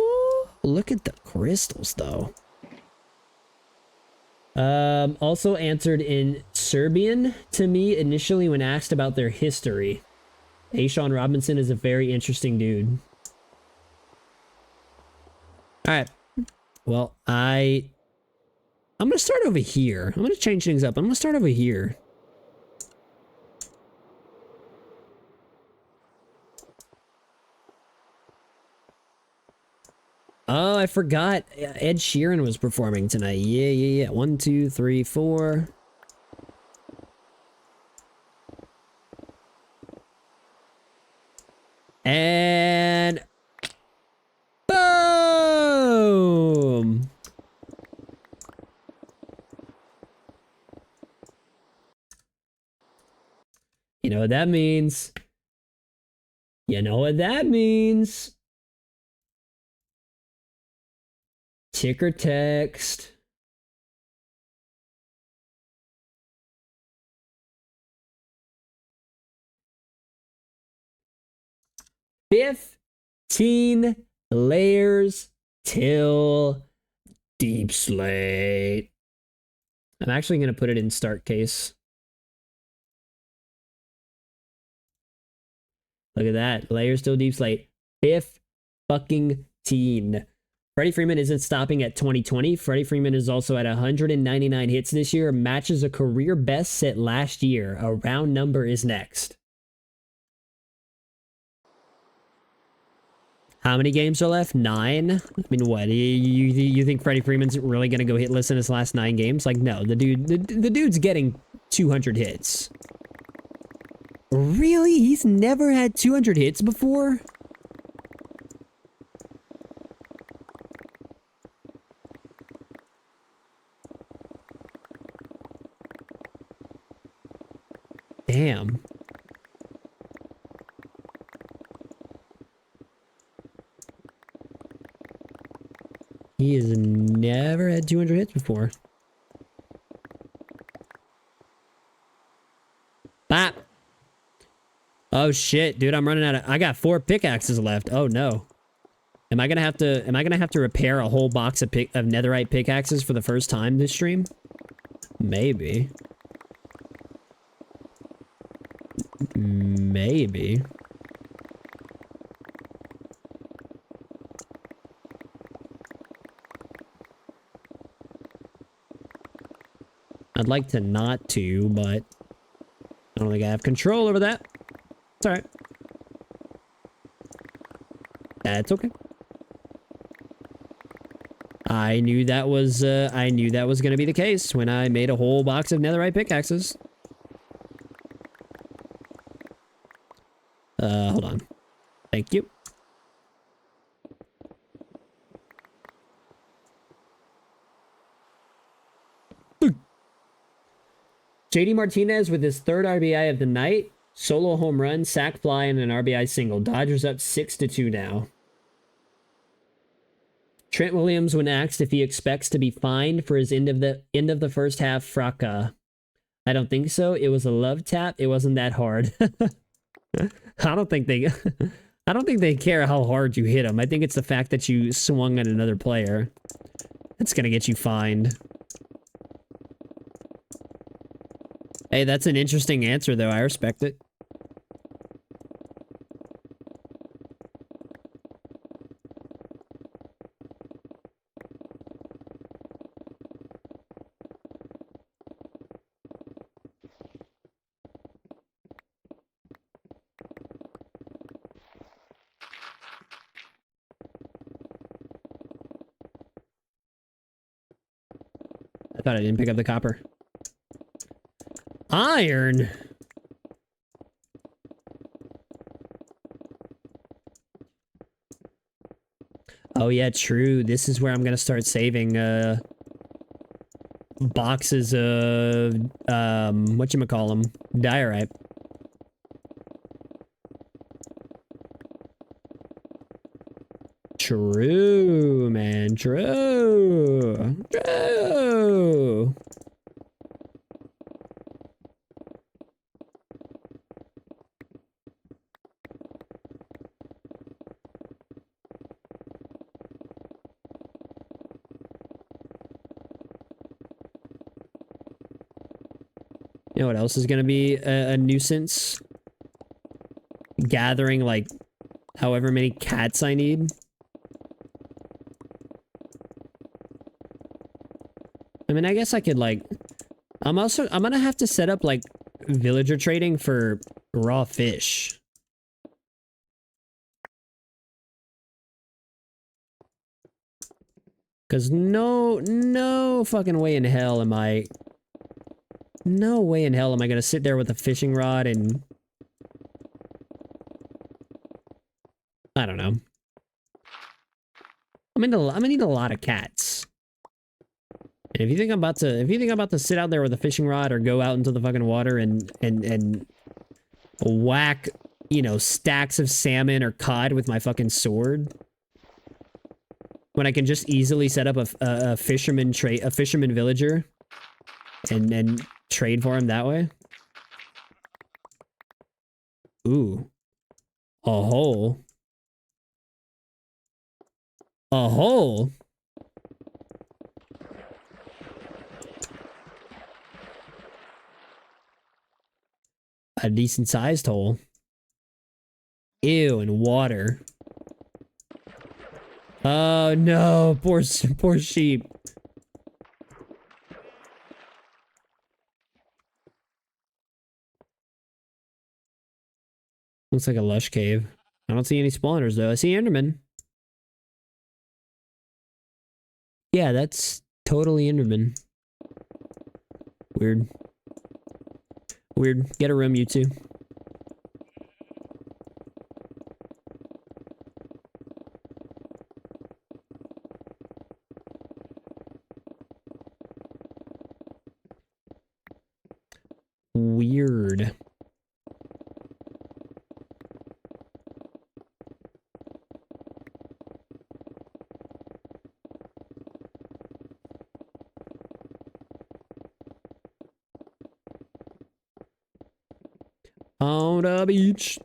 Ooh, look at the crystals, though. Also answered in Serbian to me initially when asked about their history. A'Shawn Robinson is a very interesting dude. Alright. Well, I'm gonna start over here. I'm gonna change things up. I'm gonna start over here. Oh, I forgot. Ed Sheeran was performing tonight. Yeah. 1, 2, 3, 4. And boom! You know what that means? You know what that means? Ticker text. $15 layers till deep slate. I'm actually going to put it in start case. Look at that. Layers till deep slate. 15. Freddie Freeman isn't stopping at 2020. Freddie Freeman is also at 199 hits this year, matches a career best set last year. A round number is next. How many games are left? 9? I mean, what? You think Freddie Freeman's really going to go hitless in his last 9 games? Like, no. The dude's getting 200 hits. Really? He's never had 200 hits before? Damn. He has never had 200 hits before. Bop. Oh shit, dude, I'm running out of... I got 4 pickaxes left. Oh no. Am I gonna have to repair a whole box of netherite pickaxes for the first time this stream? Maybe. Maybe. I'd like to not to, but I don't think I have control over that. It's alright. That's okay. I knew that was gonna be the case when I made a whole box of netherite pickaxes. Hold on. Thank you. JD Martinez with his third RBI of the night. Solo home run, sac fly, and an RBI single. Dodgers up 6-2 now. Trent Williams, when asked if he expects to be fined for his end of the first half fracas. I don't think so. It was a love tap. It wasn't that hard. I don't think they care how hard you hit him. I think it's the fact that you swung at another player. That's gonna get you fined. Hey, that's an interesting answer, though. I respect it. I thought I didn't pick up the copper. Iron? Oh yeah, true. This is where I'm gonna start saving boxes of whatchamacallem, diorite. True, man. True. True. You know what else is gonna be a nuisance? Gathering, like, however many cats I need. I mean, I guess I could, like... I'm gonna have to set up, like, villager trading for raw fish. Because no fucking way in hell am I... No way in hell am I gonna sit there with a fishing rod and... I don't know. I'm gonna need a lot of cats. And if you think I'm about to sit out there with a fishing rod or go out into the fucking water and whack, you know, stacks of salmon or cod with my fucking sword, when I can just easily set up a fisherman villager and trade for him that way. Ooh. A hole. A hole? A decent sized hole. Ew, and water. Oh no, poor sheep. Looks like a lush cave. I don't see any spawners though. I see Enderman. Yeah, that's totally Enderman. Weird. Weird. Get a room, you two. Weird. On the beach.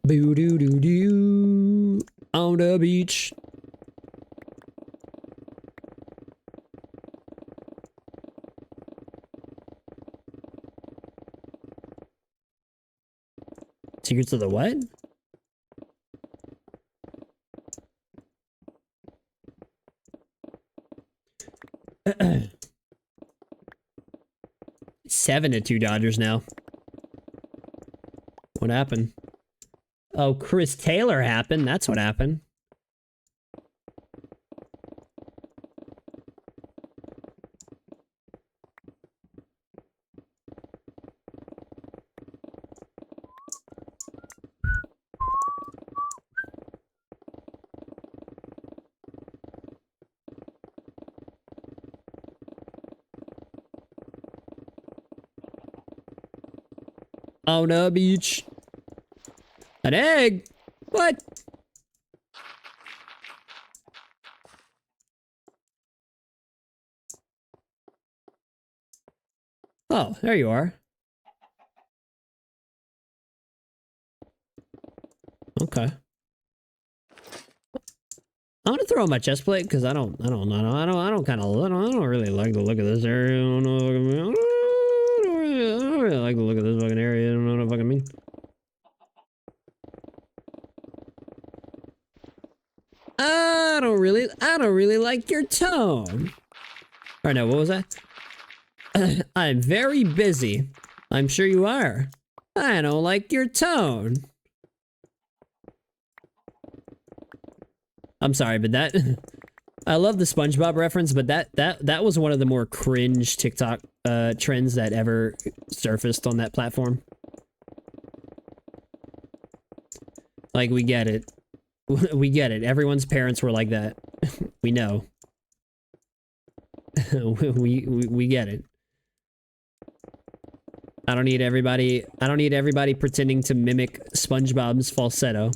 Boo doo doo doo. On the beach. Secrets of the what? Seven to 2 Dodgers now. What happened? Oh, Chris Taylor happened. That's what happened. On a beach. An egg? What? Oh, there you are. Okay. I'm gonna throw on my chest plate because I don't really like the look of this area. I don't really like the look of this fucking area. I don't know what the fuck I mean. I don't really like your tone. Or no, what was that? I'm very busy. I'm sure you are. I don't like your tone. I'm sorry, but that I love the SpongeBob reference, but that was one of the more cringe TikTok trends that ever surfaced on that platform. Like, we get it. We get it. Everyone's parents were like that. We know. we get it. I don't need everybody pretending to mimic SpongeBob's falsetto.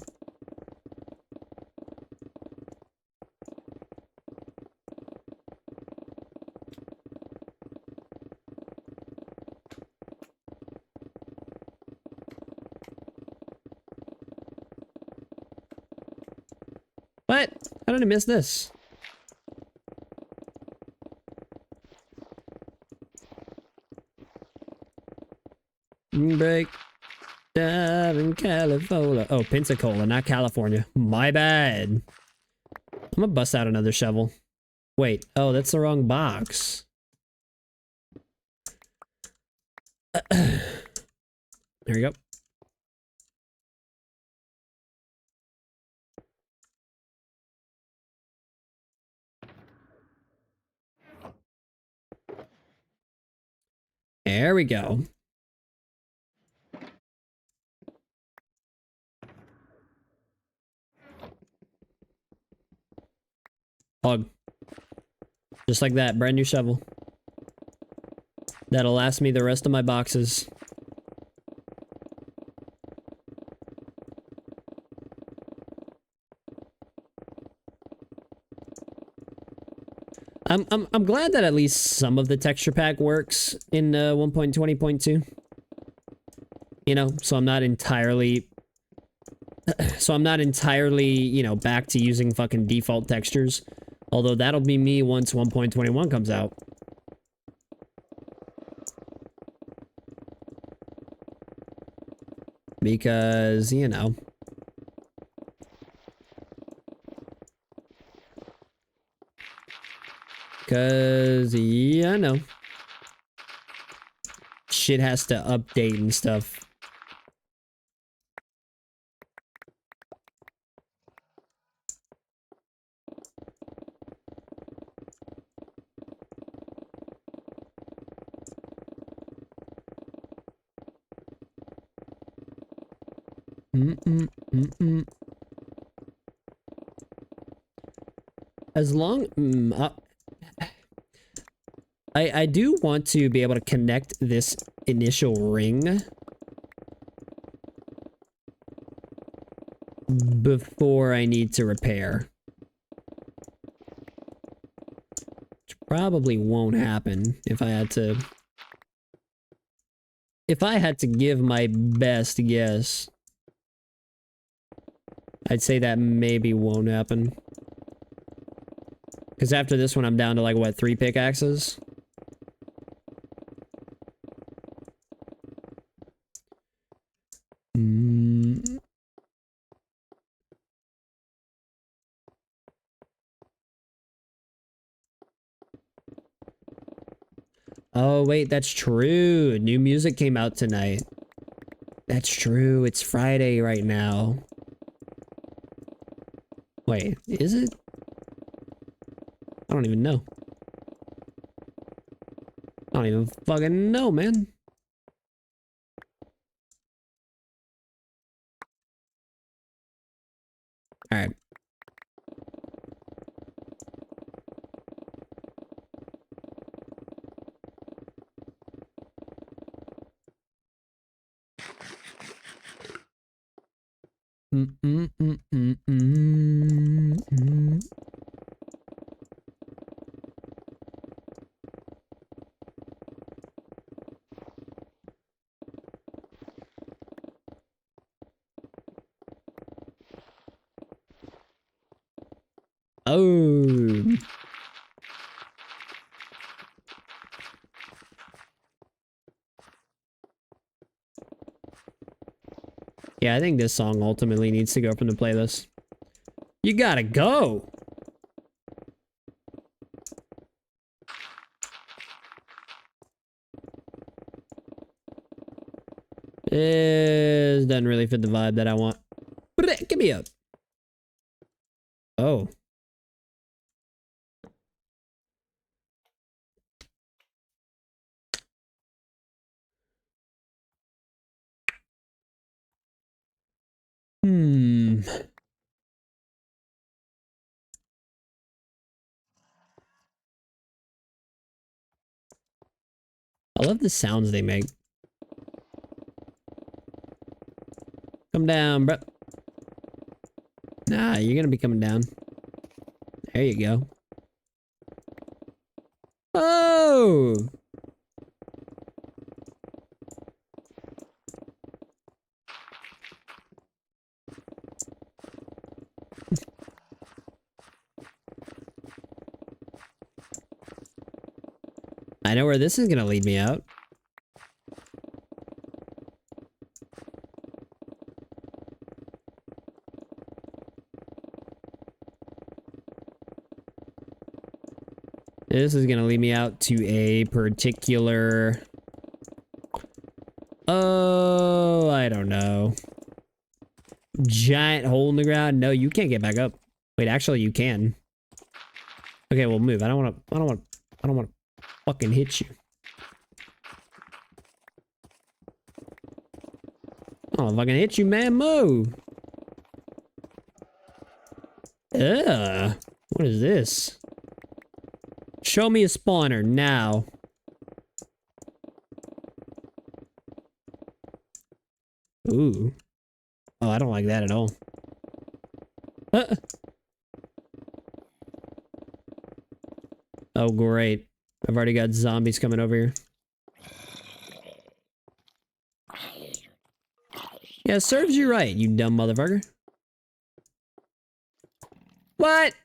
What? How did I miss this? Break dive in California. Oh, Pensacola, not California. My bad. I'm gonna bust out another shovel. Wait. Oh, that's the wrong box. There we go. There we go. Hug. Just like that, brand new shovel. That'll last me the rest of my boxes. I'm glad that at least some of the texture pack works in 1.20.2. You know, so I'm not entirely you know, back to using fucking default textures. Although that'll be me once 1.21 comes out. Because, you know. Because, yeah, I know. Shit has to update and stuff. As long... I do want to be able to connect this initial ring before I need to repair. Which probably won't happen if I had to... If I had to give my best guess, I'd say that maybe won't happen. Because after this one, I'm down to like, what, 3 pickaxes? Oh, wait, that's true. New music came out tonight. That's true. It's Friday right now. Wait, is it? I don't even know. I don't even fucking know, man. Alright. Oh. Yeah, I think this song ultimately needs to go from the playlist. You gotta go. This doesn't really fit the vibe that I want. Give me up. Oh. Hmm. I love the sounds they make. Come down, bro. Nah, you're gonna be coming down. There you go. Oh! I know where this is gonna lead me out. This is gonna lead me out to a particular... Oh, I don't know. Giant hole in the ground. No, you can't get back up. Wait, actually, you can. Okay, well, move. I don't want to fucking hit you. I don't fucking hit you, man. Move. Ugh. What is this? Show me a spawner now. Ooh. Oh, I don't like that at all. Oh, great. I've already got zombies coming over here. Yeah, serves you right, you dumb motherfucker. What?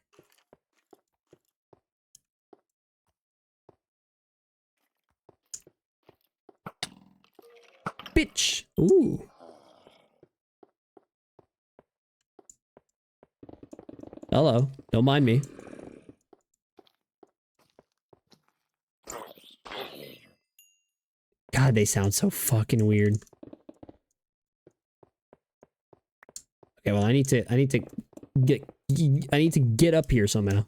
Bitch. Ooh. Hello. Don't mind me. God, they sound so fucking weird. Okay, well, I need to get up here somehow.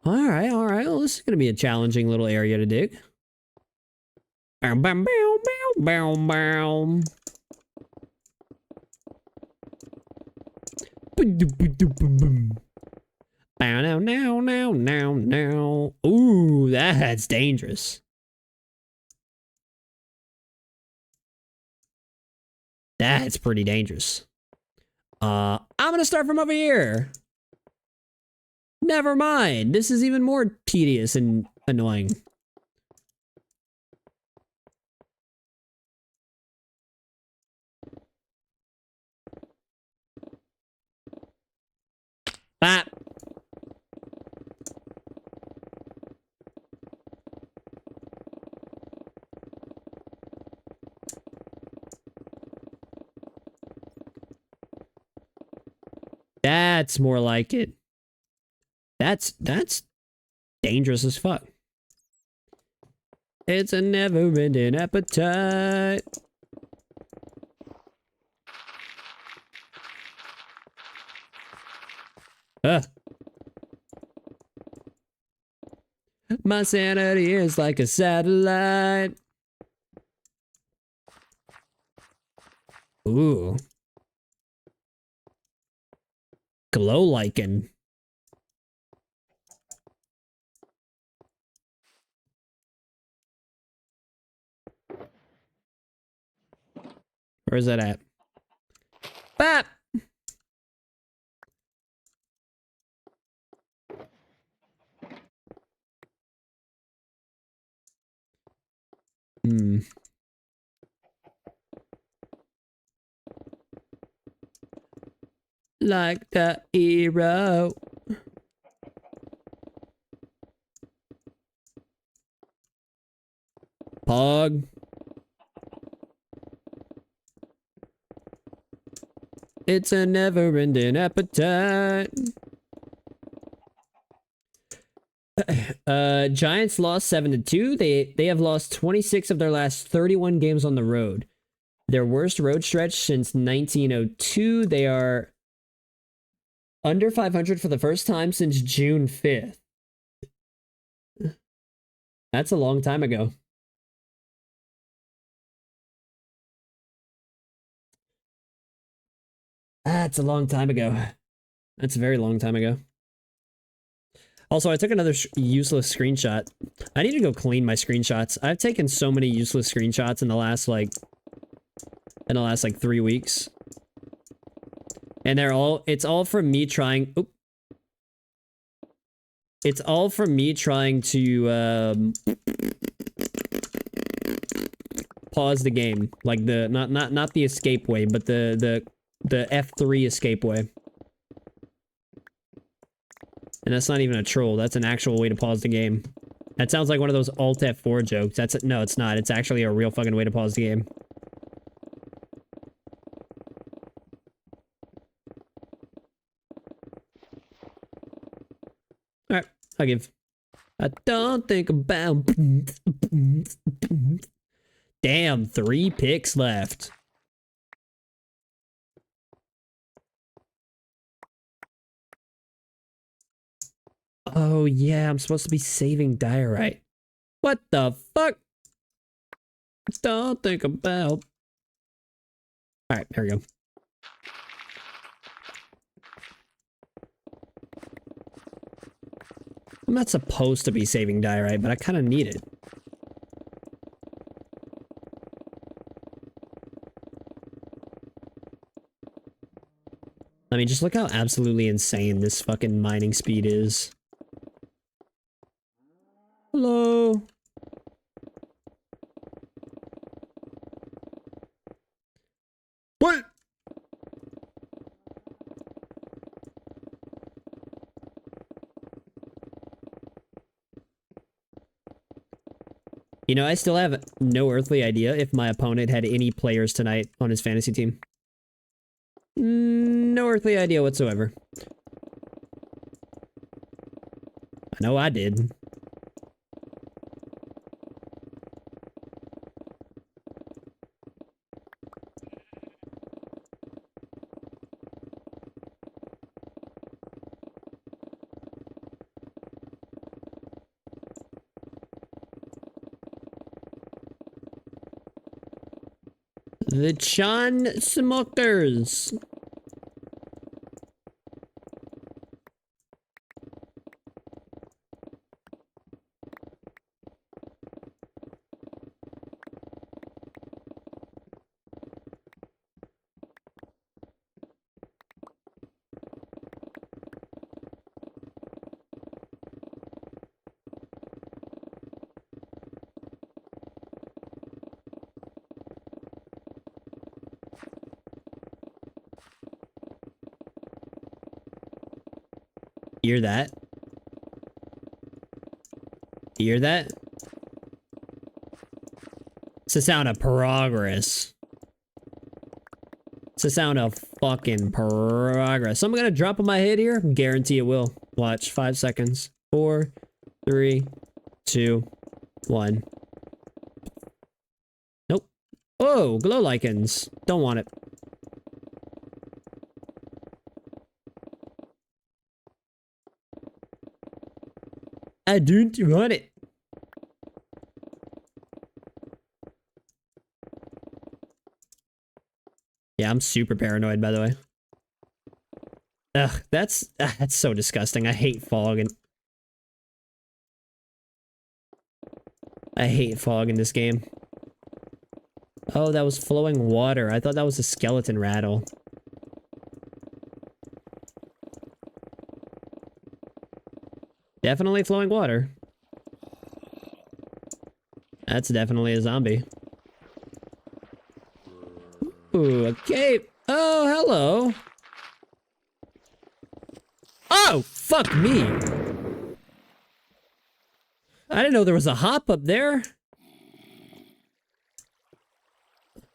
All right. Well, this is gonna be a challenging little area to dig. Bow, bow, bow, bow, bow, bow. Bow, now. Ooh, that's dangerous. That's pretty dangerous. I'm gonna start from over here. Never mind. This is even more tedious and annoying. Bop. That's more like it. That's dangerous as fuck. It's a never-ending appetite. My sanity is like a satellite. Ooh. Glow lichen. Where's that at? Bap! Hmm. Like the hero. Pog. It's a never-ending appetite. Giants lost 7-2. They have lost 26 of their last 31 games on the road. Their worst road stretch since 1902. They are under 500 for the first time since June 5th. That's a long time ago. That's a long time ago. That's a very long time ago. Also, I took another useless screenshot. I need to go clean my screenshots. I've taken so many useless screenshots in the last, like 3 weeks. And it's all from me trying, it's all from me trying to, pause the game. Like not the escape way, but the F3 escape way. And that's not even a troll. That's an actual way to pause the game. That sounds like one of those Alt F4 jokes. No, it's not. It's actually a real fucking way to pause the game. Alright, I'll give. I don't think about... Damn, 3 picks left. Oh yeah, I'm supposed to be saving diorite. What the fuck? Don't think about... Alright, there we go. I'm not supposed to be saving diorite, but I kind of need it. I mean, just look how absolutely insane this fucking mining speed is. Hello? What? You know, I still have no earthly idea if my opponent had any players tonight on his fantasy team. No earthly idea whatsoever. I know I did. The Chan Smokers. Hear that? Hear that? It's the sound of progress. It's the sound of fucking progress. So I'm gonna drop on my head here. Guarantee it will. Watch. 5 seconds. 4, 3, 2, 1. Nope. Oh, glow lichens. Don't want it. I don't want it. Yeah, I'm super paranoid, by the way. Ugh, that's so disgusting. I hate fog and I hate fog in this game. Oh, that was flowing water. I thought that was a skeleton rattle. Definitely flowing water. That's definitely a zombie. Ooh, a cape. Oh, hello. Oh, fuck me. I didn't know there was a hop up there.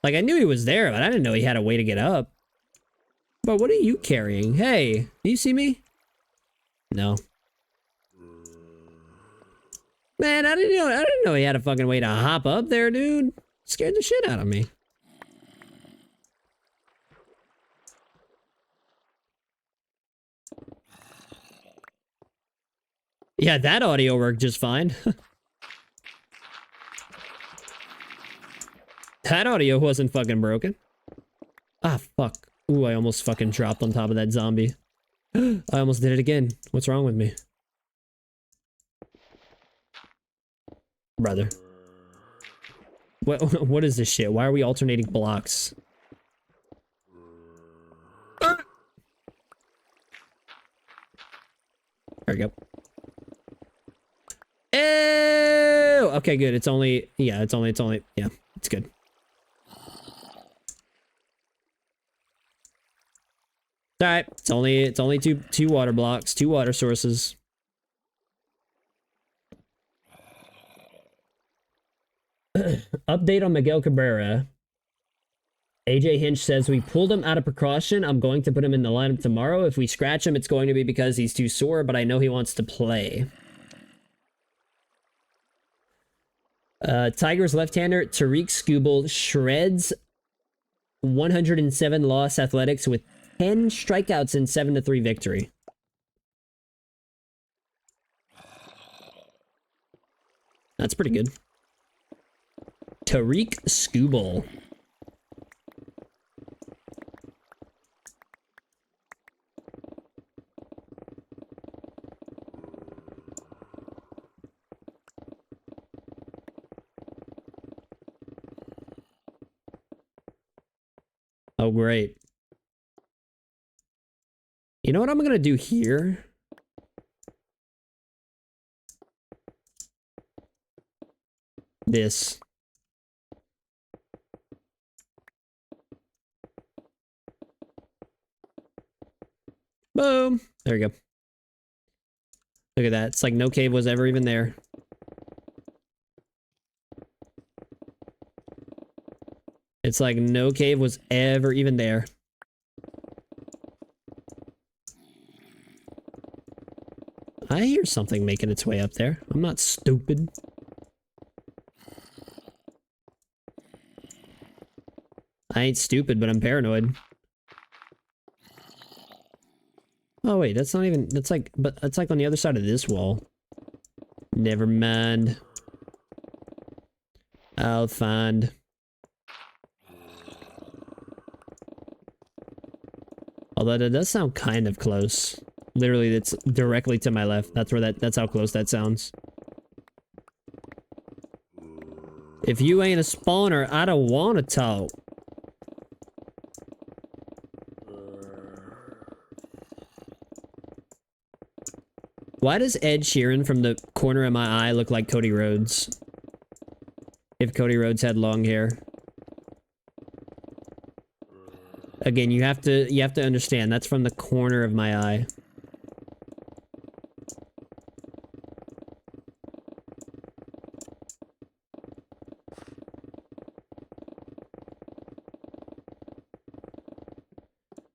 Like, I knew he was there, but I didn't know he had a way to get up. But what are you carrying? Hey, do you see me? No. Man, I didn't know he had a fucking way to hop up there, dude. Scared the shit out of me. Yeah, that audio worked just fine. That audio wasn't fucking broken. Ah, fuck. Ooh, I almost fucking dropped on top of that zombie. I almost did it again. What's wrong with me? Brother. What is this shit? Why are we alternating blocks? There we go. Ew! Okay, good. It's only, yeah, it's only, yeah, it's good. Alright, it's only two water blocks, 2 water sources. Update on Miguel Cabrera. AJ Hinch says, we pulled him out of precaution. I'm going to put him in the lineup tomorrow. If we scratch him, it's going to be because he's too sore, but I know he wants to play. Tigers left-hander Tariq Skubal shreds 107 loss Athletics with 10 strikeouts and 7-3 victory. That's pretty good. Tariq Skubal. Oh, great. You know what I'm gonna do here? This. Boom. There we go. Look at that. It's like no cave was ever even there. It's like no cave was ever even there. I hear something making its way up there. I'm not stupid. I ain't stupid, but I'm paranoid. Oh wait, that's not even, that's like, but that's like on the other side of this wall. Never mind. I'll find. Although that does sound kind of close. Literally, it's directly to my left. That's where that's how close that sounds. If you ain't a spawner, I don't want to talk. Why does Ed Sheeran from the corner of my eye look like Cody Rhodes? If Cody Rhodes had long hair. Again, you have to understand, that's from the corner of my eye.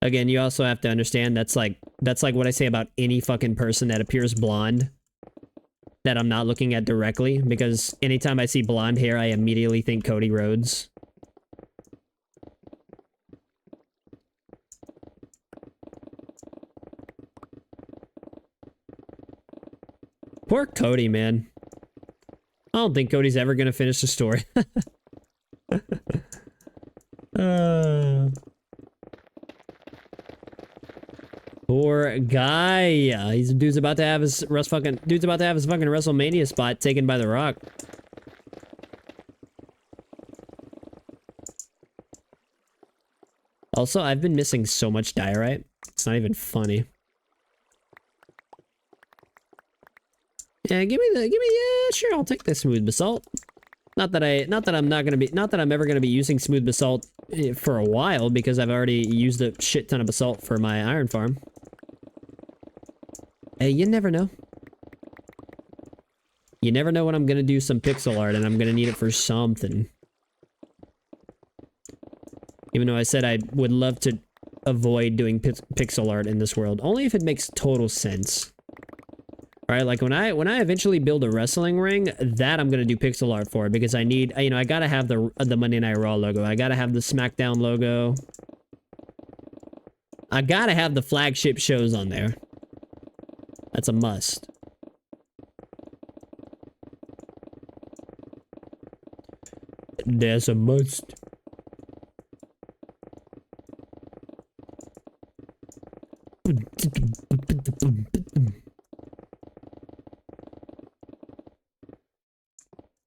Again, you also have to understand that's like what I say about any fucking person that appears blonde that I'm not looking at directly, because anytime I see blonde hair, I immediately think Cody Rhodes. Poor Cody, man. I don't think Cody's ever gonna finish the story. Poor guy. Dude's about to have his fucking WrestleMania spot taken by The Rock. Also, I've been missing so much diorite. It's not even funny. Yeah, yeah, sure, I'll take the smooth basalt. Not that I'm ever gonna be using smooth basalt for a while, because I've already used a shit ton of basalt for my iron farm. Hey, you never know. You never know when I'm gonna do some pixel art and I'm gonna need it for something. Even though I said I would love to avoid doing pixel art in this world, only if it makes total sense. Right, like when I eventually build a wrestling ring, that I'm gonna do pixel art for, because I need, you know, I gotta have the Monday Night Raw logo, I gotta have the SmackDown logo, I gotta have the flagship shows on there. That's a must. There's a must.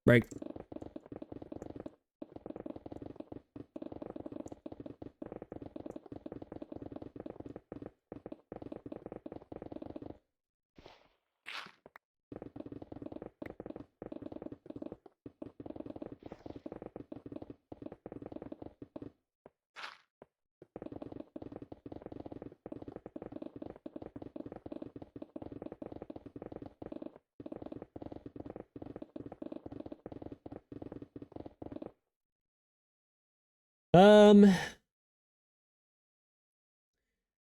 Right.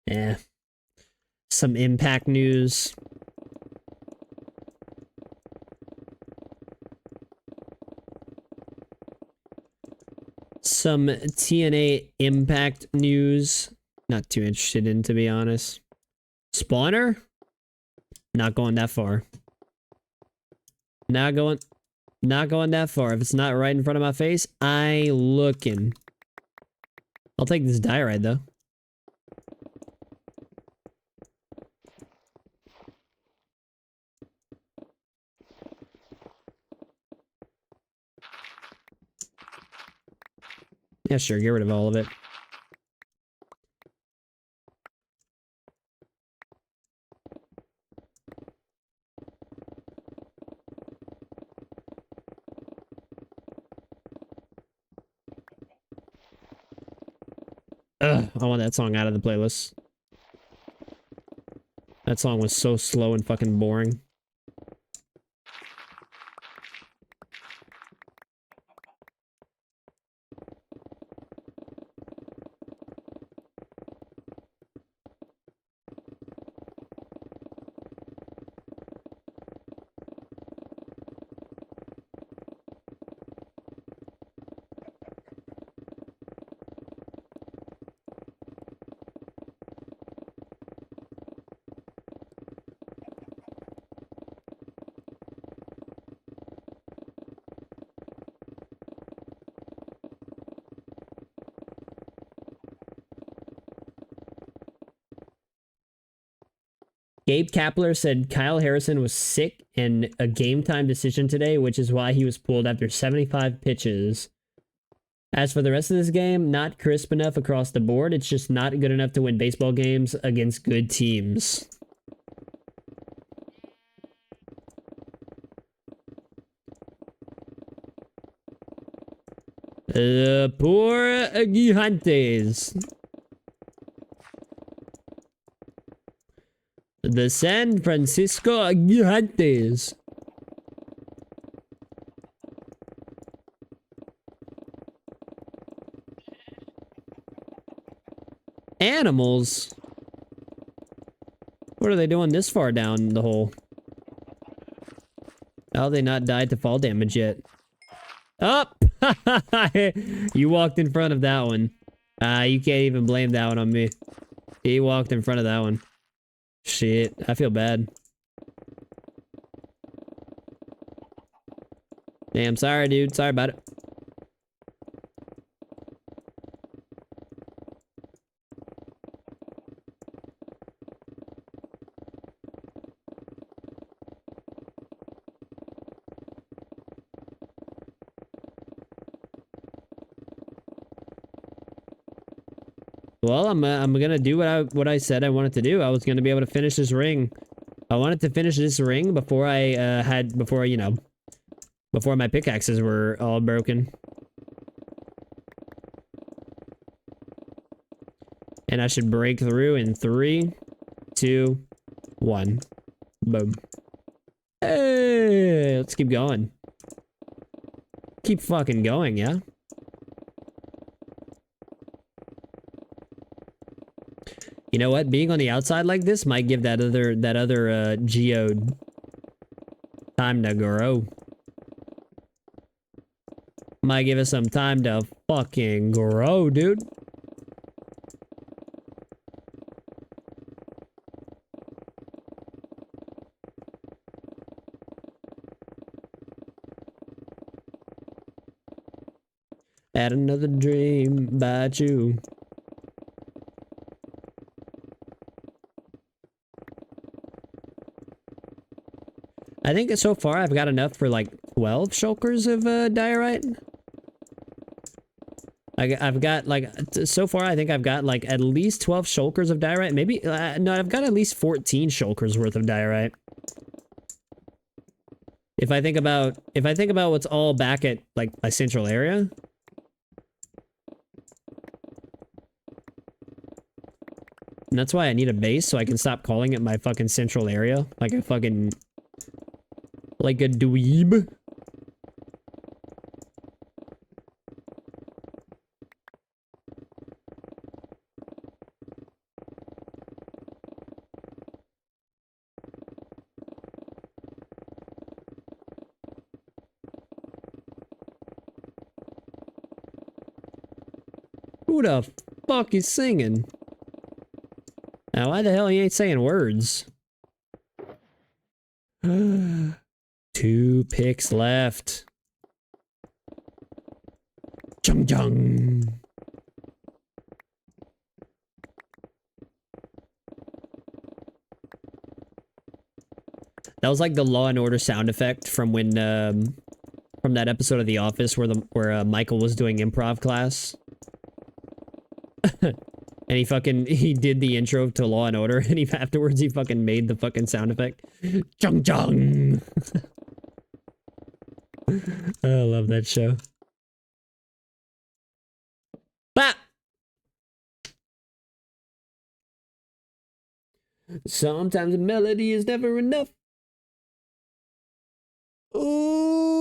Yeah. Some Impact news. Some TNA Impact news. Not too interested in, to be honest. Spawner? Not going that far. Not going that far. If it's not right in front of my face, I looking. I'll take this diorite though. Yeah, sure, get rid of all of it. Ugh, I want that song out of the playlist. That song was so slow and fucking boring. Gabe Kapler said Kyle Harrison was sick and a game time decision today, which is why he was pulled after 75 pitches. As for the rest of this game, not crisp enough across the board. It's just not good enough to win baseball games against good teams. Poor Gigantes. The San Francisco Gigantes. Animals? What are they doing this far down the hole? How they not died to fall damage yet? Up! You walked in front of that one. You can't even blame that one on me. He walked in front of that one. Shit, I feel bad. Damn, sorry, dude. Sorry about it. Well, I'm gonna do what I said I wanted to do. I was gonna be able to finish this ring. I wanted to finish this ring before before my pickaxes were all broken. And I should break through in 3, 2, 1. Boom. Hey, let's keep going. Keep fucking going, yeah? You know what? Being on the outside like this might give that other geode time to grow. Might give us some time to fucking grow, dude. Had another dream about you. I think so far I've got enough for like 12 shulkers of diorite. I've got like, so far I think I've got like at least 12 shulkers of diorite. Maybe, no, I've got at least 14 shulkers worth of diorite. If I think about what's all back at like my central area. And that's why I need a base so I can stop calling it my fucking central area. Like a fucking... like a dweeb. Who the fuck is singing? Now, why the hell he ain't saying words? 2 picks left. Chung chung. That was like the Law and Order sound effect from when, from that episode of The Office where Michael was doing improv class. And he did the intro to Law and Order, and afterwards he fucking made the fucking sound effect. Chung chung! I love that show. Bah! Sometimes a melody is never enough. Ooh-wee!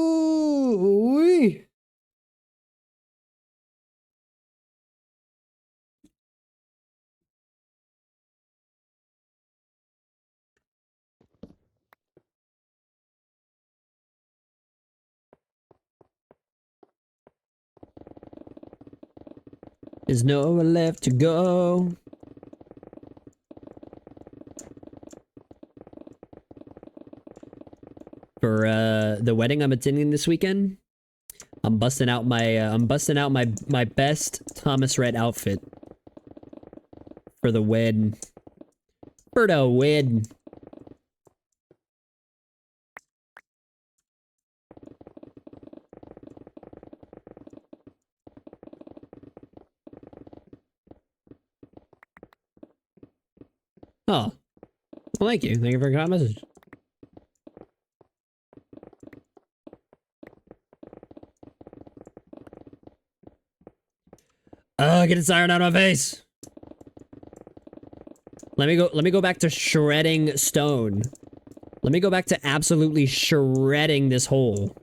There's nowhere left to go. For the wedding I'm attending this weekend, I'm busting out my best Thomas Rhett outfit for the wed. For the wed. Oh. Well, thank you. Thank you for your message. Get its iron out of my face. Let me go back to shredding stone. Let me go back to absolutely shredding this hole.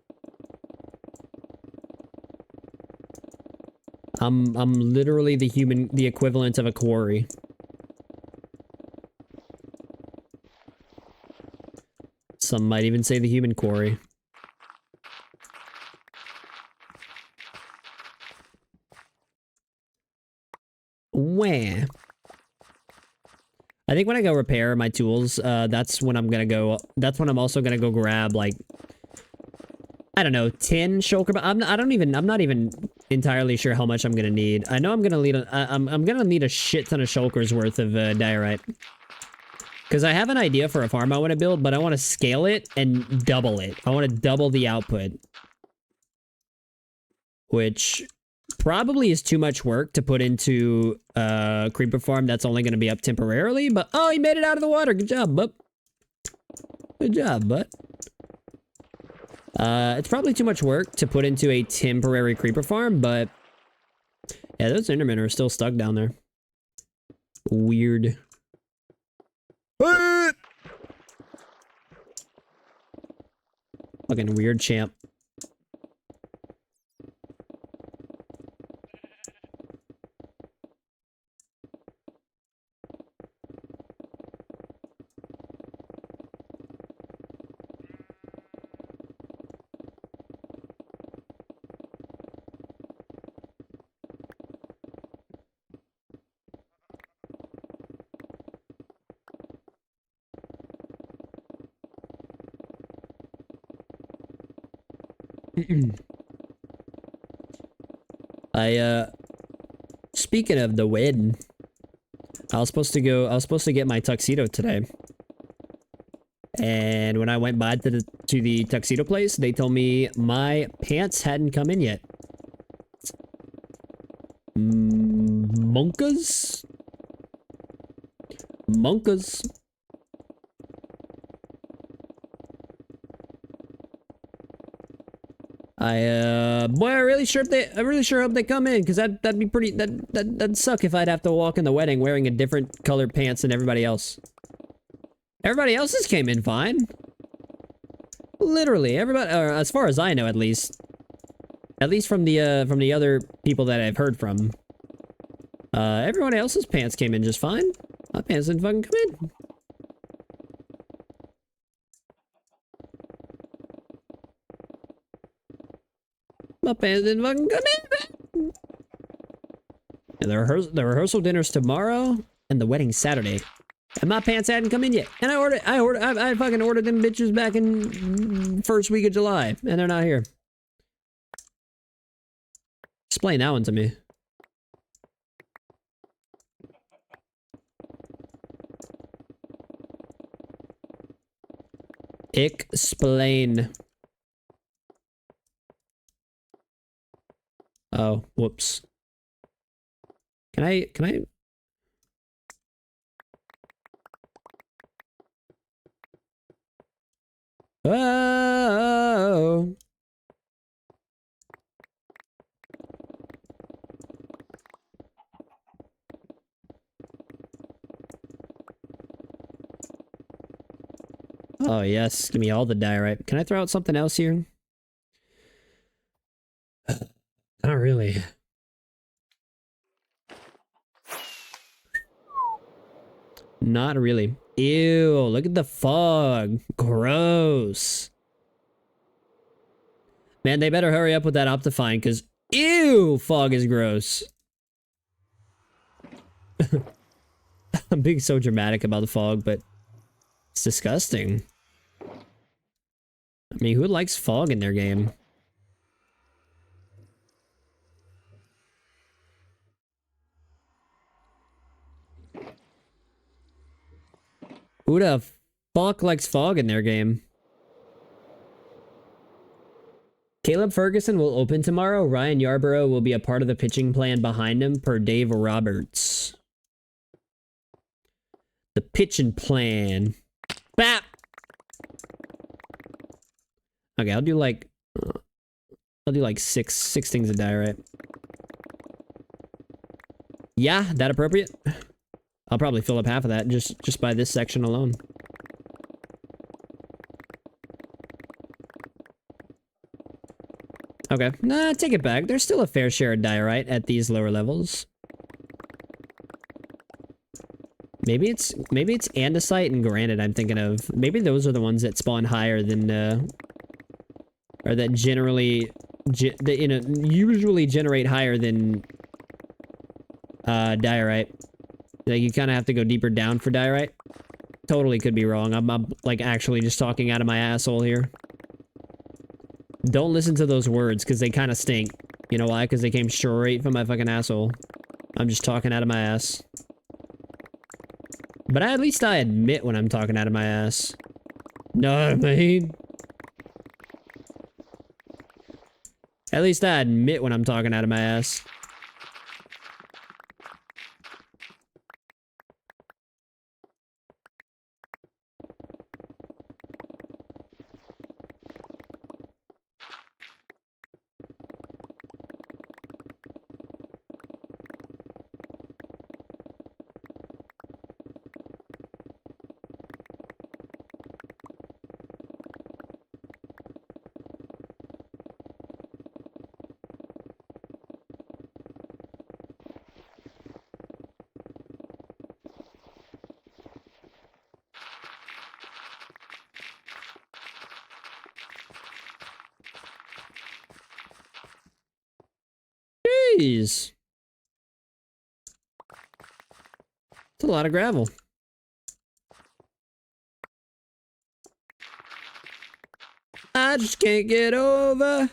I'm literally the equivalent of a quarry. Some might even say the human quarry. Wah. I think when I go repair my tools, that's when I'm gonna go. That's when I'm also gonna go grab like, I don't know, 10 shulker. But I'm not even entirely sure how much I'm gonna need. I know I'm gonna need I'm gonna need a shit ton of shulkers worth of diorite. Because I have an idea for a farm I want to build, but I want to scale it and double it. I want to double the output. Which probably is too much work to put into creeper farm that's only going to be up temporarily, but oh, he made it out of the water. Good job, bud. Good job, bud. It's probably too much work to put into a temporary creeper farm, but yeah, those Endermen are still stuck down there. Weird. Fucking weird champ. Speaking of the wedding, I was supposed to get my tuxedo today. And when I went by to the tuxedo place, they told me my pants hadn't come in yet. Monkas? Monkas. Boy, I really sure hope they come in, because that'd be pretty, that'd suck if I'd have to walk in the wedding wearing a different colored pants than everybody else. Everybody else's came in fine. Literally, everybody, or as far as I know, at least from the other people that I've heard from. Everyone else's pants came in just fine. My pants didn't fucking come in. My pants didn't fucking come in. And the rehearsal dinner's tomorrow, and the wedding's Saturday. And my pants hadn't come in yet. And I fucking ordered them bitches back in first week of July, and they're not here. Explain that one to me. Explain. Oh, whoops. Can I? Oh. Oh, yes. Give me all the diorite. Can I throw out something else here? Not really. Not really. Ew, look at the fog. Gross. Man, they better hurry up with that Optifine, because ew, fog is gross. I'm being so dramatic about the fog, but it's disgusting. I mean, who likes fog in their game? Who the fuck likes fog in their game? Caleb Ferguson will open tomorrow. Ryan Yarborough will be a part of the pitching plan behind him, per Dave Roberts. The pitching plan. Bap! Okay, I'll do like six things of diorite. Yeah, that appropriate? I'll probably fill up half of that just by this section alone. Okay, nah, take it back. There's still a fair share of diorite at these lower levels. Maybe it's andesite and granite I'm thinking of. Maybe those are the ones that spawn higher than or that generally usually generate higher than diorite. Like, you kind of have to go deeper down for diorite. Totally could be wrong. I'm like actually just talking out of my asshole here. Don't listen to those words, because they kind of stink. You know why? Because they came straight from my fucking asshole. I'm just talking out of my ass. But at least I admit when I'm talking out of my ass. Know what I mean? At least I admit when I'm talking out of my ass. Jeez. It's a lot of gravel. I just can't get over.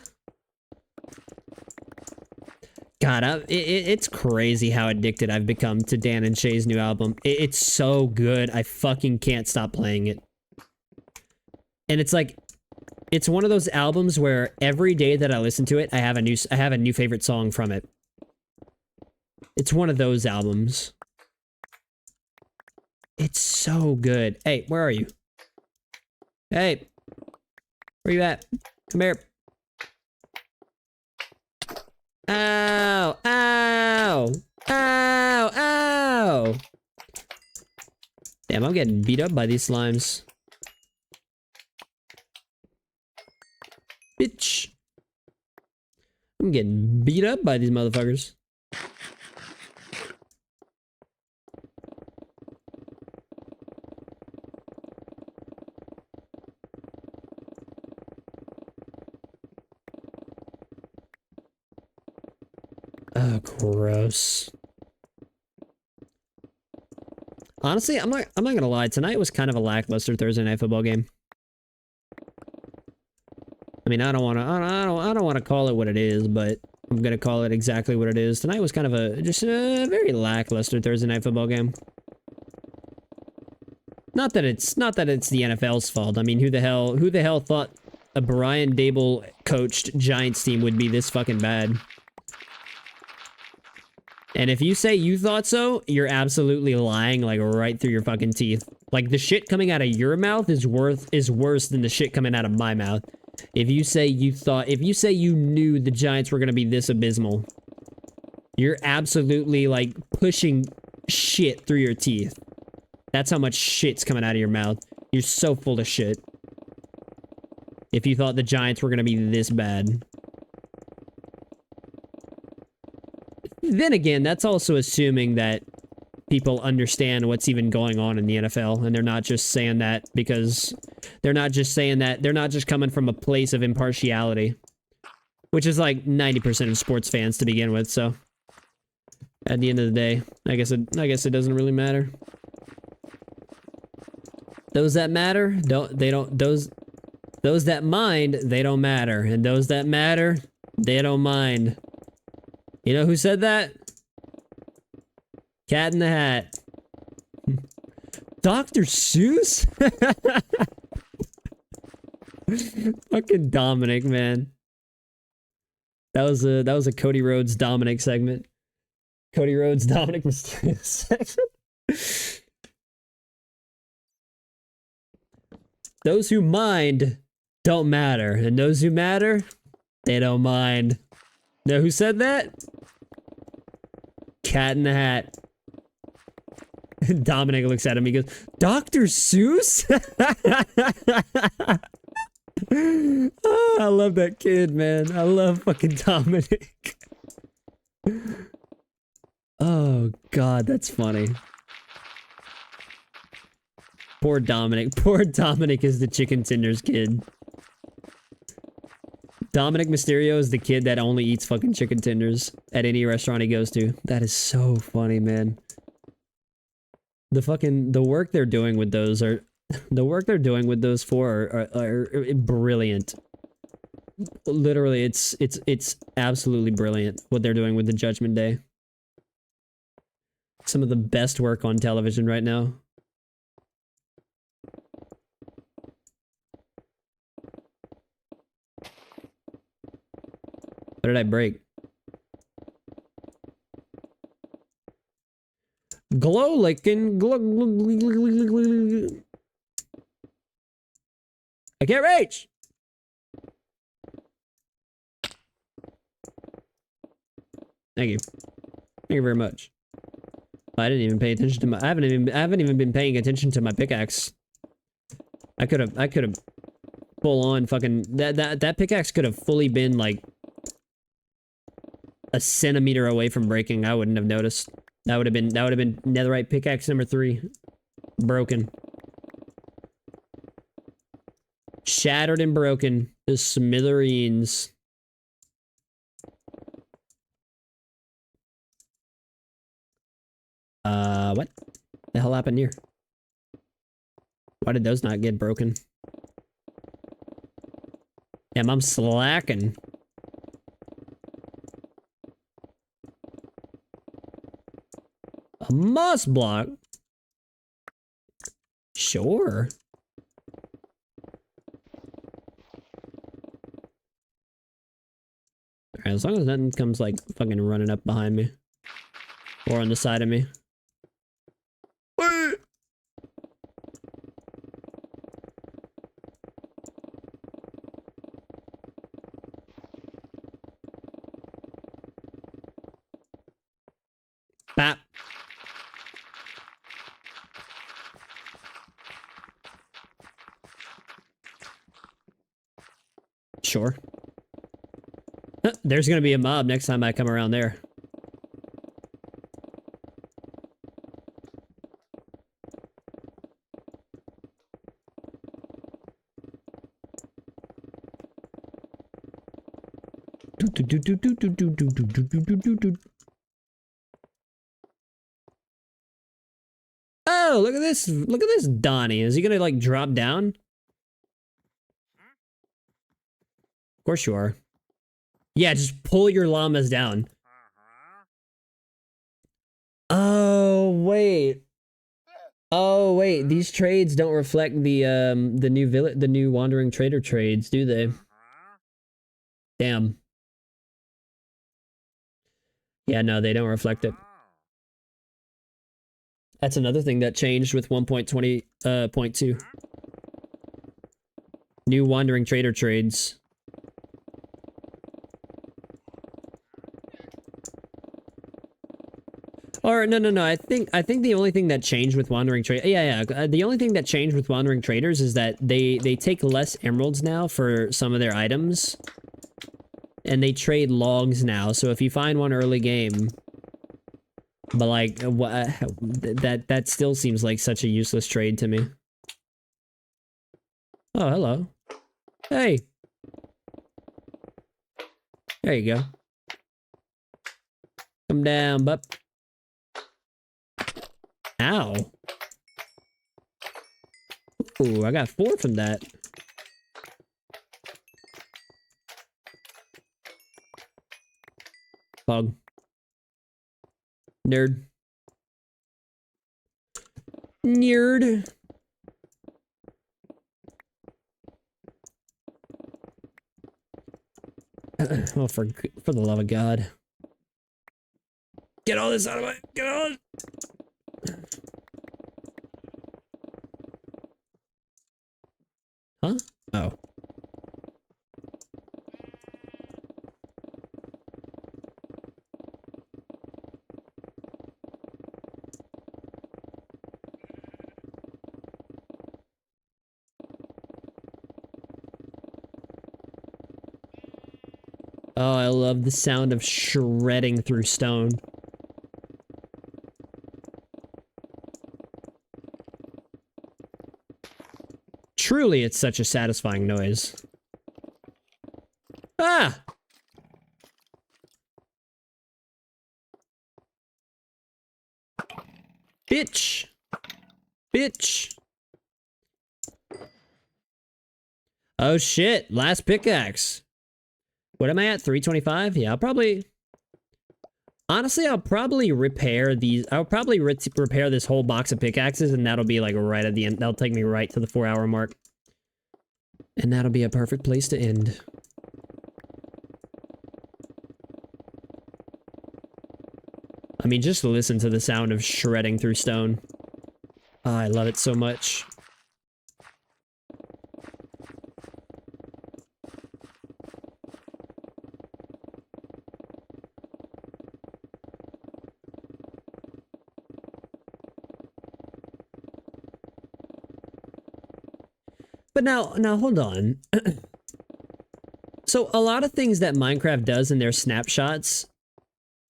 God, it's crazy how addicted I've become to Dan and Shay's new album. It's so good. I fucking can't stop playing it. And it's like, it's one of those albums where every day that I listen to it, I have a new favorite song from it. It's one of those albums. It's so good. Hey, where are you? Hey, where you at? Come here. Ow! Ow! Ow! Ow! Damn, I'm getting beat up by these slimes. Bitch. I'm getting beat up by these motherfuckers. Oh, gross. Honestly, I'm not gonna lie. Tonight was kind of a lackluster Thursday night football game. I mean, I don't want to call it what it is, but I'm gonna call it exactly what it is. Tonight was kind of just a very lackluster Thursday night football game. Not that it's the NFL's fault. I mean, who the hell thought a Brian Dable coached Giants team would be this fucking bad? And if you say you thought so, you're absolutely lying, like, right through your fucking teeth. Like, the shit coming out of your mouth is worse than the shit coming out of my mouth. If you say you knew the Giants were gonna be this abysmal, you're absolutely, like, pushing shit through your teeth. That's how much shit's coming out of your mouth. You're so full of shit. If you thought the Giants were gonna be this bad. Then again, that's also assuming that people understand what's even going on in the NFL, and they're not just saying that because they're not just coming from a place of impartiality, which is like 90% of sports fans to begin with. So at the end of the day, I guess it doesn't really matter. Those that matter those that mind, they don't matter, and those that matter, they don't mind. You know who said that? Cat in the Hat. Dr. Seuss? Fucking Dominic, man. That was a Cody Rhodes Dominic segment. Cody Rhodes Dominic Mysterio segment. Those who mind don't matter, and those who matter, they don't mind. Know who said that? Cat in the Hat. Dominic looks at him, he goes, Dr. Seuss? Oh, I love that kid, man. I love fucking Dominic. Oh, God, that's funny. Poor Dominic. Poor Dominic is the chicken tenders kid. Dominic Mysterio is the kid that only eats fucking chicken tenders at any restaurant he goes to. That is so funny, man. The work they're doing with those are are brilliant. Literally, it's absolutely brilliant what they're doing with the Judgment Day. Some of the best work on television right now. What did I break? Glow licking. I can't reach. Thank you. Thank you very much. I didn't even pay attention to my. I haven't even been paying attention to my pickaxe. I could have full on fucking that pickaxe could have fully been like a centimeter away from breaking. I wouldn't have noticed. That would have been netherite pickaxe number 3. Broken. Shattered and broken. The smithereens. What the hell happened here? Why did those not get broken? Damn, I'm slacking. A moss block? Sure. Alright, as long as nothing comes like fucking running up behind me. Or on the side of me. Bap. Sure. There's gonna be a mob next time I come around there. Oh, look at this. Look at this Donnie. Is he gonna like drop down? Of course you are. Yeah, just pull your llamas down. Oh, wait. Oh, wait. These trades don't reflect the new wandering trader trades, do they? Damn. Yeah, no, they don't reflect it. That's another thing that changed with 1.20.2. New wandering trader trades. Or no. I think the only thing that changed with wandering trade, the only thing that changed with wandering traders is that they take less emeralds now for some of their items, and they trade logs now. So if you find one early game, but like that still seems like such a useless trade to me. Oh, hello. Hey. There you go. Come down, bup. Ow. Ooh, I got 4 from that. Bug. Nerd. Nerd. Oh, for the love of God. Get all this out of my... Get on! Huh? Oh. Oh, I love the sound of shredding through stone. Truly, it's such a satisfying noise. Ah! Bitch! Bitch! Oh shit, last pickaxe. What am I at? 325? Yeah, I'll probably... Honestly, I'll probably repair these... I'll probably repair this whole box of pickaxes, and that'll be like right at the end. That'll take me right to the 4-hour mark. And that'll be a perfect place to end. I mean, just listen to the sound of shredding through stone. Oh, I love it so much. But now hold on. So a lot of things that Minecraft does in their snapshots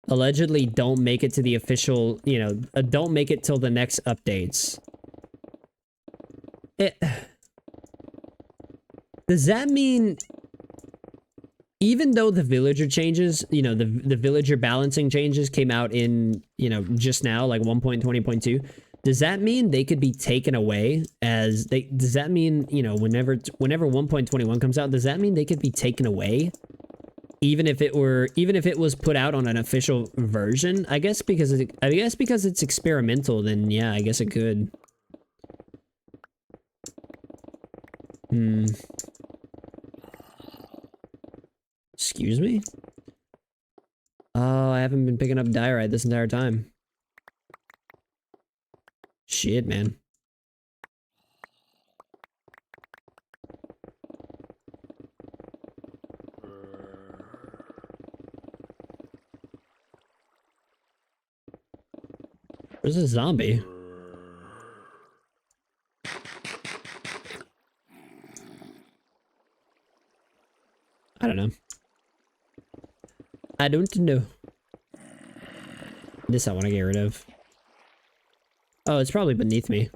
allegedly don't make it to the official, you know, don't make it till the next updates. Does that mean even though the villager changes, you know, the villager balancing changes came out in, you know, just now, like 1.20.2, does that mean they could be taken away as they, does that mean, you know, whenever 1.21 comes out, does that mean they could be taken away? Even if it was put out on an official version? I guess because it's experimental, then yeah, I guess it could. Excuse me? Oh, I haven't been picking up diorite this entire time. Shit, man. There's a zombie. I don't know. I don't know. This I want to get rid of. Oh, it's probably beneath me.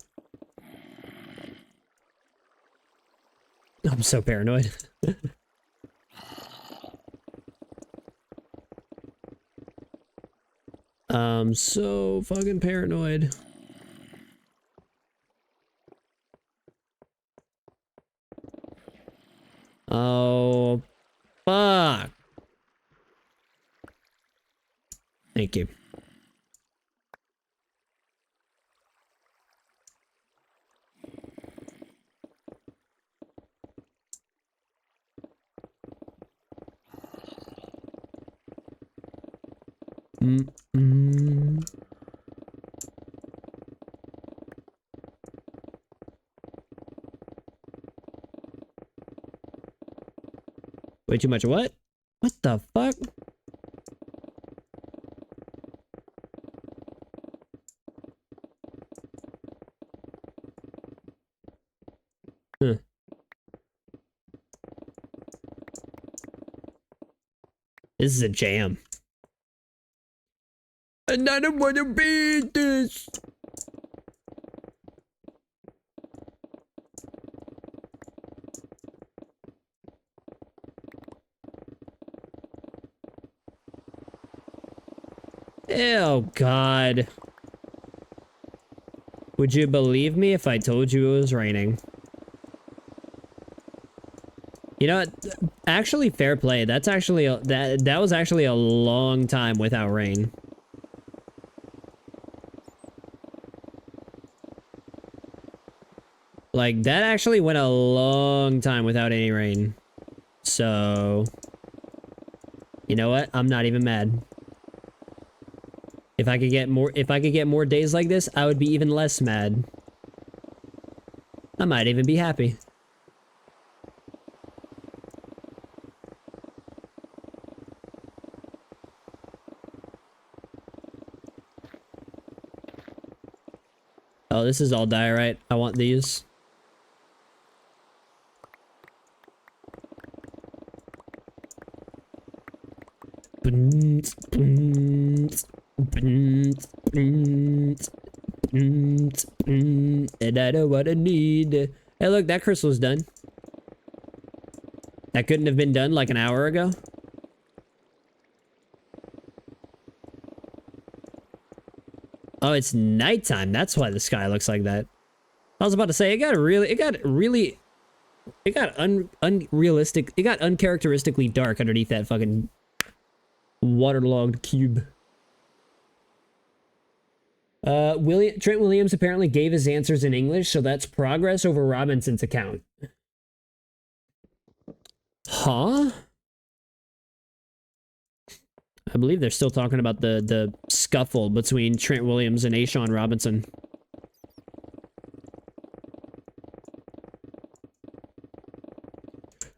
I'm so paranoid. I'm so fucking paranoid. Oh, fuck. Thank you. Way too much what? What the fuck? Huh. This is a jam. And I don't want to beat this. Oh, God. Would you believe me if I told you it was raining? You know what? Actually, fair play. That's actually that was actually a long time without rain. Like, that actually went a long time without any rain. So, you know what? I'm not even mad. If I could get more days like this, I would be even less mad. I might even be happy. Oh, this is all diorite. I want these. And I know what I need. Hey, look, that crystal's done. That couldn't have been done like an hour ago. Oh, it's nighttime. That's why the sky looks like that. I was about to say, it got uncharacteristically dark underneath that fucking waterlogged cube. Trent Williams apparently gave his answers in English, so that's progress over Robinson's account. Huh? I believe they're still talking about the scuffle between Trent Williams and Ashawn Robinson.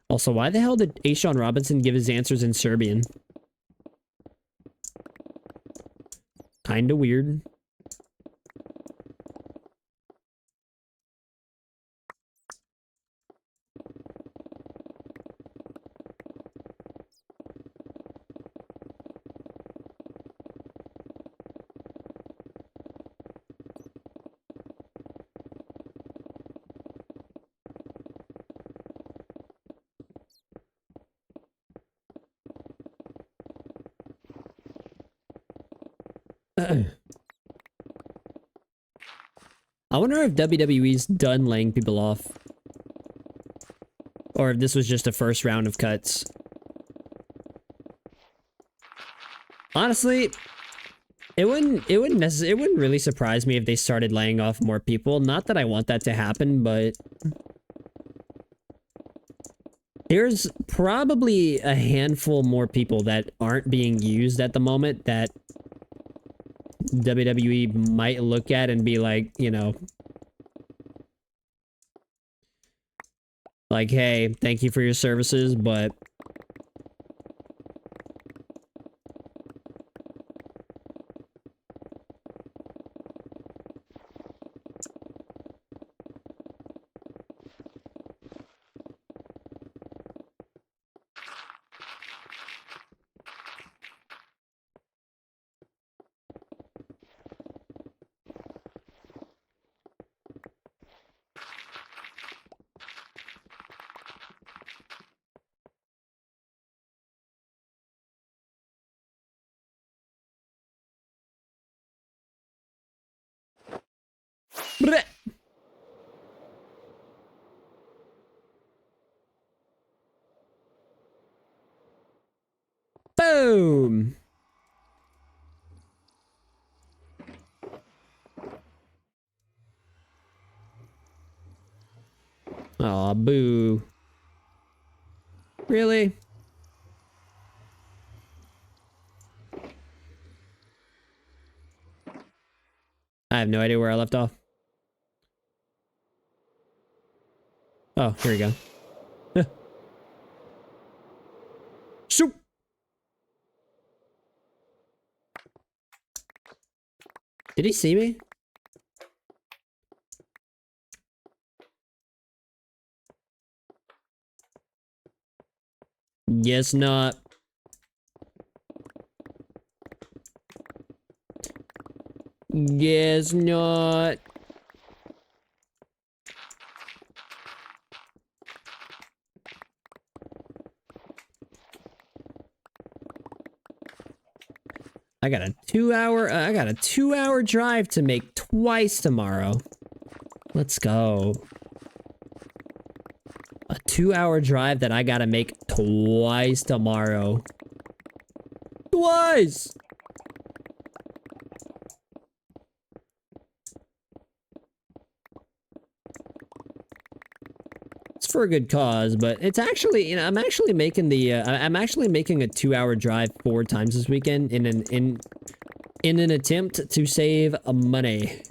Also, why the hell did Ashawn Robinson give his answers in Serbian? Kinda weird. I wonder if WWE's done laying people off. Or if this was just a first round of cuts. Honestly, it wouldn't really surprise me if they started laying off more people. Not that I want that to happen, but there's probably a handful more people that aren't being used at the moment that WWE might look at and be like, you know, like, hey, thank you for your services, but Bleh. Boom. Aw, boo. Really? I have no idea where I left off. Oh, here we go. Shoot! Did he see me? Guess not. Guess not. I got a 2-hour drive to make twice tomorrow. Let's go. A 2-hour drive that I gotta make twice tomorrow. Twice! It's for a good cause, but it's actually, you know, I'm actually making the, I'm actually making a 2-hour drive 4 times this weekend in an attempt to save money.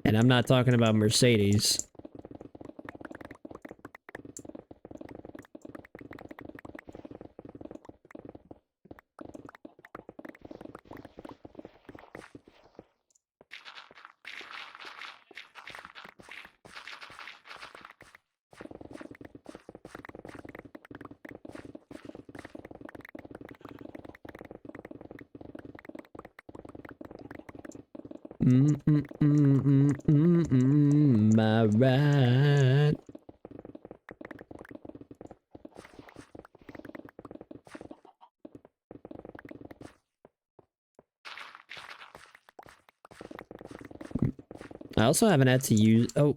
And I'm not talking about Mercedes. My ride. I also haven't had to use, I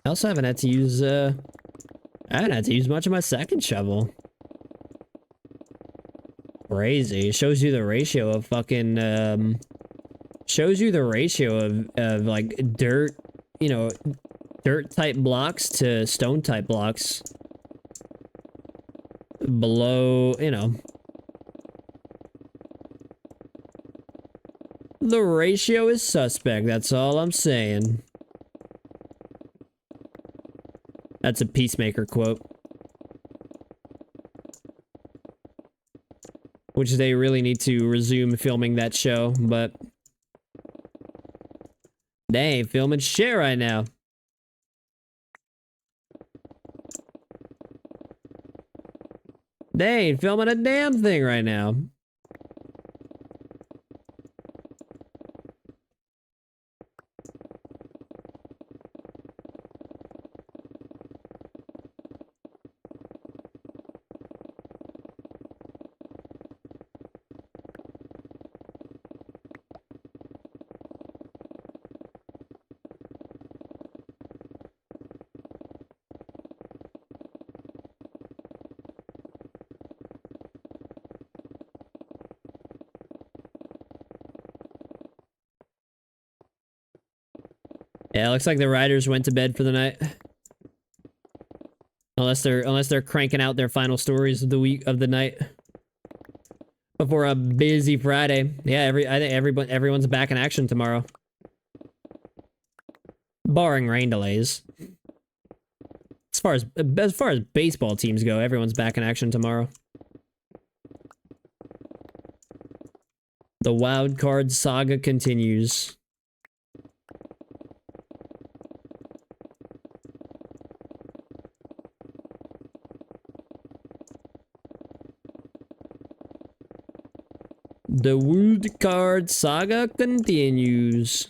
haven't had to use, I haven't had to use much of my second shovel. Crazy. It shows you the ratio of fucking, shows you the ratio of like dirt, you know, dirt type blocks to stone type blocks below, you know. The ratio is suspect, that's all I'm saying. That's a Peacemaker quote. Which they really need to resume filming that show, but they ain't filming shit right now. They ain't filming a damn thing right now. Yeah, it looks like the writers went to bed for the night. Unless they're cranking out their final stories of the week of the night. Before a busy Friday. Yeah, I think everyone's back in action tomorrow. Barring rain delays. As far as baseball teams go, everyone's back in action tomorrow. The wild card saga continues. The wild card saga continues.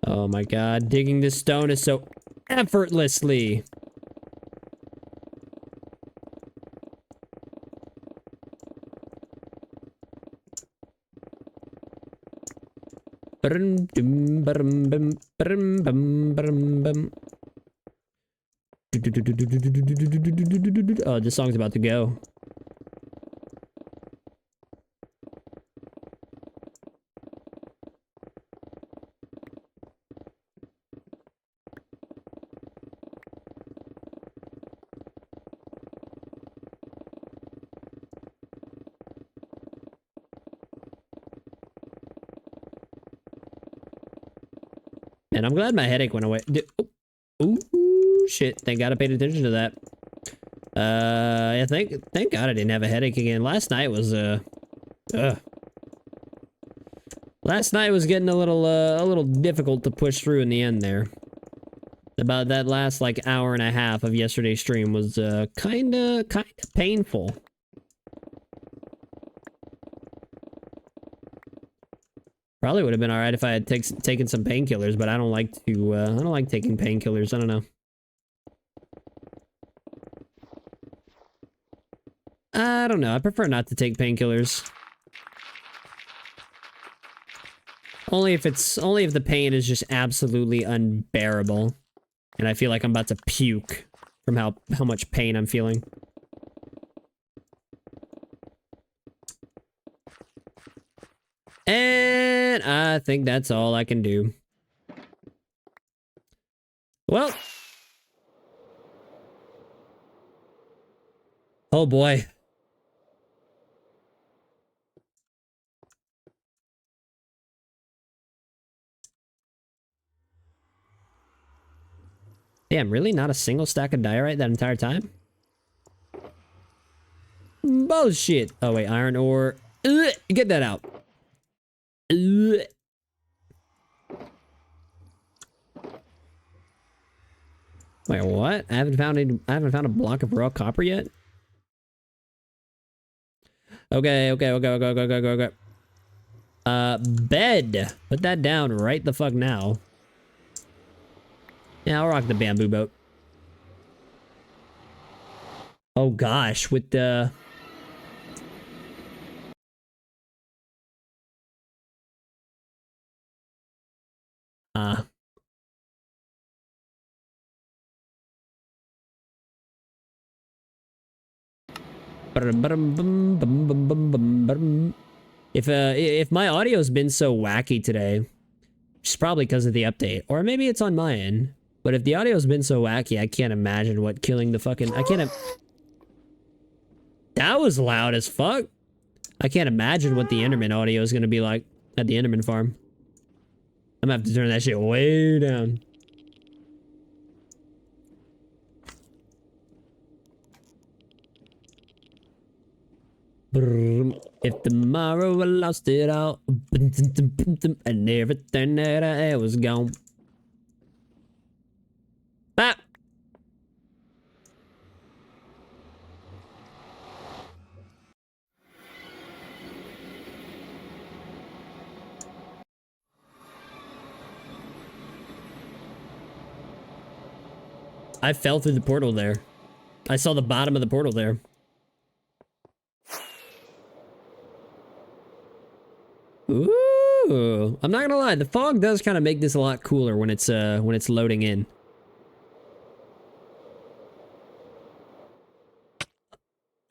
Oh my god, digging this stone is so effortlessly. Oh, this song's about to go. And I'm glad my headache went away. Ooh, shit. Thank God I paid attention to that. I thank God I didn't have a headache again. Last night was, Last night was getting a little difficult to push through in the end there. About that last, like, hour and a half of yesterday's stream was, kinda painful. Probably would have been alright if I had taken some painkillers, but I don't like taking painkillers. I don't know. I don't know. I prefer not to take painkillers. Only if the pain is just absolutely unbearable. And I feel like I'm about to puke from how much pain I'm feeling. And I think that's all I can do. Well. Oh boy. Damn, really? Not a single stack of diorite that entire time? Bullshit. Oh wait, iron ore. Ugh, get that out. Ugh. Wait, what? I haven't found a block of raw copper yet. Okay. Bed. Put that down right the fuck now. Yeah, I'll rock the bamboo boat. Oh gosh, with the... If my audio's been so wacky today, it's probably because of the update, or maybe it's on my end. But if the audio's been so wacky, I can't imagine what killing the fucking that was loud as fuck. I can't imagine what the Enderman audio is gonna be like at the Enderman farm. I'm gonna have to turn that shit way down. If tomorrow I lost it all and everything that I had was gone. Ah! I fell through the portal there. I saw the bottom of the portal there. Ooh, I'm not gonna lie, the fog does kind of make this a lot cooler when it's loading in.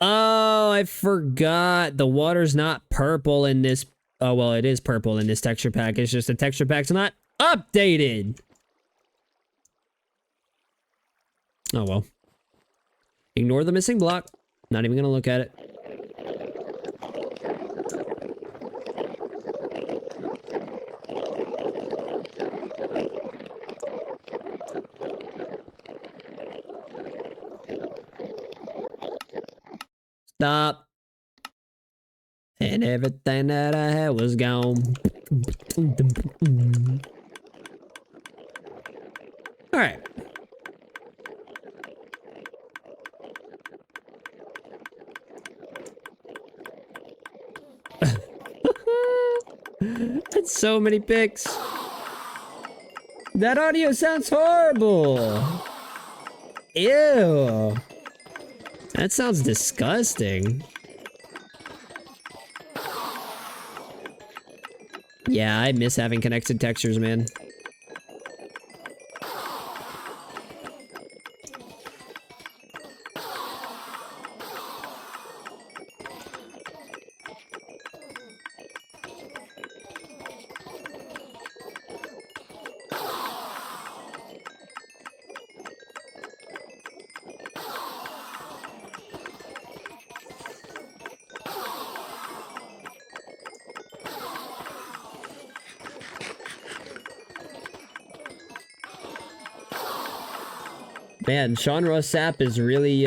Oh, I forgot. The water's not purple in this. Oh, well, it is purple in this texture pack. It's just the texture pack's not updated. Oh, well. Ignore the missing block. Not even gonna look at it. Stop. And everything that I had was gone. Alright. That's so many pics. That audio sounds horrible. Ew. That sounds disgusting. Yeah, I miss having connected textures, man. Man, Sean Ross Sapp is really,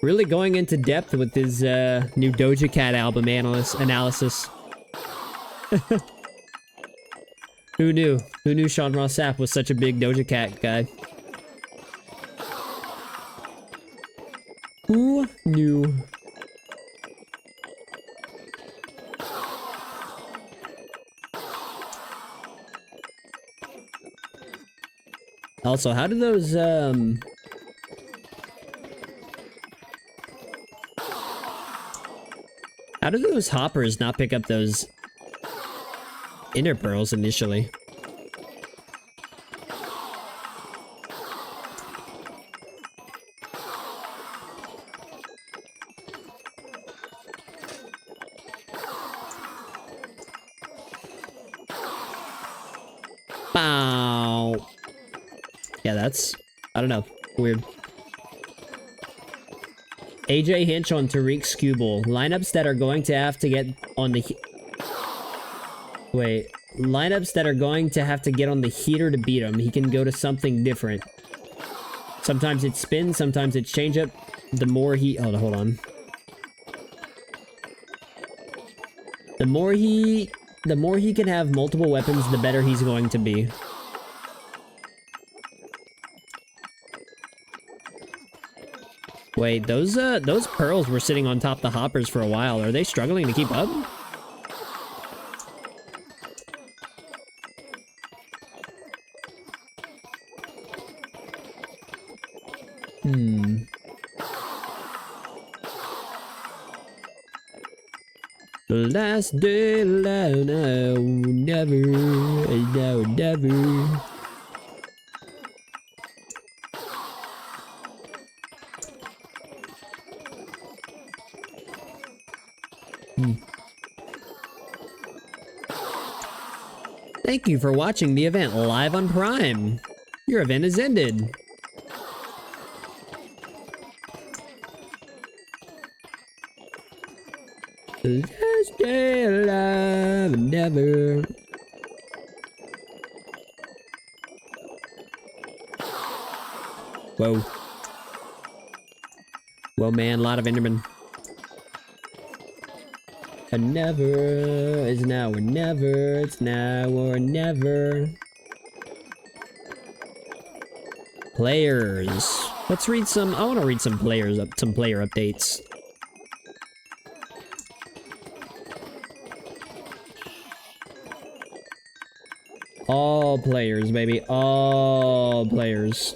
really going into depth with his, new Doja Cat album analysis. Who knew? Who knew Sean Ross Sapp was such a big Doja Cat guy? Who knew? Also, how do those, how do those hoppers not pick up those inner pearls initially? Bow. Yeah, that's, I don't know, weird. AJ Hinch on Tariq Skubal. Lineups that are going to have to get on the... Wait. Lineups that are going to have to get on the heater to beat him. He can go to something different. Sometimes it's spin, sometimes it's changeup. The more he... Oh, hold on. The more he can have multiple weapons, the better he's going to be. Wait, those pearls were sitting on top of the hoppers for a while. Are they struggling to keep up? The last day alone, I will never. Thank you for watching the event live on Prime. Your event is ended. Last day alive and never. Whoa. Whoa, man, a lot of Endermen. A never is now or never. It's now or never. Players. Let's read some. I want to read some player updates. All players, baby. All players.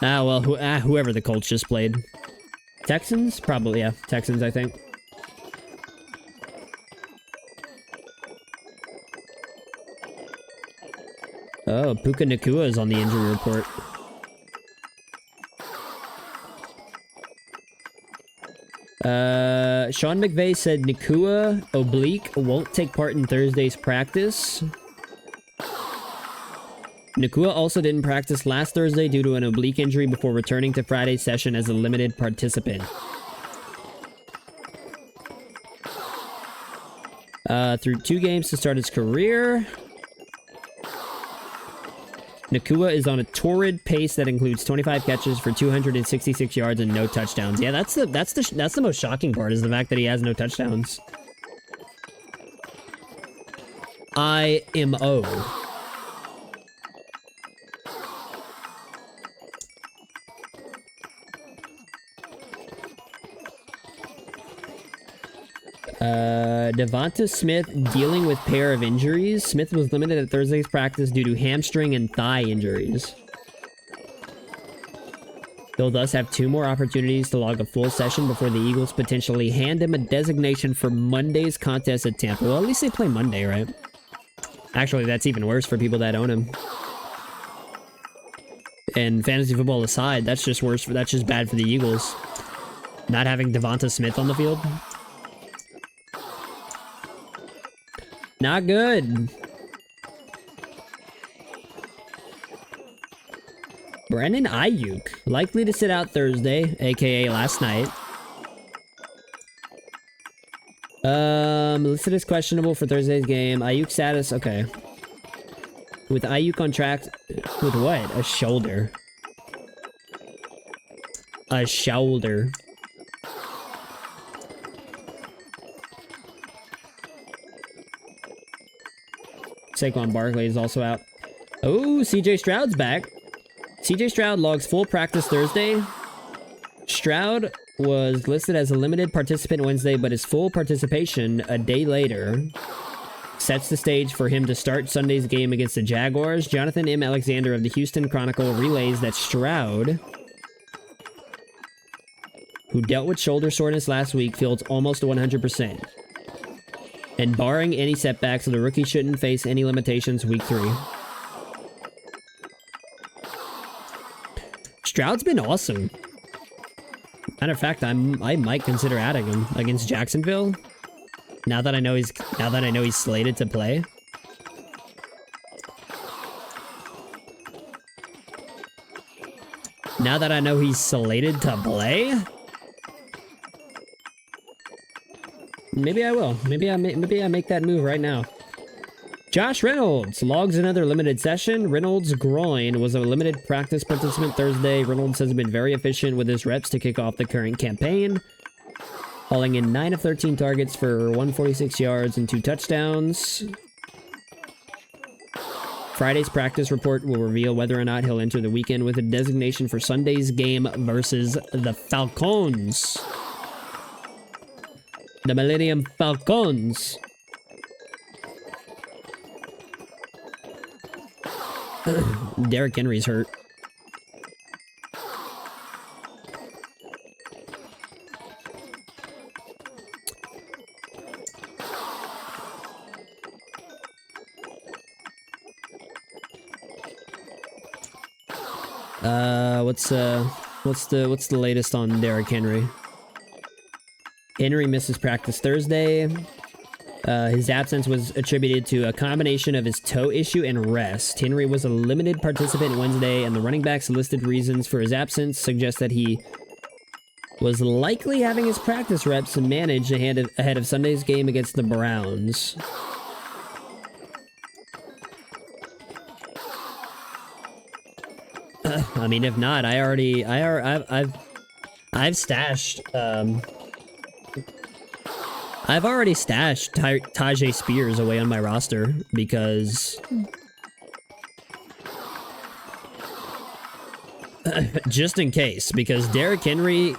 Ah, well, whoever the Colts just played. Texans? Probably, yeah. Texans, I think. Oh, Puka Nakua is on the injury report. Sean McVay said Nakua oblique won't take part in Thursday's practice. Nakua also didn't practice last Thursday due to an oblique injury before returning to Friday's session as a limited participant. Through 2 games to start his career. Nakua is on a torrid pace that includes 25 catches for 266 yards and no touchdowns. Yeah, that's the most shocking part, is the fact that he has no touchdowns. IMO. Devonta Smith dealing with pair of injuries. Smith was limited at Thursday's practice due to hamstring and thigh injuries. He'll thus have 2 more opportunities to log a full session before the Eagles potentially hand him a designation for Monday's contest at Tampa. Well, at least they play Monday, right? Actually, that's even worse for people that own him. And fantasy football aside, that's just worse. That's just bad for the Eagles. Not having Devonta Smith on the field. Not good. Brandon Ayuk, likely to sit out Thursday, aka last night. Listed as questionable for Thursday's game. Ayuk status, okay. With Ayuk on track, with what? A shoulder. A shoulder. Saquon Barkley is also out. Oh, CJ Stroud's back. CJ Stroud logs full practice Thursday. Stroud was listed as a limited participant Wednesday, but his full participation a day later sets the stage for him to start Sunday's game against the Jaguars. Jonathan M. Alexander of the Houston Chronicle relays that Stroud, who dealt with shoulder soreness last week, feels almost 100%. And barring any setbacks, the rookie shouldn't face any limitations week 3. Stroud's been awesome. Matter of fact, I might consider adding him against Jacksonville. Now that I know he's slated to play. Now that I know he's slated to play. Maybe I will. Maybe I make that move right now. Josh Reynolds logs another limited session. Reynolds' groin was a limited practice participant Thursday. Reynolds has been very efficient with his reps to kick off the current campaign, hauling in 9 of 13 targets for 146 yards and 2 touchdowns. Friday's practice report will reveal whether or not he'll enter the weekend with a designation for Sunday's game versus the Falcons. The Millennium Falcons. Derrick Henry's hurt. What's the latest on Derrick Henry? Henry misses practice Thursday. His absence was attributed to a combination of his toe issue and rest. Henry was a limited participant Wednesday, and the running backs listed reasons for his absence suggest that he was likely having his practice reps managed ahead of Sunday's game against the Browns. I mean, if not, I've stashed, I've already stashed Tajay Spears away on my roster because just in case, because Derrick Henry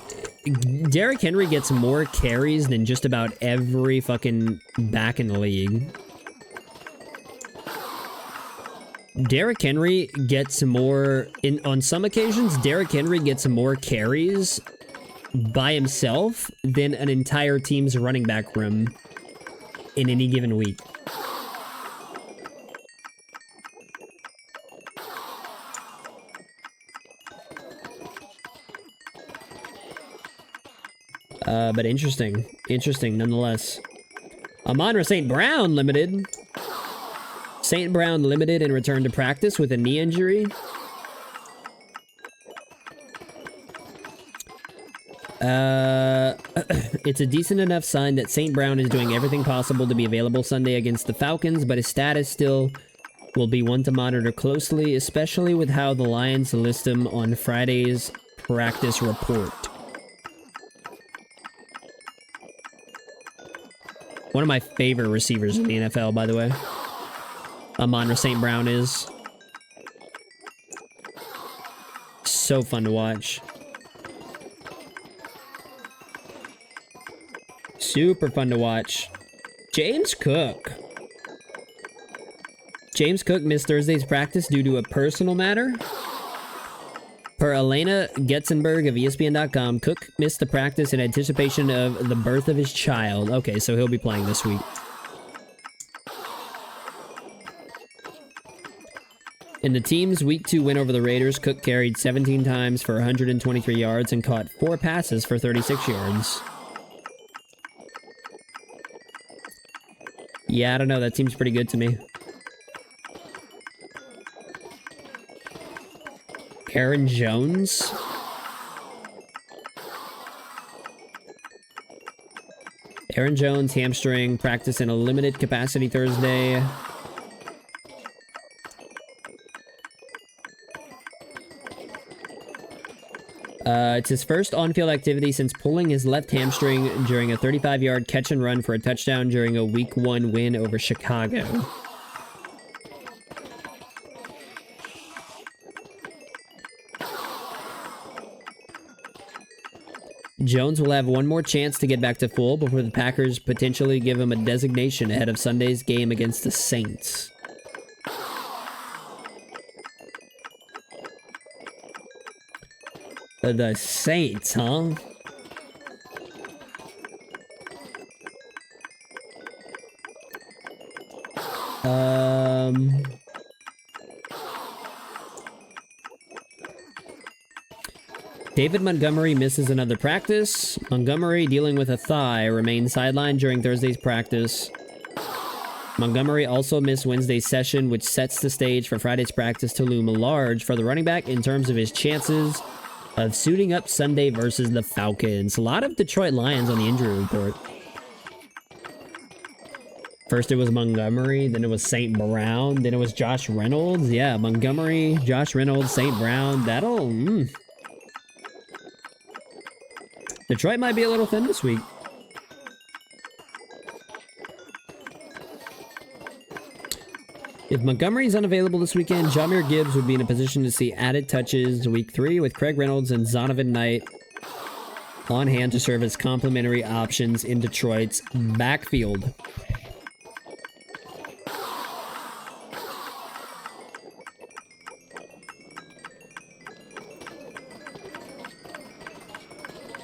gets more carries than just about every fucking back in the league. Derrick Henry gets more on some occasions. Derrick Henry gets more carries by himself than an entire team's running back room in any given week. But interesting nonetheless. Amon-Ra St. Brown limited. St. Brown limited and returned to practice with a knee injury. It's a decent enough sign that St. Brown is doing everything possible to be available Sunday against the Falcons, but his status still will be one to monitor closely, especially with how the Lions list him on Friday's practice report. One of my favorite receivers in the NFL, by the way. Amon-Ra St. Brown is. So fun to watch. Super fun to watch. James Cook. James Cook missed Thursday's practice due to a personal matter. Per Elena Getzenberg of ESPN.com, Cook missed the practice in anticipation of the birth of his child. Okay, so he'll be playing this week. In the team's Week 2 win over the Raiders, Cook carried 17 times for 123 yards and caught 4 passes for 36 yards. Yeah, I don't know. That seems pretty good to me. Aaron Jones. Aaron Jones hamstring practice in a limited capacity Thursday. It's his first on-field activity since pulling his left hamstring during a 35-yard catch and run for a touchdown during a Week 1 win over Chicago. Jones will have one more chance to get back to full before the Packers potentially give him a designation ahead of Sunday's game against the Saints. The Saints, huh? David Montgomery misses another practice. Montgomery, dealing with a thigh, remains sidelined during Thursday's practice. Montgomery also missed Wednesday's session, which sets the stage for Friday's practice to loom large for the running back in terms of his chances of suiting up Sunday versus the Falcons. A lot of Detroit Lions on the injury report. First it was Montgomery, then it was St. Brown, then it was Josh Reynolds. Yeah, Montgomery, Josh Reynolds, St. Brown. That'll... Detroit might be a little thin this week. If Montgomery's unavailable this weekend, Jahmyr Gibbs would be in a position to see added touches Week 3 with Craig Reynolds and Zonovan Knight on hand to serve as complementary options in Detroit's backfield.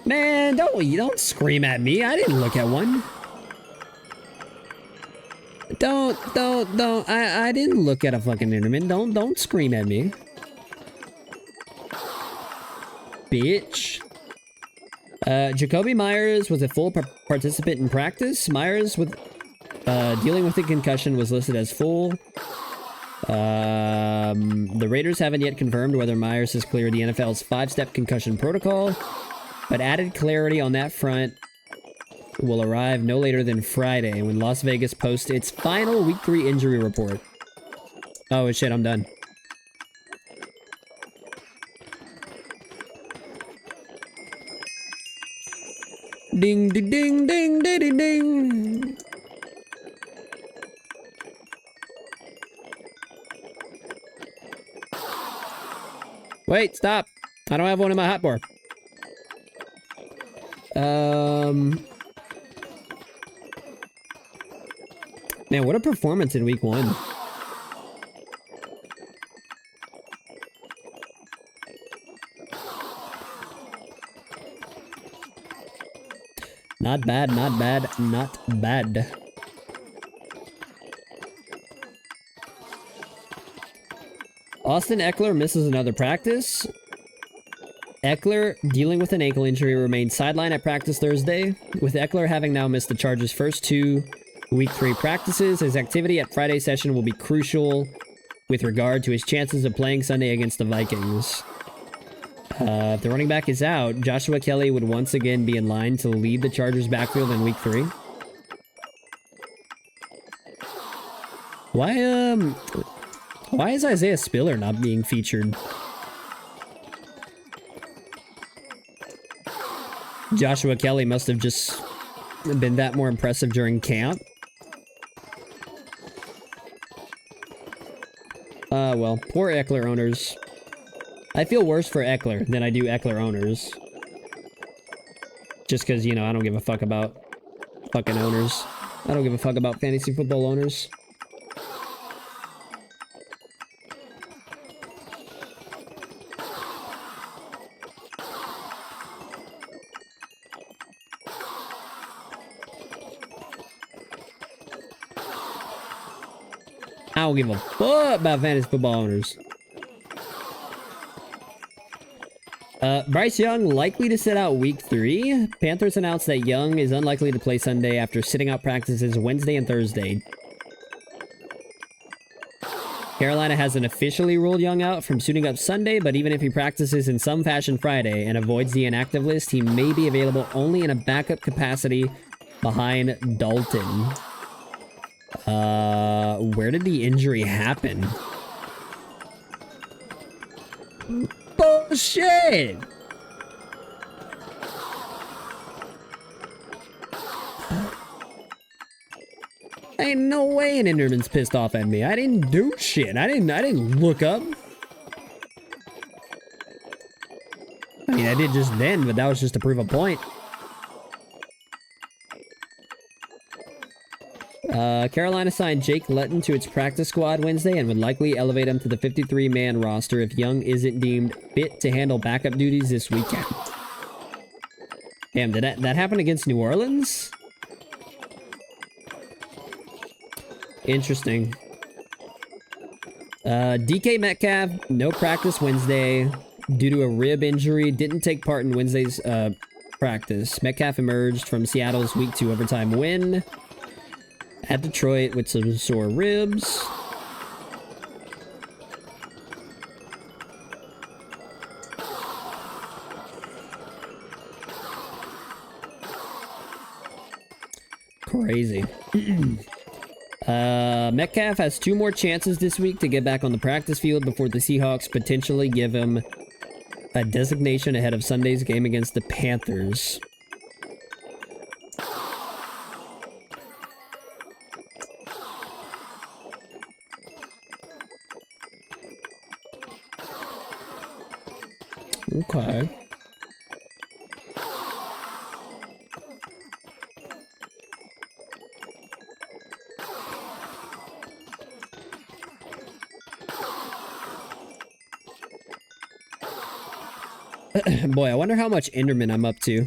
Man, don't scream at me. I didn't look at one. Don't. I didn't look at a fucking intermittent. Don't scream at me. bitch. Jacoby Myers was a full participant in practice. Myers, with dealing with a concussion, was listed as full. The Raiders haven't yet confirmed whether Myers has cleared the NFL's 5-step concussion protocol, but added clarity on that front will arrive no later than Friday when Las Vegas posts its final Week 3 injury report. Oh shit, I'm done. Ding ding ding ding ding ding. Wait, stop. I don't have one in my hotbar. Man, what a performance in week 1. Not bad, not bad, not bad. Austin Eckler misses another practice. Eckler, dealing with an ankle injury, remains sidelined at practice Thursday. With Eckler having now missed the Chargers' first 2 Week 3 practices, his activity at Friday's session will be crucial with regard to his chances of playing Sunday against the Vikings. If the running back is out, Joshua Kelly would once again be in line to lead the Chargers' backfield in Week 3. Why is Isaiah Spiller not being featured? Joshua Kelly must have just been that more impressive during camp. Well, poor Eckler owners. I feel worse for Eckler than I do Eckler owners. Just because, you know, I don't give a fuck about fucking owners. I don't give a fuck about fantasy football owners. I don't give a fuck about fantasy football owners. Bryce Young likely to sit out week 3. Panthers announced that Young is unlikely to play Sunday after sitting out practices Wednesday and Thursday. Carolina hasn't officially ruled Young out from suiting up Sunday, but even if he practices in some fashion Friday and avoids the inactive list, he may be available only in a backup capacity behind Dalton. Where did the injury happen? Bullshit! Ain't no way an Enderman's pissed off at me. I didn't do shit. I didn't look up. I mean, I did just then, but that was just to prove a point. Carolina signed Jake Lutton to its practice squad Wednesday and would likely elevate him to the 53-man roster if Young isn't deemed fit to handle backup duties this weekend. Damn, did that happen against New Orleans? Interesting. DK Metcalf, no practice Wednesday due to a rib injury. Didn't take part in Wednesday's practice. Metcalf emerged from Seattle's Week 2 overtime win at Detroit with some sore ribs. Crazy. Metcalf has 2 more chances this week to get back on the practice field before the Seahawks potentially give him a designation ahead of Sunday's game against the Panthers. Okay. Boy, I wonder how much Enderman I'm up to.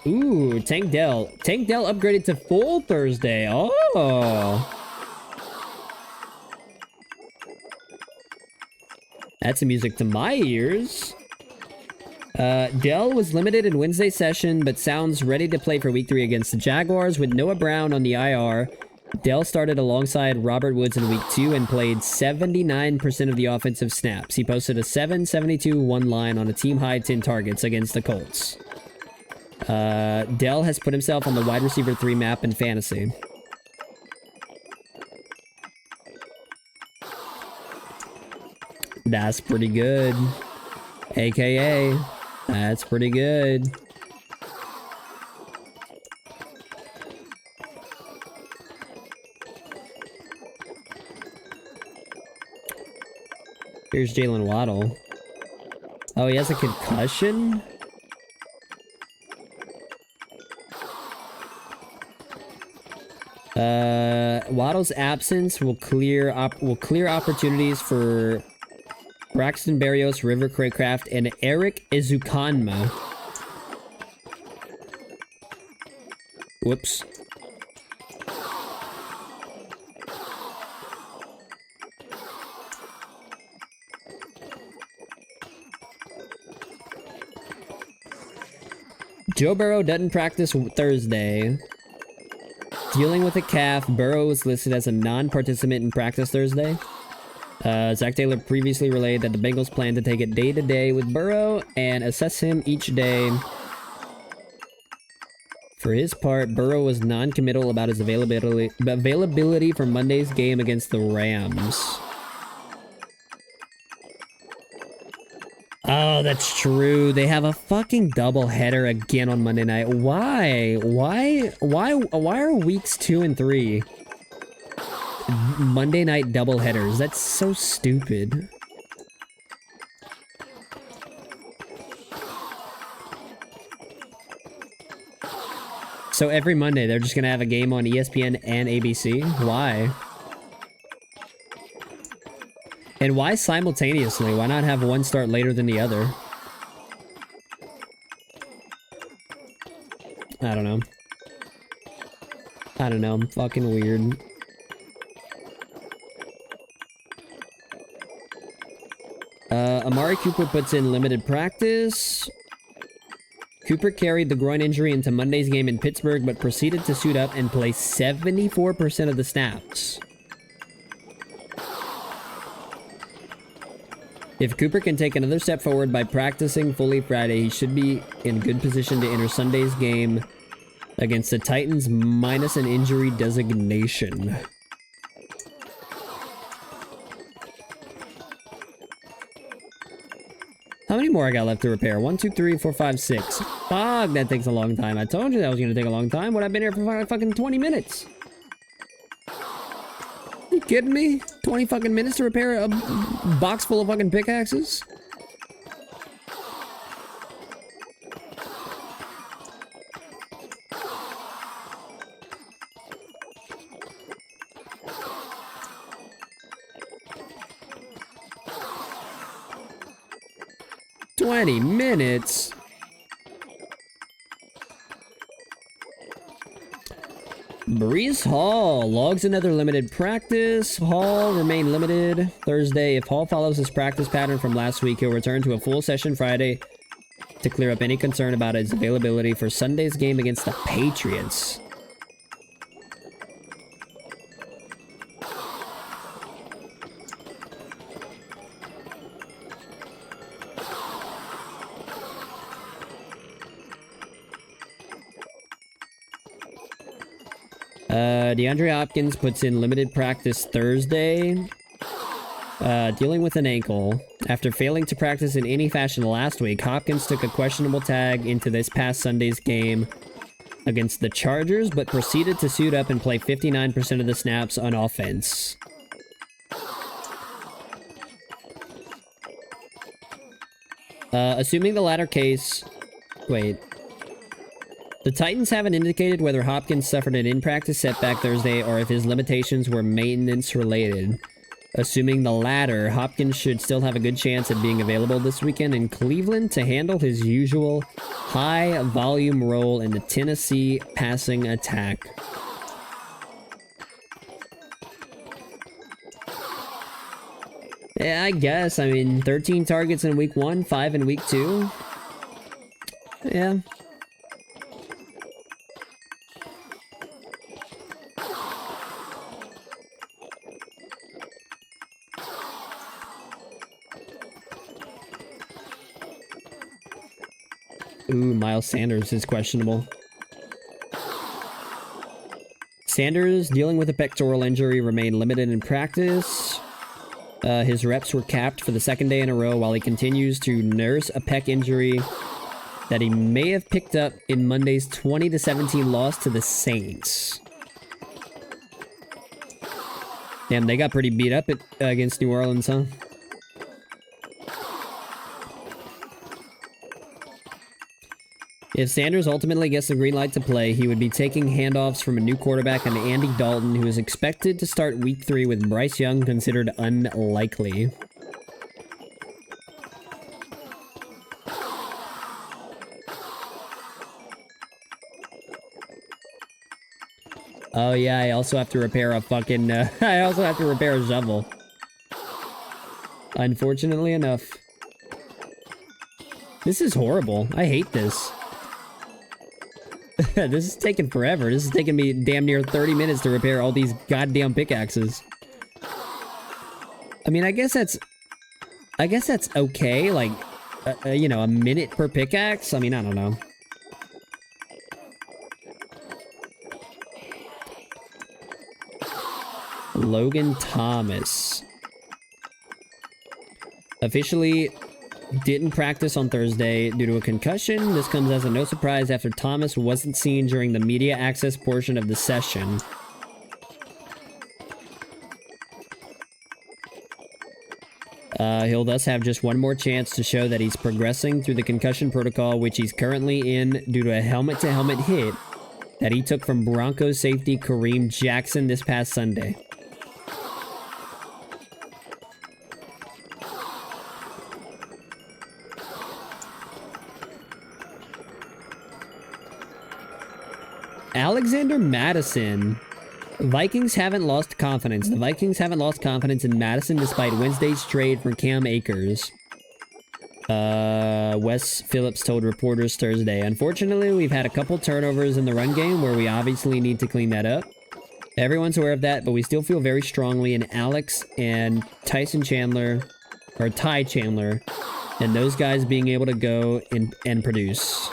Ooh, Tank Dell. Tank Dell upgraded to full Thursday. Oh. That's music to my ears. Dell was limited in Wednesday session, but sounds ready to play for week 3 against the Jaguars with Noah Brown on the IR. Dell started alongside Robert Woods in week 2 and played 79% of the offensive snaps. He posted a 7.72-1 line on a team-high 10 targets against the Colts. Dell has put himself on the wide receiver 3 map in fantasy. That's pretty good. AKA, that's pretty good. Here's Jalen Waddle. Oh, he has a concussion? Waddle's absence will clear opportunities for Braxton Berrios, River Craycraft, and Eric Ezukanma. Whoops. Joe Burrow doesn't practice Thursday. Dealing with a calf, Burrow was listed as a non-participant in practice Thursday. Zach Taylor previously relayed that the Bengals plan to take it day to day with Burrow and assess him each day. For his part, Burrow was non-committal about his availability for Monday's game against the Rams. Oh, that's true. They have a fucking doubleheader again on Monday night. Why? Why are weeks 2 and 3 Monday night doubleheaders? That's so stupid. So every Monday they're just gonna have a game on ESPN and ABC? Why? And why simultaneously? Why not have one start later than the other? I don't know. I don't know. Fucking weird. Amari Cooper puts in limited practice. Cooper carried the groin injury into Monday's game in Pittsburgh, but proceeded to suit up and play 74% of the snaps. If Cooper can take another step forward by practicing fully Friday, he should be in good position to enter Sunday's game against the Titans minus an injury designation. How many more I got left to repair? 1, 2, 3, 4, 5, 6. Fuck, that takes a long time. I told you that was gonna take a long time. What, I've been here for fucking 20 minutes. You kidding me? 20 fucking minutes to repair a box full of fucking pickaxes? "20 minutes? Brees Hall logs another limited practice. Hall remained limited Thursday. If Hall follows his practice pattern from last week, he'll return to a full session Friday to clear up any concern about his availability for Sunday's game against the Patriots. DeAndre Hopkins puts in limited practice Thursday, dealing with an ankle. After failing to practice in any fashion last week, Hopkins took a questionable tag into this past Sunday's game against the Chargers, but proceeded to suit up and play 59% of the snaps on offense. Assuming the latter case... Wait. The Titans haven't indicated whether Hopkins suffered an in-practice setback Thursday or if his limitations were maintenance-related. Assuming the latter, Hopkins should still have a good chance at being available this weekend in Cleveland to handle his usual high-volume role in the Tennessee passing attack. Yeah, I guess. I mean, 13 targets in week 1, 5 in week 2. Yeah. Ooh, Miles Sanders is questionable. Sanders, dealing with a pectoral injury, remained limited in practice. His reps were capped for the second day in a row while he continues to nurse a pec injury that he may have picked up in Monday's 20-17 loss to the Saints. Damn, they got pretty beat up against New Orleans, huh? If Sanders ultimately gets the green light to play, he would be taking handoffs from a new quarterback and Andy Dalton, who is expected to start week 3 with Bryce Young considered unlikely. Oh yeah, I also have to repair a fucking, I also have to repair a shovel. Unfortunately enough. This is horrible. I hate this. This is taking forever. This is taking me damn near 30 minutes to repair all these goddamn pickaxes. I mean, I guess that's okay. Like, you know, a minute per pickaxe. I mean, I don't know. Logan Thomas. Officially didn't practice on Thursday due to a concussion. This comes as a no surprise after Thomas wasn't seen during the media access portion of the session. He'll thus have just one more chance to show that he's progressing through the concussion protocol, which he's currently in due to a helmet-to-helmet hit that he took from Broncos safety Kareem Jackson this past Sunday. Alexander Madison. Vikings haven't lost confidence. The Vikings haven't lost confidence in Madison despite Wednesday's trade for Cam Akers. Wes Phillips told reporters Thursday. Unfortunately, we've had a couple turnovers in the run game where we obviously need to clean that up. Everyone's aware of that, but we still feel very strongly in Alex and Ty Chandler, and those guys being able to go and produce.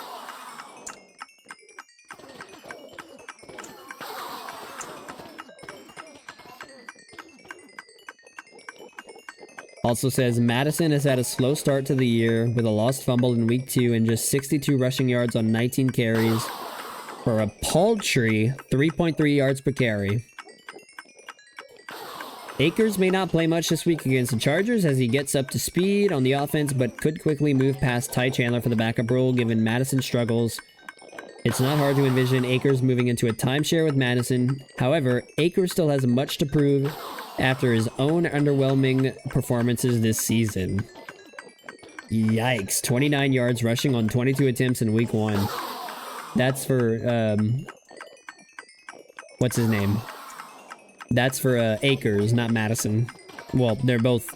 Also says, Madison has had a slow start to the year with a lost fumble in week 2 and just 62 rushing yards on 19 carries for a paltry 3.3 yards per carry. Akers may not play much this week against the Chargers as he gets up to speed on the offense, but could quickly move past Ty Chandler for the backup role given Madison's struggles. It's not hard to envision Akers moving into a timeshare with Madison. However, Akers still has much to prove after his own underwhelming performances this season. Yikes. 29 yards rushing on 22 attempts in week 1. That's for, what's his name? That's for, Akers, not Madison. Well, they're both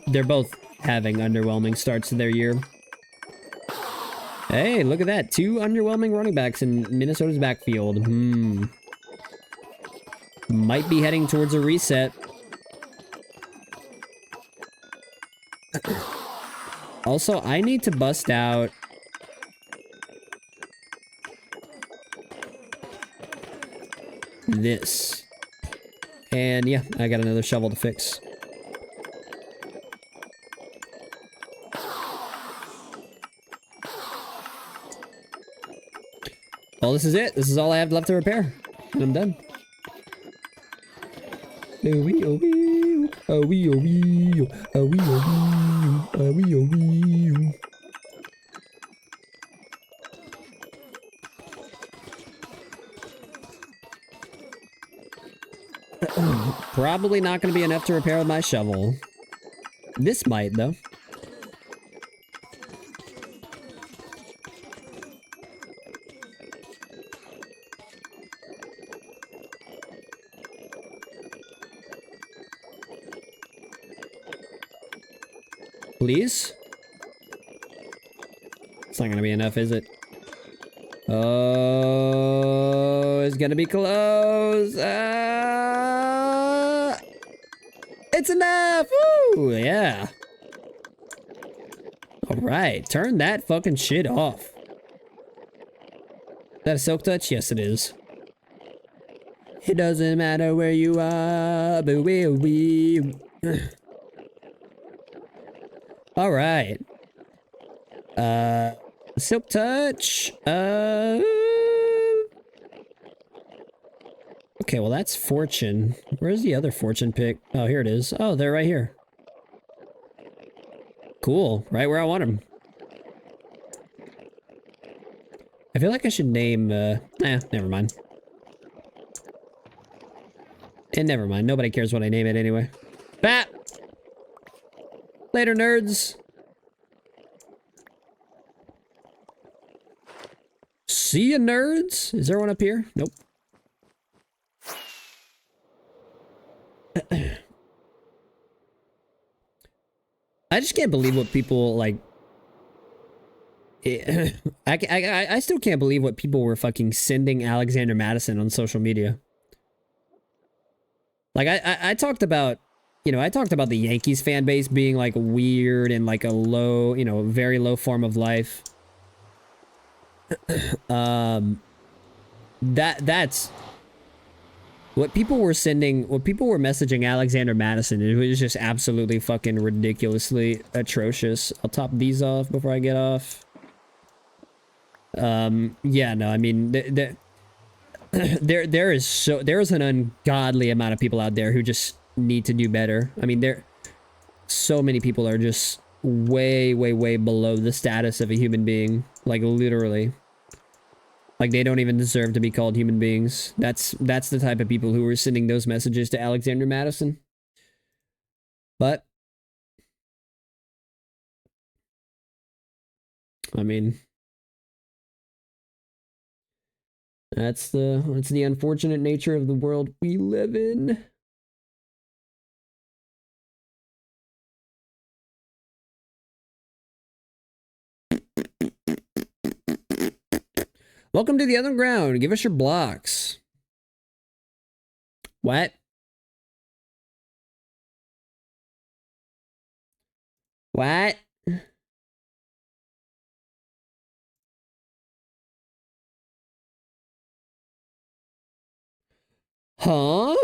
having underwhelming starts to their year. Hey, look at that. 2 underwhelming running backs in Minnesota's backfield. Might be heading towards a reset. Also, I need to bust out this. And yeah, I got another shovel to fix. Well, this is it. This is all I have left to repair. And I'm done. Probably not going to be enough to repair with my shovel. This might, though. Please? It's not gonna be enough, is it? Oh, it's gonna be close. It's enough! Woo! Yeah. Alright, turn that fucking shit off. Is that a silk touch? Yes, it is. It doesn't matter where you are, but we'll be. Alright. Silk touch. Okay, well that's fortune. Where's the other fortune pick? Oh, here it is. Oh, they're right here. Cool. Right where I want them. I feel like I should name, never mind. And never mind. Nobody cares what I name it anyway. Bat! Later, nerds! See ya, nerds? Is there one up here? Nope. I just can't believe what people, like... I still can't believe what people were fucking sending Alexander Madison on social media. Like, I talked about, you know, I talked about the Yankees fan base being, like, weird and, like, a low, you know, very low form of life. That's... What people were messaging Alexander Madison, it was just absolutely fucking ridiculously atrocious. I'll top these off before I get off. Yeah, no, I mean, there is an ungodly amount of people out there who just need to do better. I mean, so many people are just way below the status of a human being, like literally. Like, they don't even deserve to be called human beings. That's the type of people who were sending those messages to Alexander Madison. But I mean, that's the unfortunate nature of the world we live in. Welcome to the underground. Give us your blocks. What? What? Huh?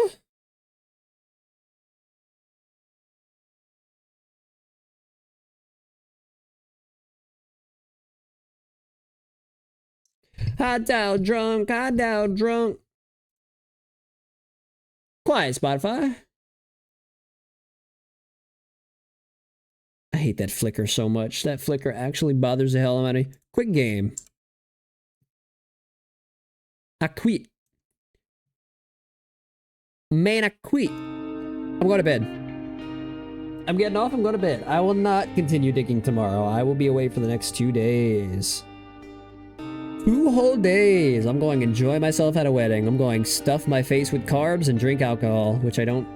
Hot down drunk, hot down drunk. Quiet, Spotify. I hate that flicker so much. That flicker actually bothers the hell out of me. Quick game. I quit. Man, I quit. I'm going to bed. I'm getting off, I'm going to bed. I will not continue digging tomorrow. I will be away for the next 2 days. 2 whole days. I'm going to enjoy myself at a wedding. I'm going to stuff my face with carbs and drink alcohol, which I don't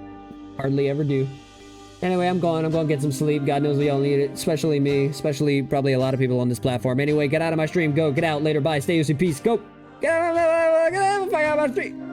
hardly ever do. Anyway, I'm going to get some sleep. God knows we all need it, especially me, especially probably a lot of people on this platform. Anyway, get out of my stream. Go, get out. Later, bye. Stay UC. Peace. Go. Get out of my stream.